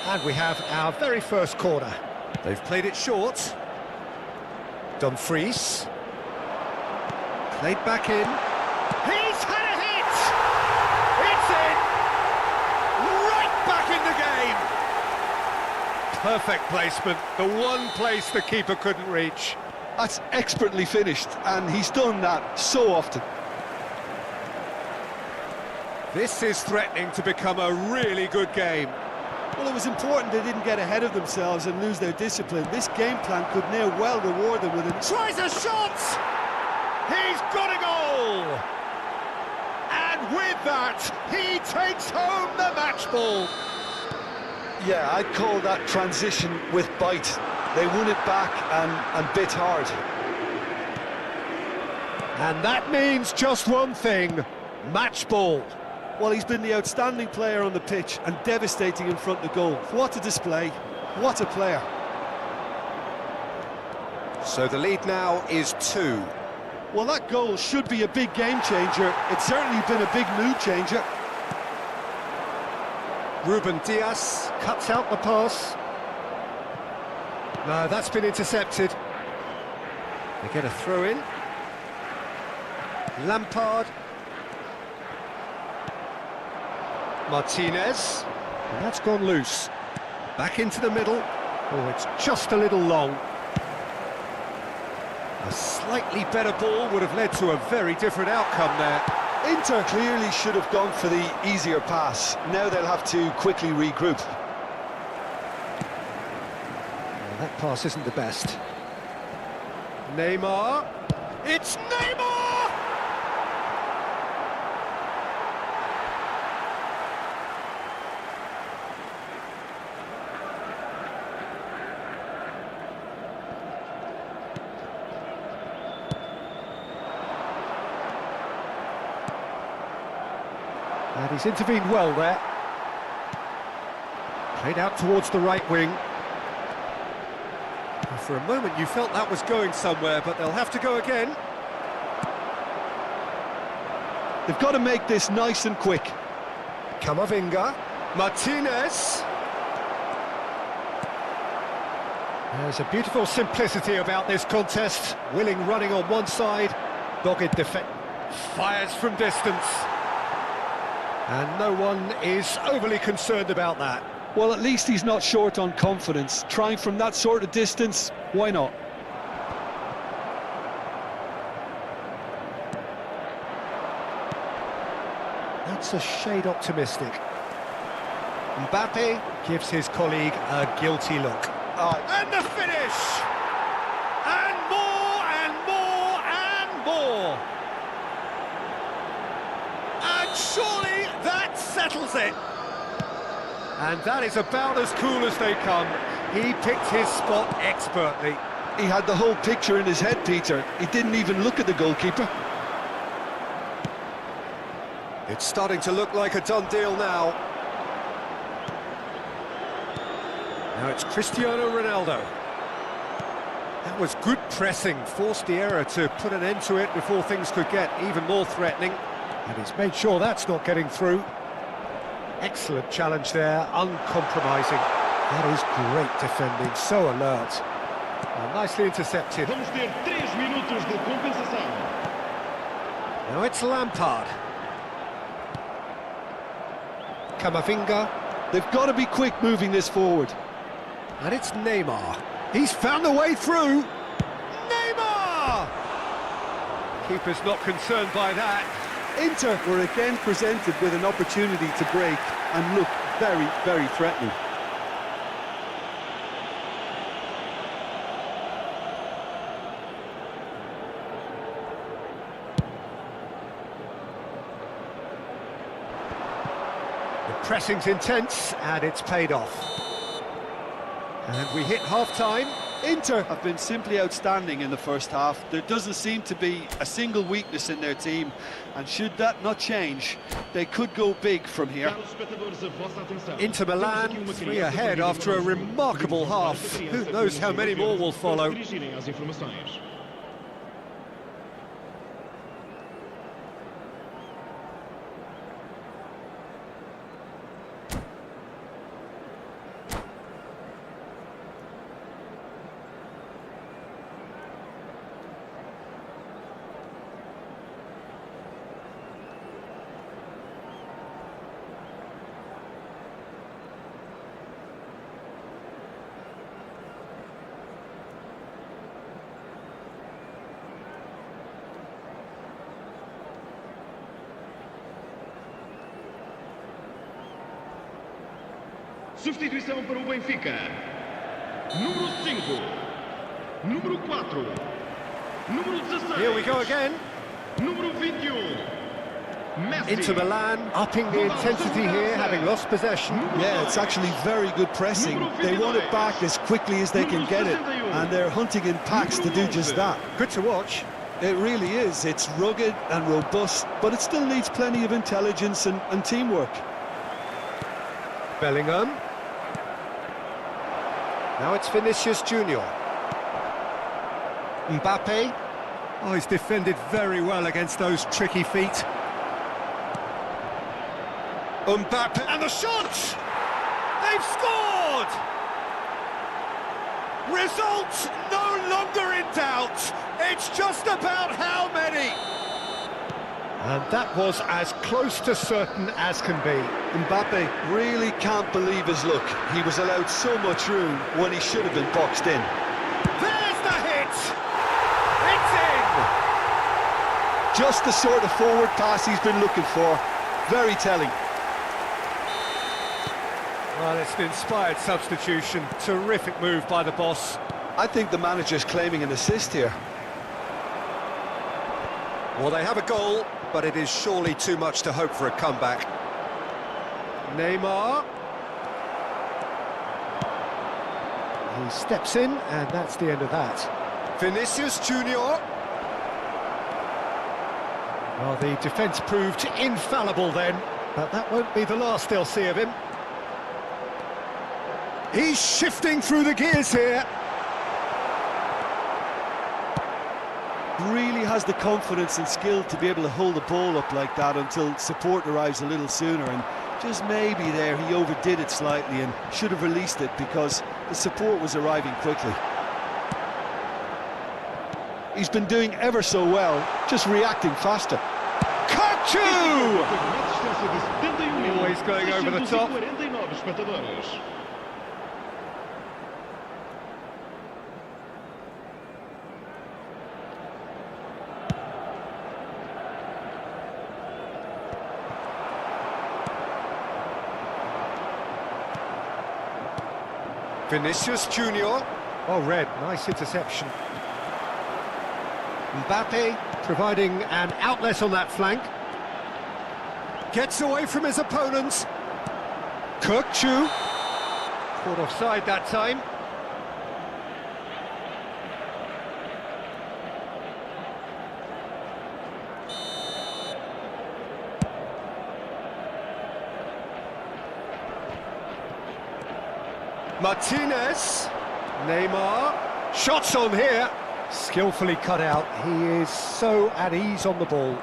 And we have our very first corner. They've played it short. Dumfries. Played back in. He's had a hit! It's in! Right back in the game! Perfect placement. The one place the keeper couldn't reach. That's expertly finished, and he's done that so often. This is threatening to become a really good game. Well, it was important they didn't get ahead of themselves and lose their discipline. This game plan could now well reward them with it. Tries a shot! He's got a goal! And with that, he takes home the match ball. Yeah, I'd call that transition with bite. They won it back and bit hard. And that means just one thing, match ball. Well, he's been the outstanding player on the pitch and devastating in front of goal. What a display, what a player. So the lead now is 2. Well, that goal should be a big game changer. It's certainly been a big mood changer. Ruben Dias cuts out the pass. No, that's been intercepted. They get a throw in. Lampard. Martinez, and that's gone loose. Back into the middle. Oh, it's just a little long. A slightly better ball would have led to a very different outcome there. Inter clearly should have gone for the easier pass. Now they'll have to quickly regroup. Well, that pass isn't the best. Neymar. It's Neymar! And he's intervened well there. Played out towards the right wing. For a moment you felt that was going somewhere, but they'll have to go again. They've got to make this nice and quick. Camavinga. Martinez. There's a beautiful simplicity about this contest. Willing running on one side, dogged defense. Fires from distance. And no one is overly concerned about that. Well, at least he's not short on confidence. Trying from that sort of distance, why not? That's a shade optimistic. Mbappe gives his colleague a guilty look. And the finish! And more, and more, and more! And surely that settles it! And that is about as cool as they come. He picked his spot expertly. He had the whole picture in his head, Peter. He didn't even look at the goalkeeper. It's starting to look like a done deal now. Now it's Cristiano Ronaldo. That was good pressing, forced the error to put an end to it before things could get even more threatening. And he's made sure that's not getting through. Excellent challenge there, uncompromising. That is great defending, so alert. Well, nicely intercepted. Vamos ter 3 minutos de compensação. Now it's Lampard. Camavinga. They've got to be quick moving this forward. And it's Neymar. He's found the way through. Neymar! Keeper's not concerned by that. Inter were again presented with an opportunity to break and look very, very threatening. The pressing's intense and it's paid off. And we hit half-time. Inter have been simply outstanding in the first half. There doesn't seem to be a single weakness in their team, and should that not change, they could go big from here. Inter Milan, 3 ahead after a remarkable half. Who knows how many more will follow. Substituição para o Benfica. Número 5. Número 4. Número 16. Here we go again. Número 21. Messi. Inter Milan upping the intensity here, having lost possession. Yeah, it's actually very good pressing. They want it back as quickly as they can get it, and they're hunting in packs to do just that. Good to watch. It really is. It's rugged and robust, but it still needs plenty of intelligence and teamwork. Bellingham. Now it's Vinicius Junior. Mbappe. Oh, he's defended very well against those tricky feet. Mbappe, and the shot! They've scored! Result no longer in doubt. It's just about how many. And that was as close to certain as can be. Mbappe really can't believe his luck. He was allowed so much room when he should have been boxed in. There's the hit! It's in! Just the sort of forward pass he's been looking for. Very telling. Well, it's an inspired substitution. Terrific move by the boss. I think the manager's claiming an assist here. Well, they have a goal, but it is surely too much to hope for a comeback. Neymar. He steps in, and that's the end of that. Vinicius Junior. Well, the defence proved infallible then, but that won't be the last they'll see of him. He's shifting through the gears here. Really has the confidence and skill to be able to hold the ball up like that until support arrives a little sooner, and just maybe there he overdid it slightly and should have released it because the support was arriving quickly. He's been doing ever so well, just reacting faster. Kachu! Always going over the top. Vinicius Junior. Oh, red, nice interception. Mbappe providing an outlet on that flank. Gets away from his opponents. Kachu. Caught offside that time. Martinez, Neymar, shots on here, skillfully cut out. He is so at ease on the ball.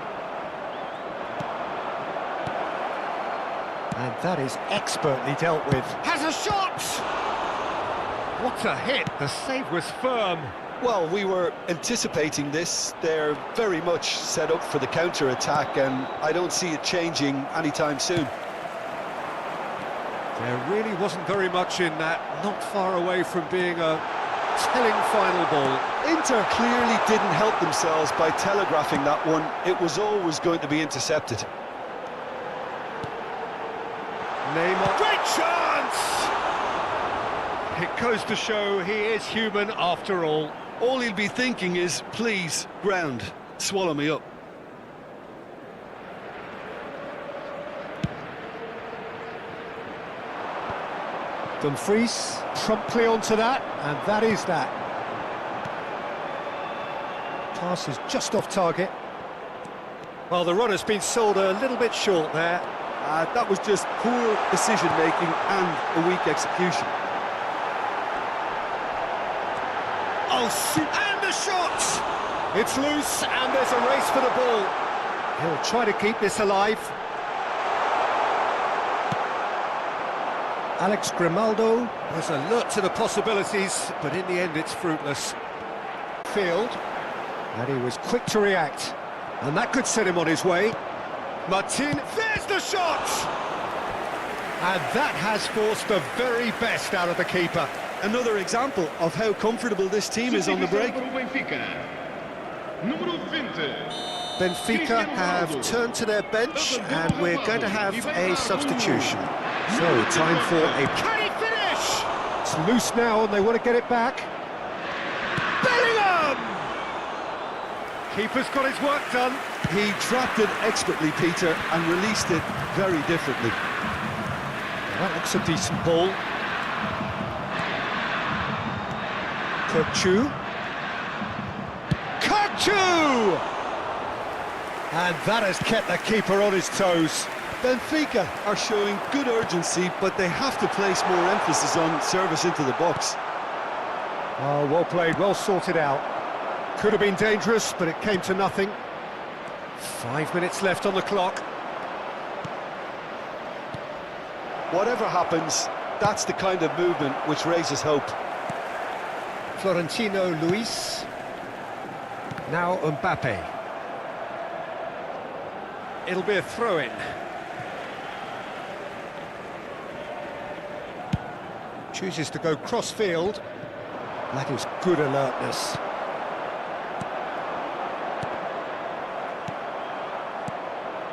And that is expertly dealt with. Has a shot! What a hit, the save was firm. Well, we were anticipating this. They're very much set up for the counter-attack, and I don't see it changing anytime soon. There really wasn't very much in that, not far away from being a telling final ball. Inter clearly didn't help themselves by telegraphing that one. It was always going to be intercepted. Neymar, great chance! It goes to show he is human after all. All he'll be thinking is, please, ground, swallow me up. Dumfries promptly onto that, and that is that. Pass is just off target. Well, the runner's been sold a little bit short there. That was just poor decision-making and a weak execution. Oh, and the shot! It's loose, and there's a race for the ball. He'll try to keep this alive. Alex Grimaldo was alert to the possibilities, but in the end it's fruitless. Field, and he was quick to react, and that could set him on his way. Martin, there's the shot! And that has forced the very best out of the keeper. Another example of how comfortable this team is on the break. Benfica have turned to their bench, and we're going to have a substitution. So, time for a... Can he finish? It's loose now, and they want to get it back. Bellingham! Keeper's got his work done. He trapped it expertly, Peter, and released it very differently. That looks a decent ball. Kachu. Kachu! And that has kept the keeper on his toes. Benfica are showing good urgency, but they have to place more emphasis on service into the box. Oh, well played, well sorted out. Could have been dangerous, but it came to nothing. 5 minutes left on the clock. Whatever happens, that's the kind of movement which raises hope. Florentino Luis. Now Mbappe. It'll be a throw-in. Chooses to go cross-field. That is good alertness.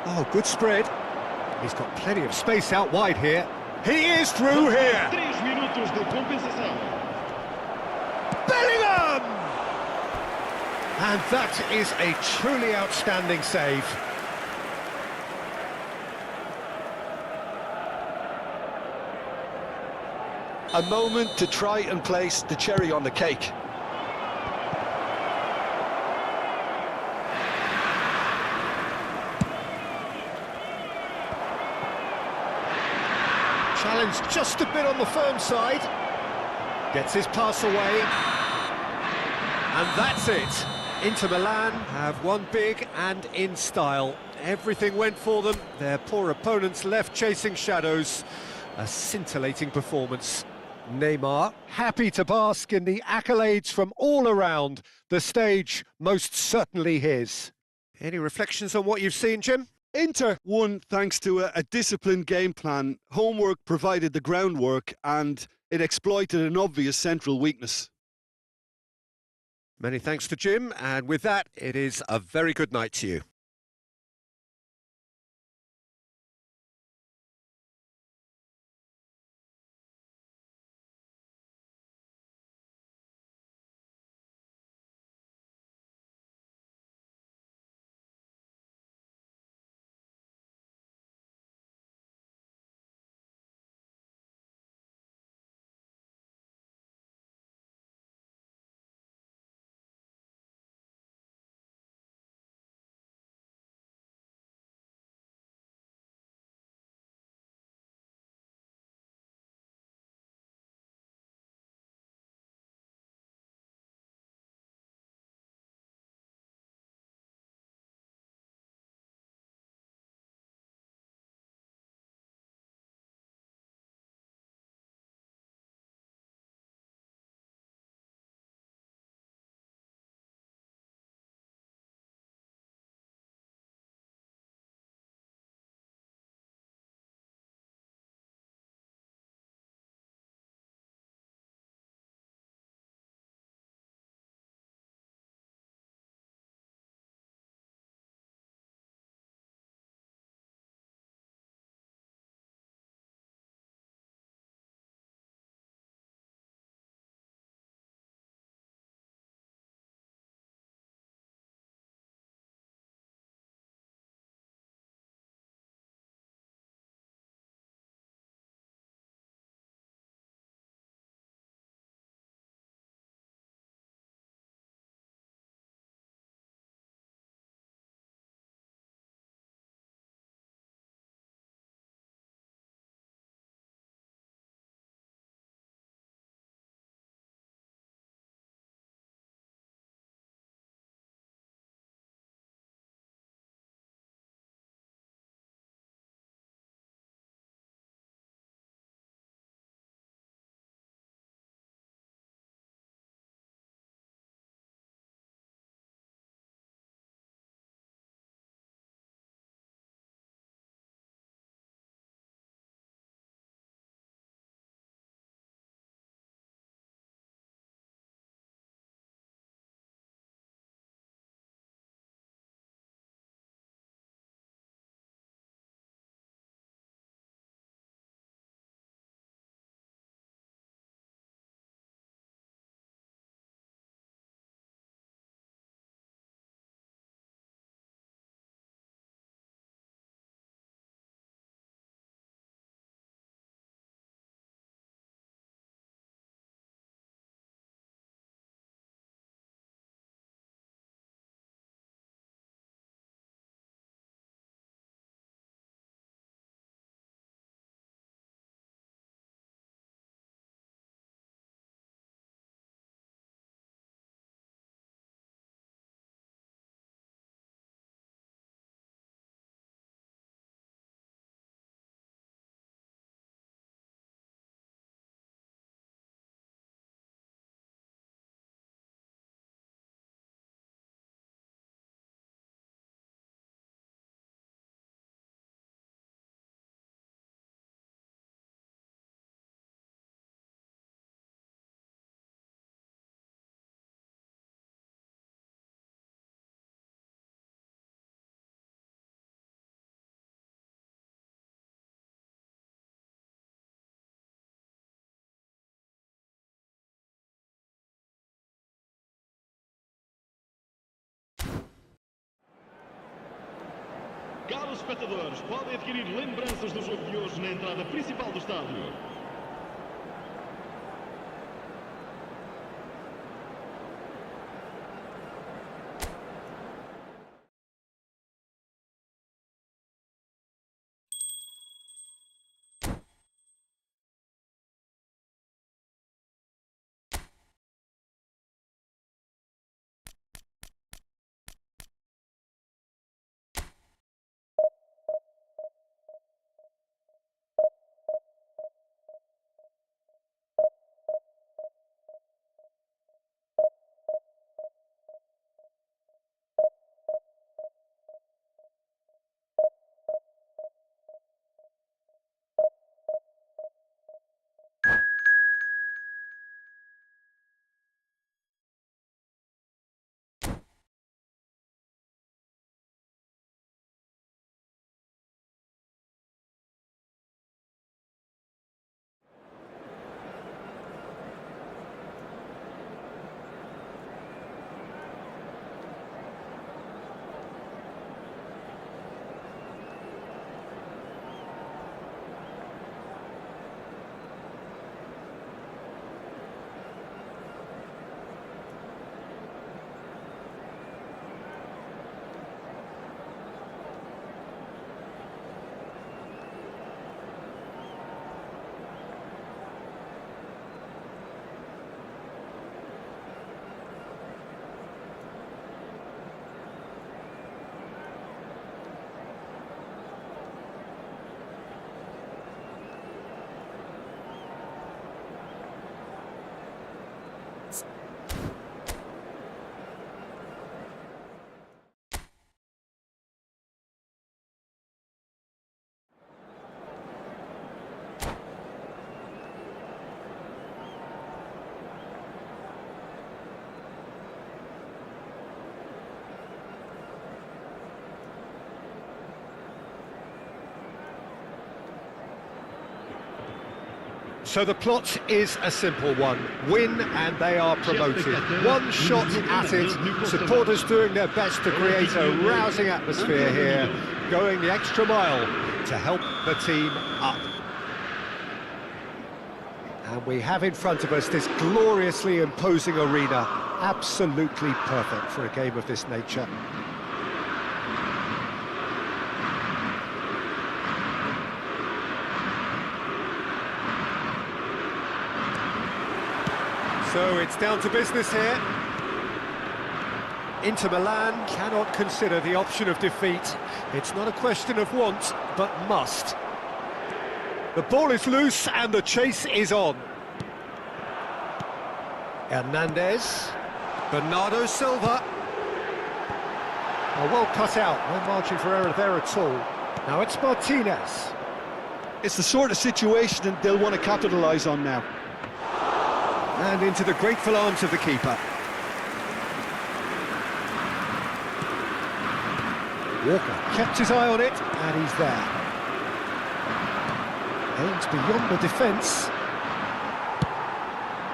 Oh, good spread. He's got plenty of space out wide here. He is through here. 3 minutos de compensação. Bellingham! And that is a truly outstanding save. A moment to try and place the cherry on the cake. Challenged just a bit on the firm side. Gets his pass away. And that's it. Inter Milan have won big and in style. Everything went for them. Their poor opponents left chasing shadows. A scintillating performance. Neymar happy to bask in the accolades from all around. The stage most certainly his. Any reflections on what you've seen, Jim? Inter won thanks to a disciplined game plan. Homework provided the groundwork and it exploited an obvious central weakness. Many thanks to Jim, and with that, it is a very good night to you. Caros espectadores, podem adquirir lembranças do jogo de hoje na entrada principal do estádio. So the plot is a simple one. Win and they are promoted. One shot at it. Supporters doing their best to create a rousing atmosphere here, going the extra mile to help the team up. And we have in front of us this gloriously imposing arena. Absolutely perfect for a game of this nature. So it's down to business here. Inter Milan cannot consider the option of defeat. It's not a question of want, but must. The ball is loose and the chase is on. Hernandez. Bernardo Silva. Oh, well cut out, no margin for error there at all. Now it's Martinez. It's the sort of situation that they'll want to capitalise on now. And into the grateful arms of the keeper. Walker kept his eye on it, and he's there. Aims beyond the defence.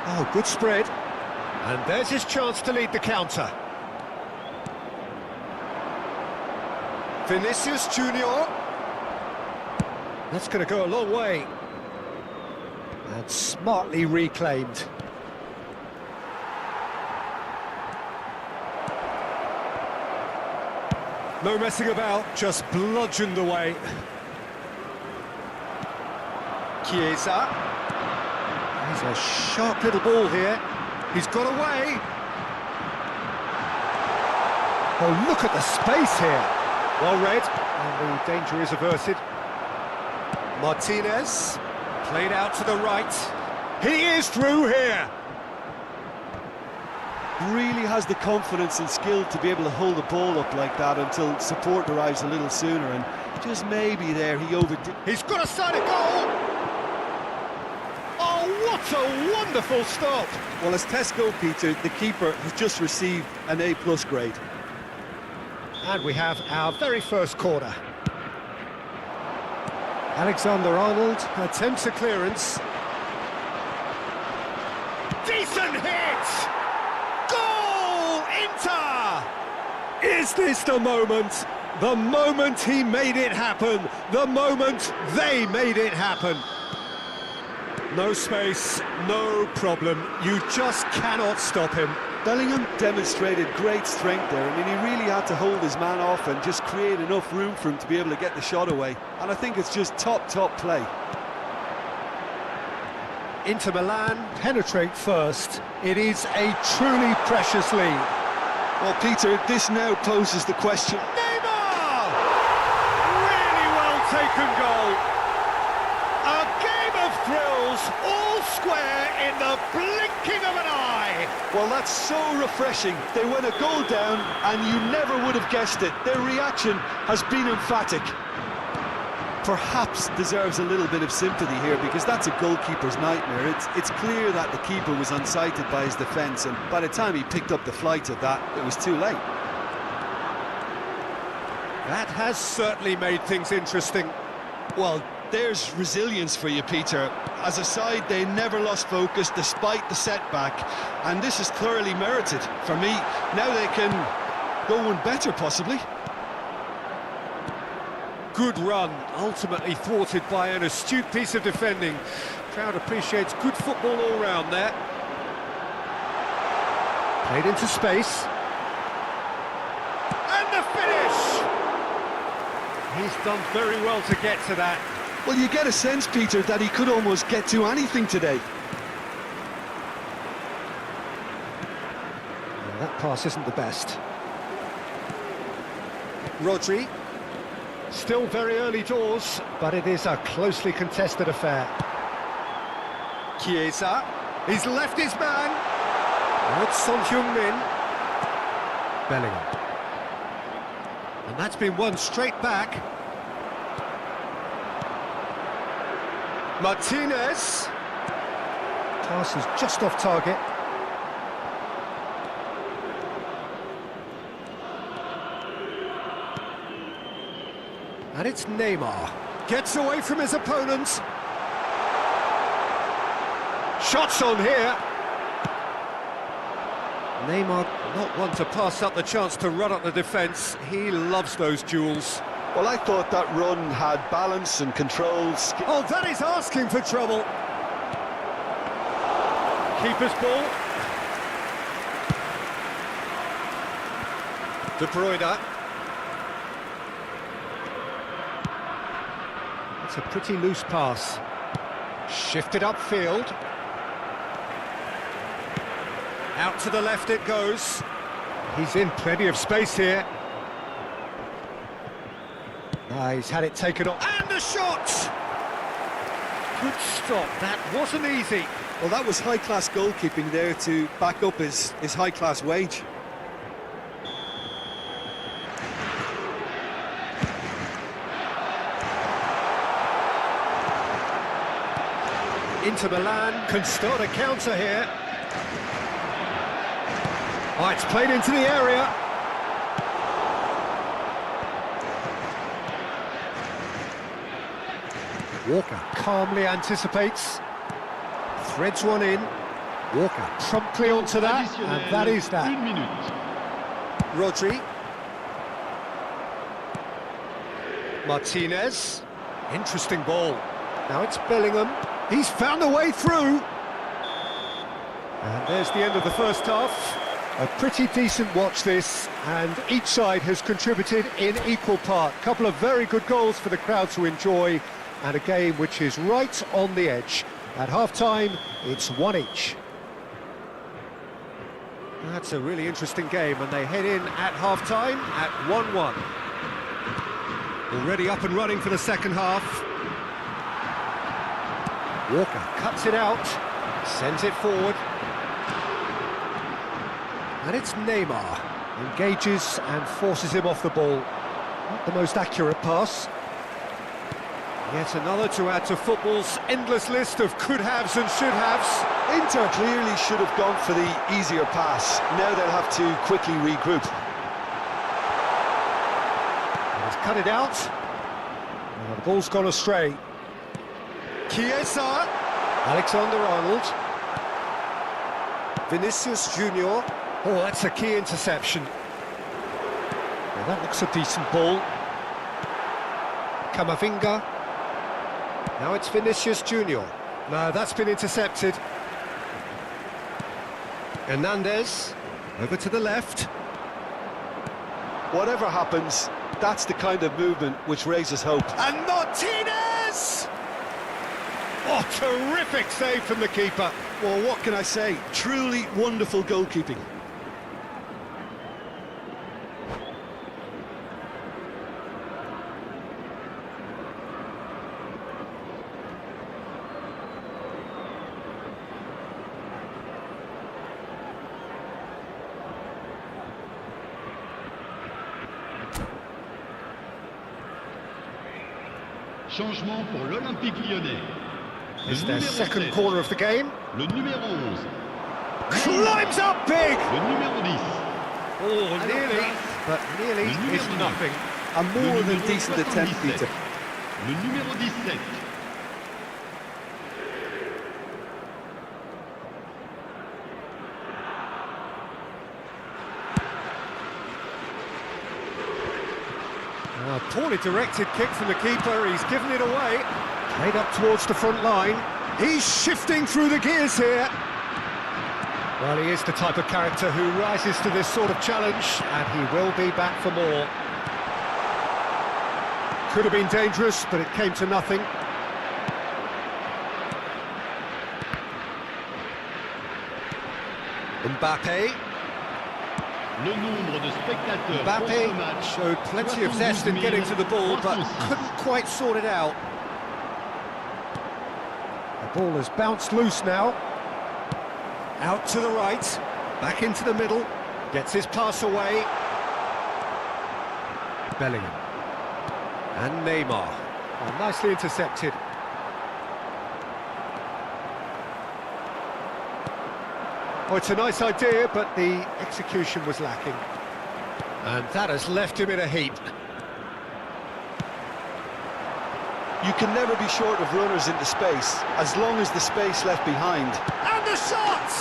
Oh, good spread. And there's his chance to lead the counter. Vinicius Junior. That's going to go a long way. And smartly reclaimed. No messing about, just bludgeoned away. Chiesa. He's a sharp little ball here. He's got away. Oh, look at the space here. Well read, and the danger is averted. Martinez, played out to the right. He is through here. Really has the confidence and skill to be able to hold the ball up like that until support arrives a little sooner, and just maybe there he overdid. He's got a side of goal! Oh, what a wonderful stop! Well, as test goalkeeper, the keeper has just received an A+ grade. And we have our very first corner. Alexander-Arnold attempts a clearance. Decent hit! Goal! Inter! Is this the moment? The moment he made it happen, the moment they made it happen. No space, no problem. You just cannot stop him. Bellingham demonstrated great strength there. I mean, he really had to hold his man off and just create enough room for him to be able to get the shot away. And I think it's just top play. Inter Milan penetrate first. It is a truly precious lead. Well, Peter, this now poses the question. Neymar! Really well taken goal. A game of thrills, all square in the blinking of an eye. Well, that's so refreshing. They went a goal down and you never would have guessed it. Their reaction has been emphatic. Perhaps deserves a little bit of sympathy here, because that's a goalkeeper's nightmare. It's clear that the keeper was unsighted by his defence, and by the time he picked up the flight of that, it was too late. That has certainly made things interesting. Well, there's resilience for you, Peter. As a side, they never lost focus despite the setback, and this is thoroughly merited. For me, now they can go one better, possibly. Good run, ultimately thwarted by an astute piece of defending. Crowd appreciates good football all round there. Played into space. And the finish! He's done very well to get to that. Well, you get a sense, Peter, that he could almost get to anything today. Well, that pass isn't the best. Rodri. Still very early doors, but it is a closely contested affair. Chiesa, he's left his man. Now it's Son Heung-min. Bellingham. And that's been won straight back. Martinez. Pass is just off target. And it's Neymar. Gets away from his opponent. Shots on here. Neymar not one to pass up the chance to run up the defence. He loves those duels. Well, I thought that run had balance and controls. Oh, that is asking for trouble. Keeper's ball. De Bruyne. It's a pretty loose pass. Shifted upfield. Out to the left it goes. He's in plenty of space here. He's had it taken off. And the shot! Good stop. That wasn't easy. Well, that was high-class goalkeeping there to back up his high-class wage. Inter Milan can start a counter here. Oh, it's played into the area. Walker calmly anticipates. Threads one in. Walker promptly onto that, and that is that. Rodri. Martinez. Interesting ball. Now it's Bellingham. He's found a way through. And there's the end of the first half. A pretty decent watch this, and each side has contributed in equal part. A couple of very good goals for the crowd to enjoy, and a game which is right on the edge. At half-time, it's one each. That's a really interesting game, and they head in at half-time at 1-1. Already up and running for the second half. Walker cuts it out, sends it forward. And it's Neymar. Engages and forces him off the ball. Not the most accurate pass. Yet another to add to football's endless list of could-haves and should-haves. Inter clearly should have gone for the easier pass. Now they'll have to quickly regroup. And he's cut it out. Well, the ball's gone astray. Chiesa. Alexander-Arnold. Vinicius Junior. Oh, that's a key interception. That looks a decent ball. Camavinga. Now it's Vinicius Junior. No, that's been intercepted. Hernandez, over to the left. Whatever happens, that's the kind of movement which raises hope. And Martinez! Oh, terrific save from the keeper. Well, what can I say? Truly wonderful goalkeeping. Changement pour l'Olympique Lyonnais. It's their second corner of the game. Le numéro 11. Climbs up big! Le numéro 10. Oh, nearly, but nearly is nothing. A more than decent attempt, Peter. Le numéro 17. A poorly directed kick from the keeper, he's given it away. Played up towards the front line. He's shifting through the gears here. Well, he is the type of character who rises to this sort of challenge, and he will be back for more. Could have been dangerous, but it came to nothing. Mbappe. Le nombre de spectateurs pour ce Mbappe match. showed plenty of zest in getting to the ball, but couldn't quite sort it out. The ball has bounced loose now. Out to the right, back into the middle, gets his pass away. Bellingham. And Neymar. Oh, nicely intercepted. Oh, it's a nice idea, but the execution was lacking. And that has left him in a heap. You can never be short of runners into space, as long as the space left behind. And the shot!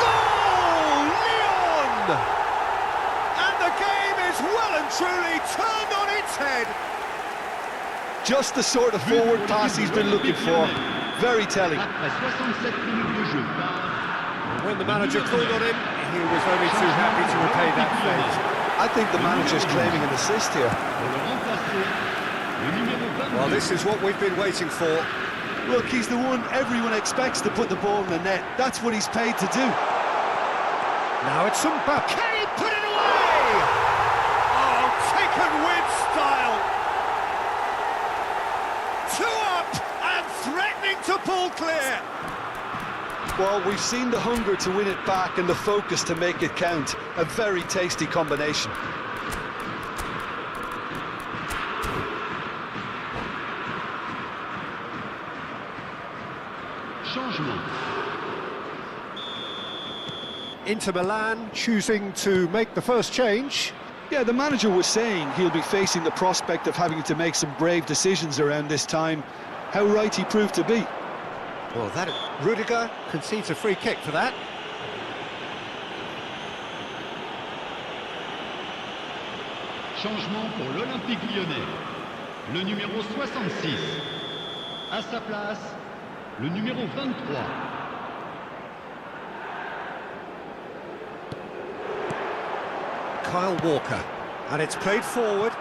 Goal! Leon! And the game is well and truly turned on its head. Just the sort of forward pass he's been looking for. Very telling. Après 67 minutes de jeu. When the manager called on him, he was only too happy to repay that fate. I think the manager's claiming an assist here. Pour le remplacer, le numéro 22. Well, this is what we've been waiting for. Look, he's the one everyone expects to put the ball in the net. That's what he's paid to do. Now it's Mbappe. Can he put it away? Oh, taken with style. 2 up and threatening to pull clear. Well, we've seen the hunger to win it back and the focus to make it count. A very tasty combination. Changement. Inter Milan choosing to make the first change. Yeah, the manager was saying he'll be facing the prospect of having to make some brave decisions around this time. How right he proved to be. Well, that Rudiger concedes a free kick for that. Changement pour l'Olympique Lyonnais. Le numéro 66. À sa place, le numéro 23. Kyle Walker. And it's played forward.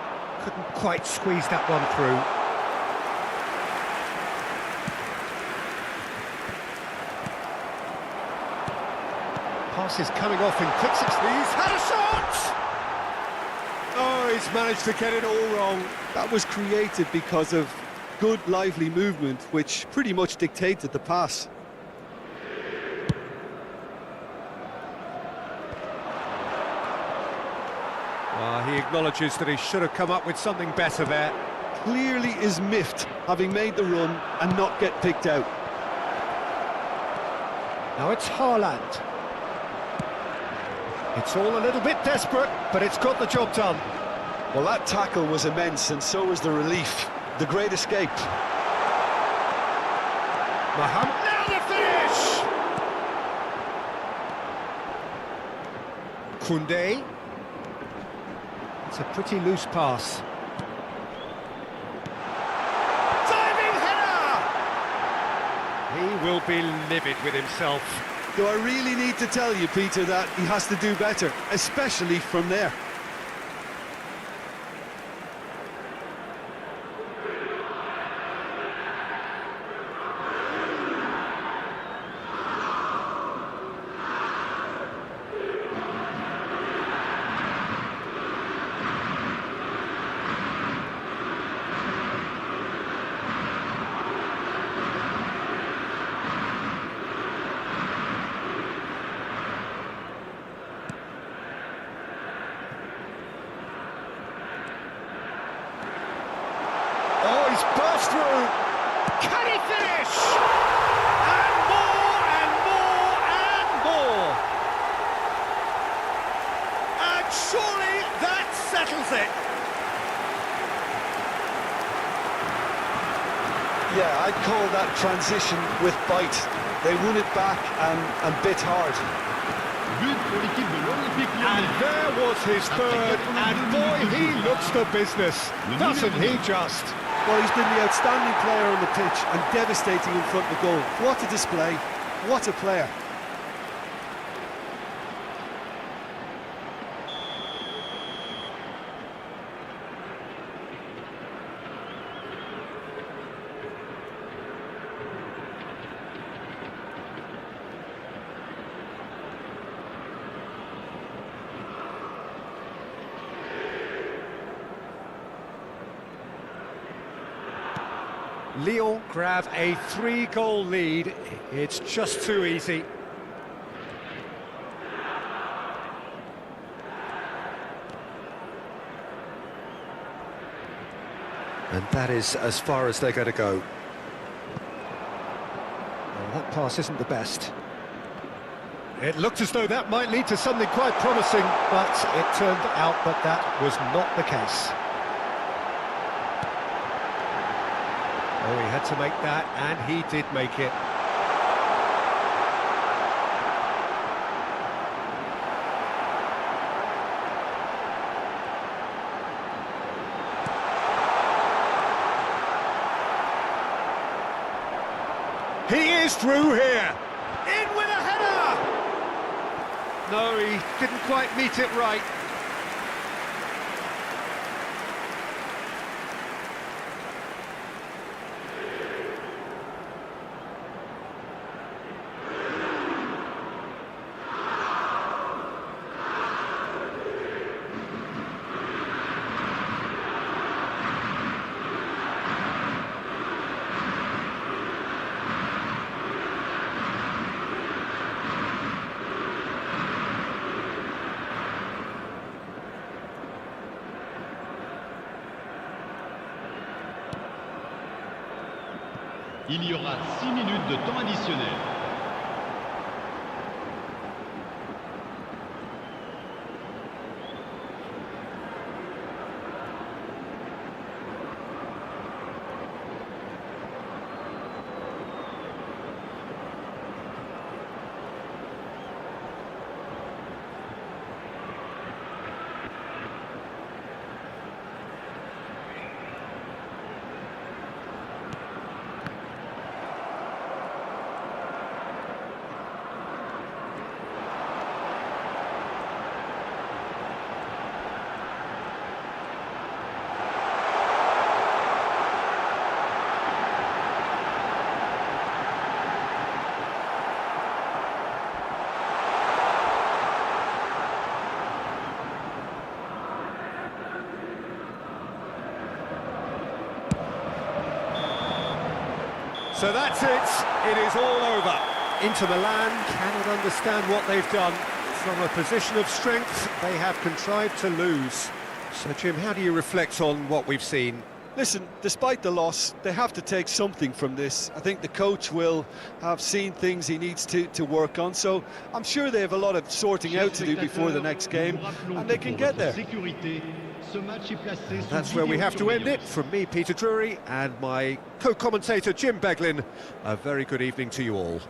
Couldn't quite squeeze that one through. Pass is coming off in quick succession. He's had a shot! Oh, he's managed to get it all wrong. That was created because of good, lively movement, which pretty much dictated the pass. He acknowledges that he should have come up with something better there. Clearly is miffed, having made the run and not get picked out. Now it's Haaland. It's all a little bit desperate, but it's got the job done. Well, that tackle was immense, and so was the relief. The great escape. Mohamed, now the finish! Koundé. It's a pretty loose pass. Diving header! He will be livid with himself. Do I really need to tell you, Peter, that he has to do better, especially from there? Oh, he's burst through. Can he finish? And more and more and more. And surely that settles it. Yeah, I'd call that transition with bite. They won it back and bit hard. But pour l'équipe de l'Olympique And Lyonnais. there was his third, and boy, he looks the business, doesn't he just? Well, he's been the outstanding player on the pitch and devastating in front of goal. What a display, what a player. Lyon grab a 3-goal lead. It's just too easy. And that is as far as they're going to go. Well, that pass isn't the best. It looked as though that might lead to something quite promising, but it turned out that that was not the case. Oh, he had to make that, and he did make it. He is through here. In with a header! No, he didn't quite meet it right. Il y aura 6 minutes de temps additionnel. So that's it. It is all over. Inter Milan cannot understand what they've done. From a position of strength, they have contrived to lose. So, Jim, how do you reflect on what we've seen? Listen, despite the loss, they have to take something from this. I think the coach will have seen things he needs to work on, so I'm sure they have a lot of sorting out to do before the next game, and they can get there. That's where we have to end it. From me, Peter Drury, and my co-commentator, Jim Beglin, a very good evening to you all.